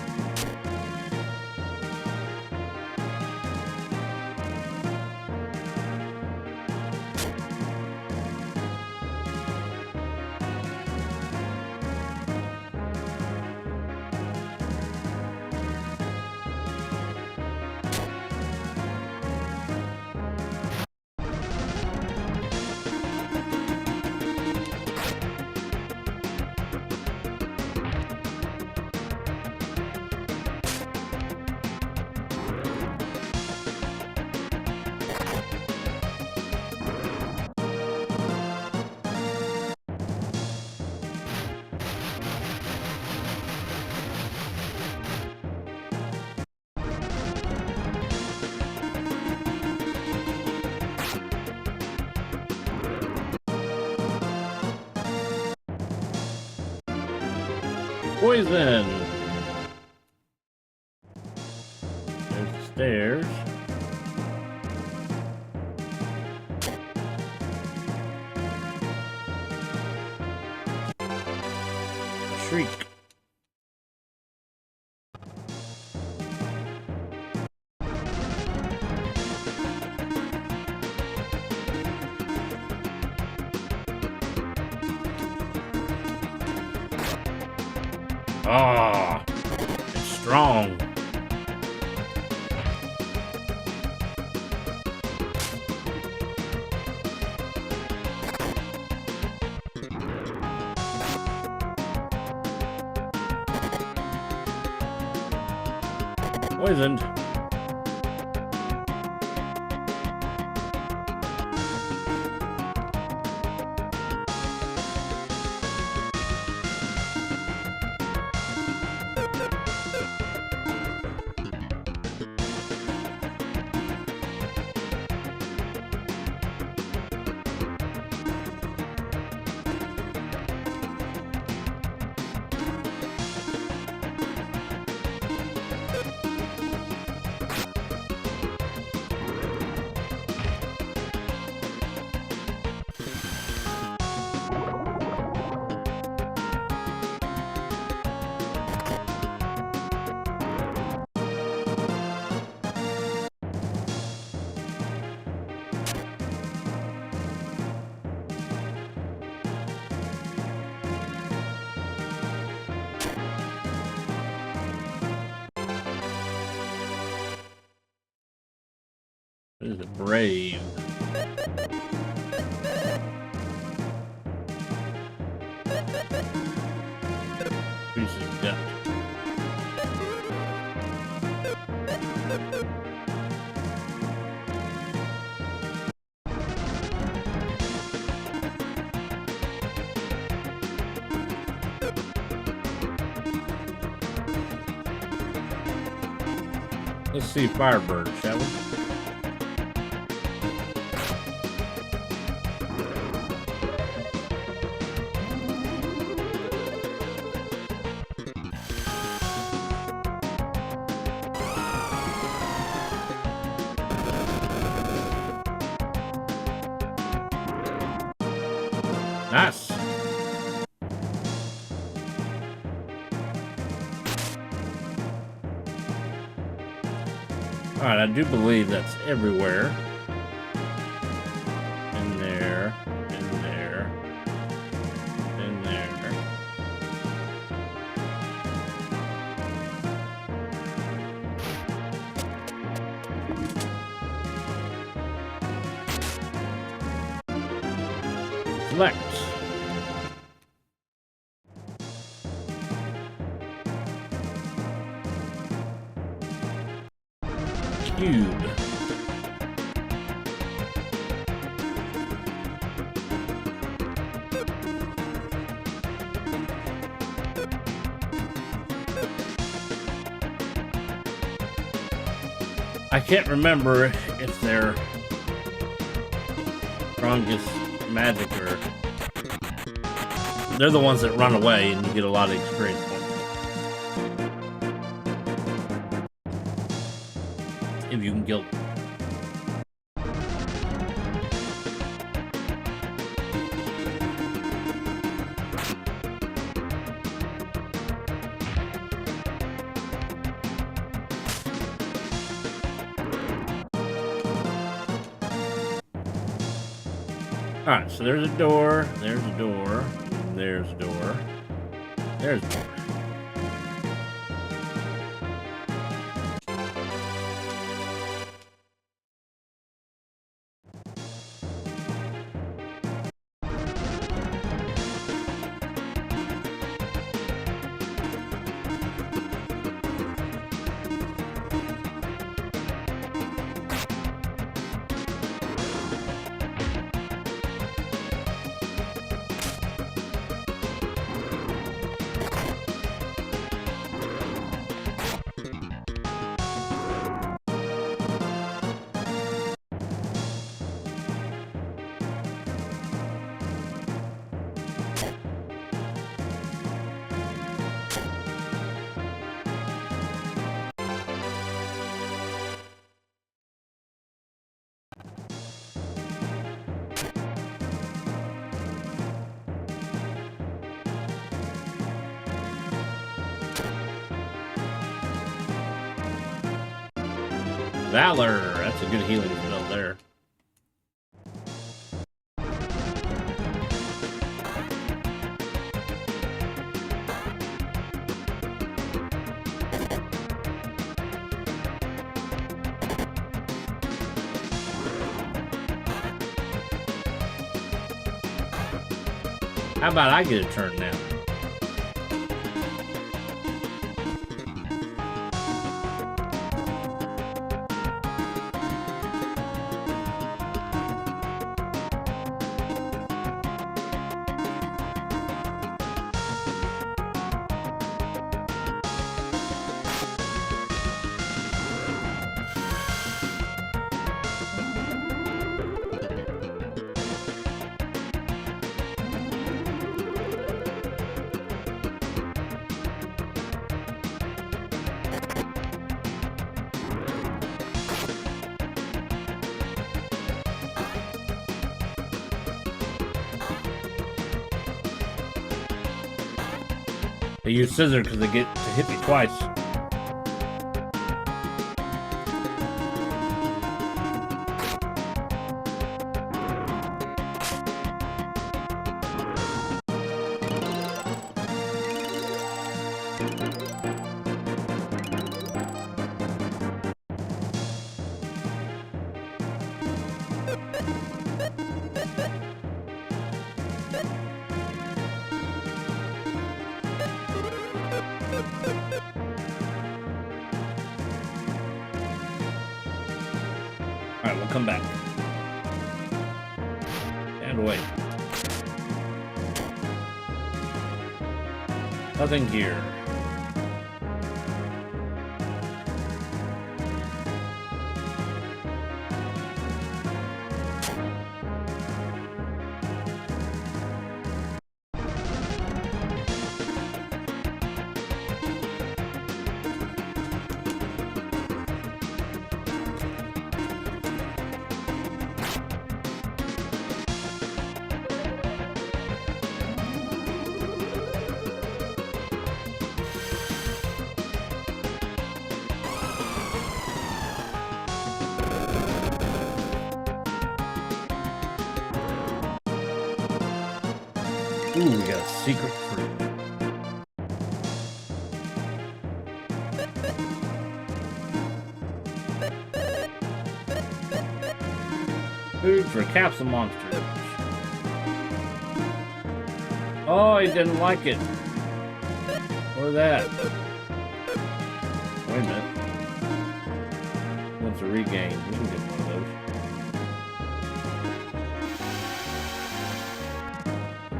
[SPEAKER 1] Poison. There's the stairs. A shriek. Ah, it's strong. Poisoned. What is a brave? Increases depth. Let's see Firebird, shall we? Nice. Alright, I do believe that's everywhere. In there, in there, in there. Select. Cube. I can't remember if they're strongest magic or they're the ones that run away and you get a lot of experience points. If you can kill them. Alright, so there's a door, there's a door, there's a door, there's a door. Valor. That's a good healing spell there. How about I get a turn now? They use scissor because they get to hit me twice. Alright, we'll come back. And away. Nothing here. Ooh, we got a secret fruit. Food for capsule monsters. Oh, he didn't like it. Or that. Wait a minute. Wants a regain. We can get one of those.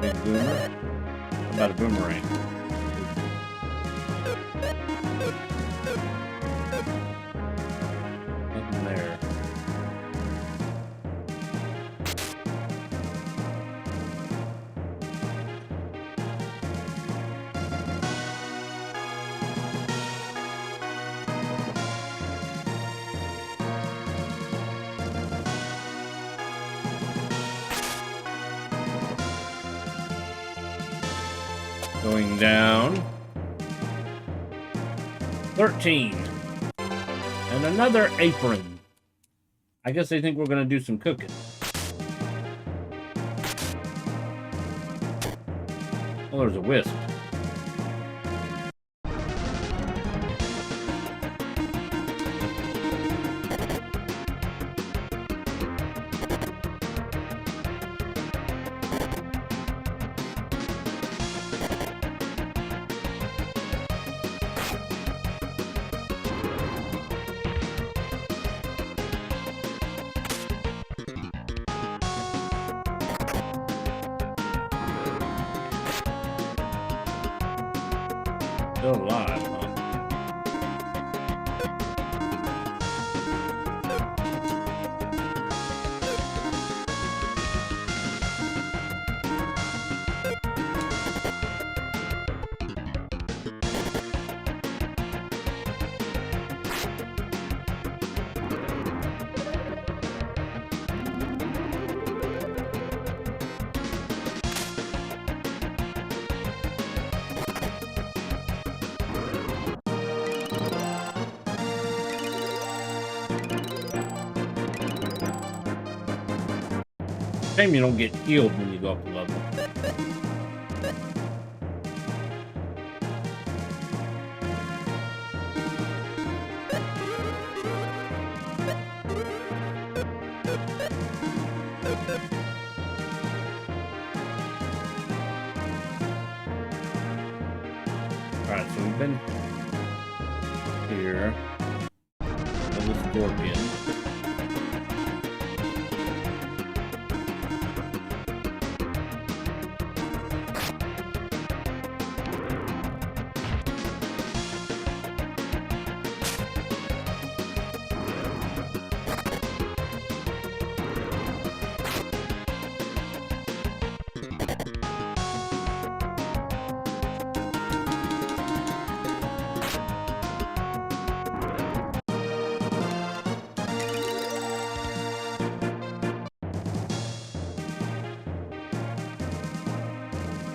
[SPEAKER 1] Big boomer. How about a boomerang? Nothing there. Going down. 13. And another apron. I guess they think we're going to do some cooking. Oh, there's a wisp. Still alive, huh? Shame you don't get healed when you go up a level. Alright, so we've been here. Another scorpion.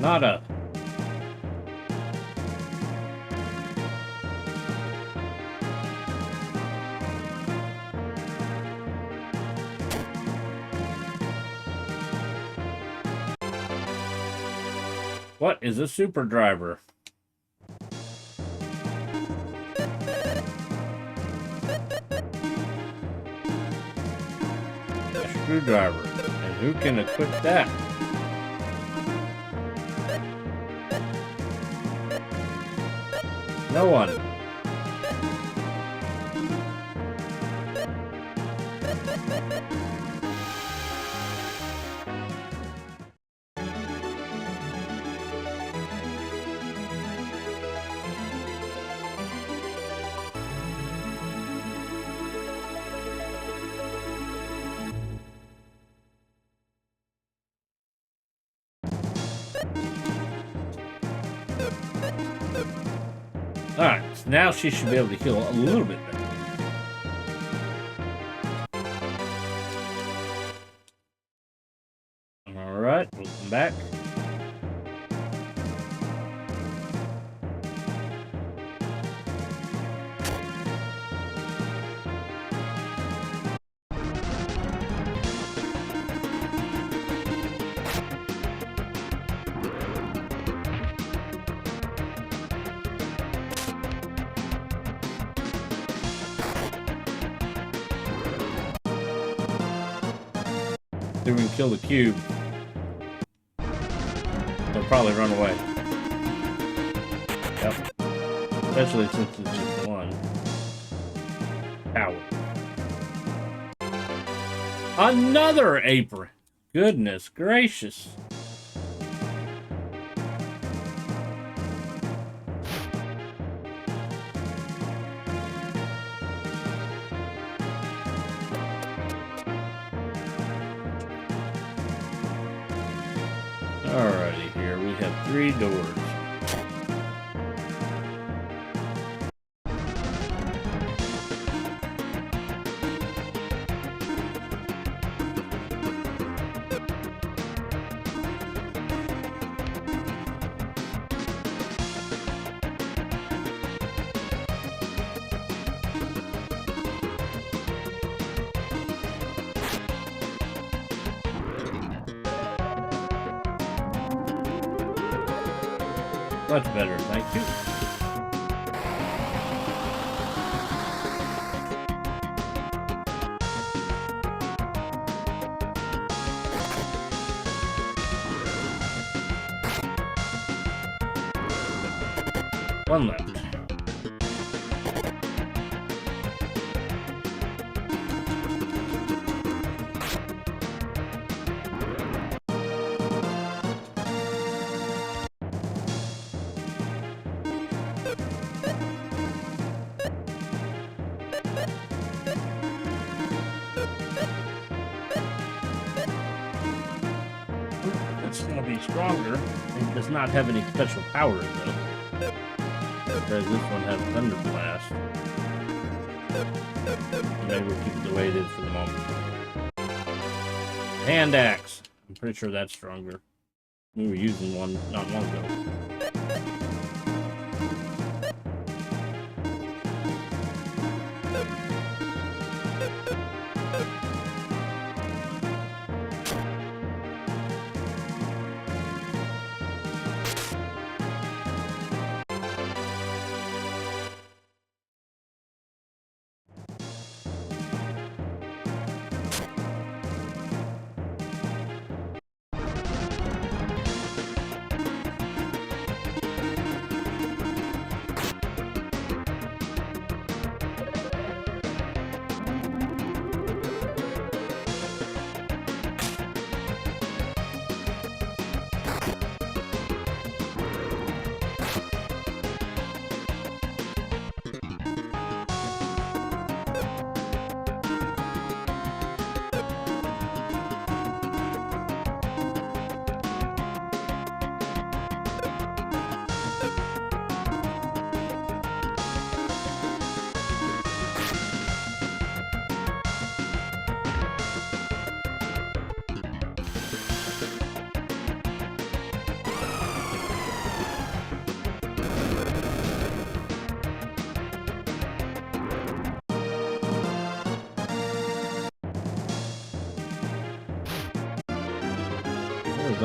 [SPEAKER 1] Nada. What is a super driver? A screwdriver. And who can equip that? No one. Alright, so now she should be able to heal a little bit better. Alright, we'll come back. Then we can kill the cube. They'll probably run away. Yep. Especially since it's just one. Power. Another apron! Goodness gracious. Alrighty, here we have 3 doors. Much better, thank you. One left. It's going to be stronger. It does not have any special powers, though. Whereas this one has Thunder Blast. Maybe we'll keep it the way it is for the moment. Hand Axe. I'm pretty sure that's stronger. We were using one not long ago.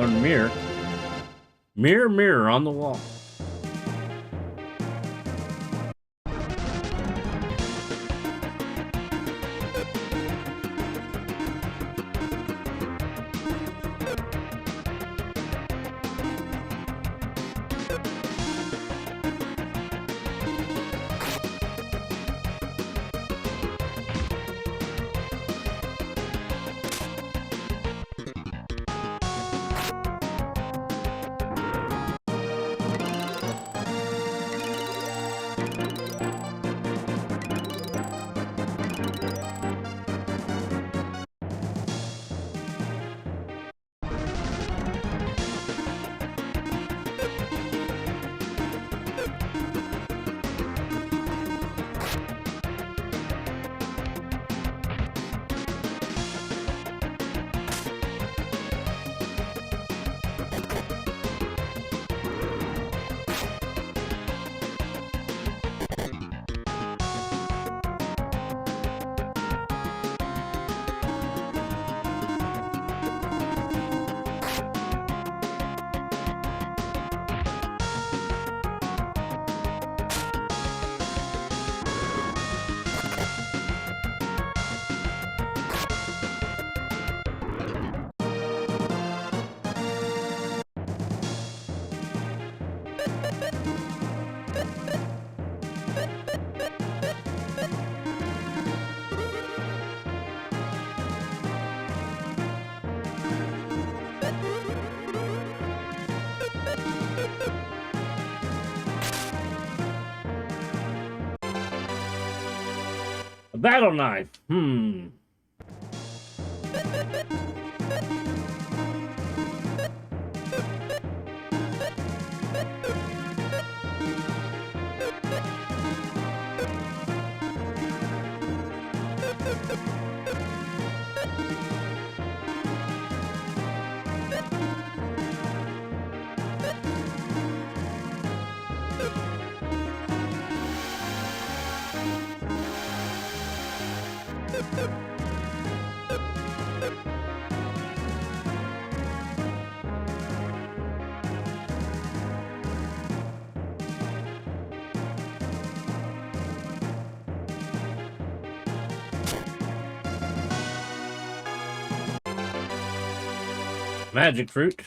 [SPEAKER 1] Learn mirror. Mirror, mirror on the wall. A battle knife. Magic fruit.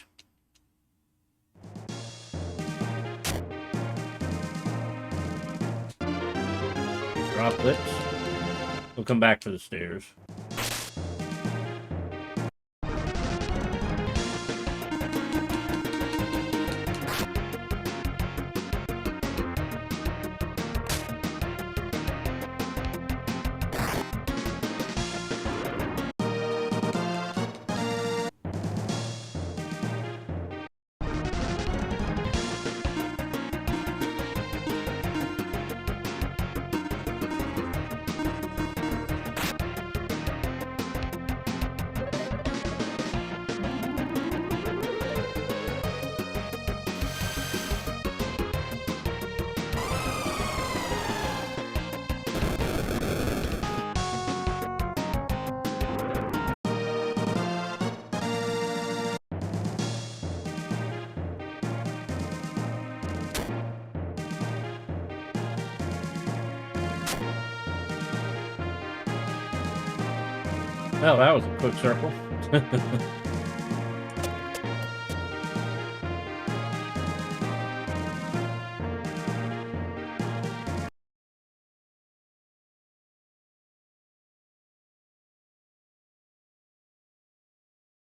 [SPEAKER 1] Droplets. We'll come back for the stairs. Well, that was a quick circle.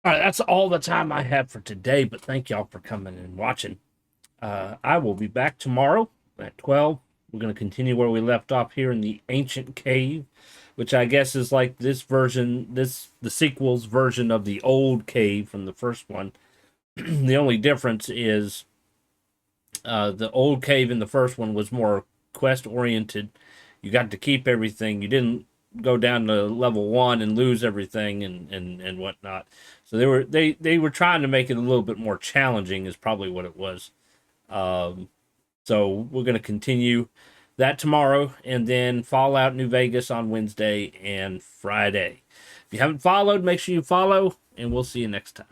[SPEAKER 1] All right, that's all the time I have for today, but thank y'all for coming and watching. I will be back tomorrow at 12. We're going to continue where we left off here in the ancient cave, which I guess is like this version, the sequel's version of the old cave from the first one. The only difference is the old cave in the first one was more quest oriented. You got to keep everything. You didn't go down to level 1 and lose everything and whatnot. So they were trying to make it a little bit more challenging is probably what it was. So we're going to continue that tomorrow, and then Fallout New Vegas on Wednesday and Friday. If you haven't followed, make sure you follow, and we'll see you next time.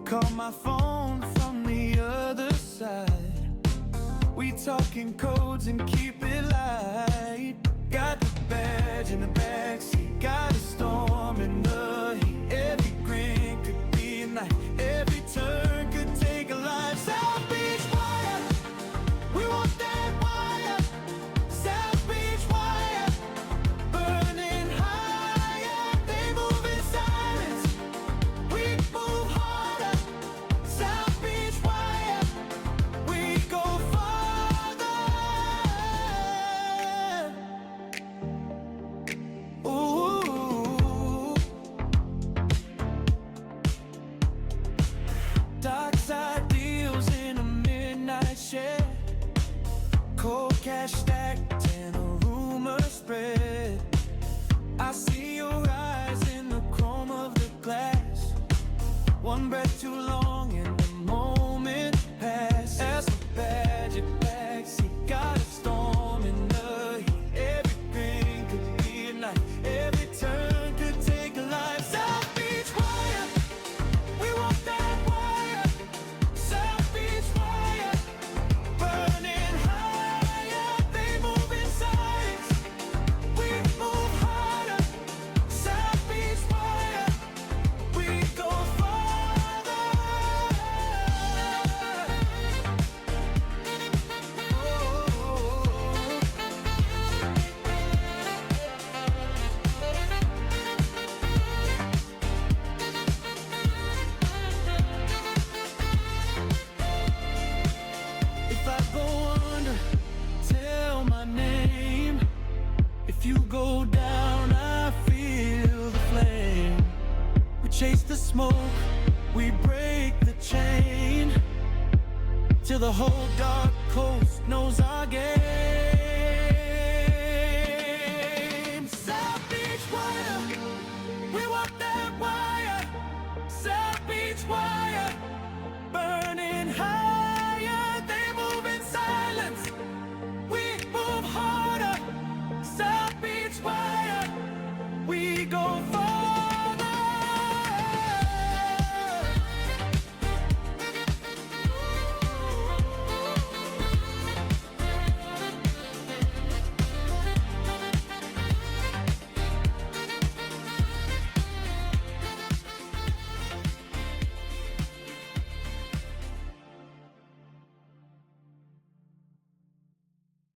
[SPEAKER 2] call my phone from the other side. We talking codes and keep it light. Got the badge in the backseat, got a storm in the heat. Every grin could be a night, every turn could take a life. South Beach wire, we want that wire. South Beach wire, burning higher. They move in silence, we move harder. South Beach wire, we go farther. Ooh, dark side deals in a midnight shed. Cold cash stacked and a rumor spread. I see your eyes in the chrome of the glass. One breath too long and the moment passed. As the badge it backseat, got a storm in the heat. Everything could be a night, every turn could take a life. South Beach wire, we want that wire. South Beach wire, burning higher. They move in silence, we move harder. South Beach wire, we go farther. If I go under, tell my name. If you go down, I feel the flame. We chase the smoke, we break the chain, till the whole dark coast knows our game.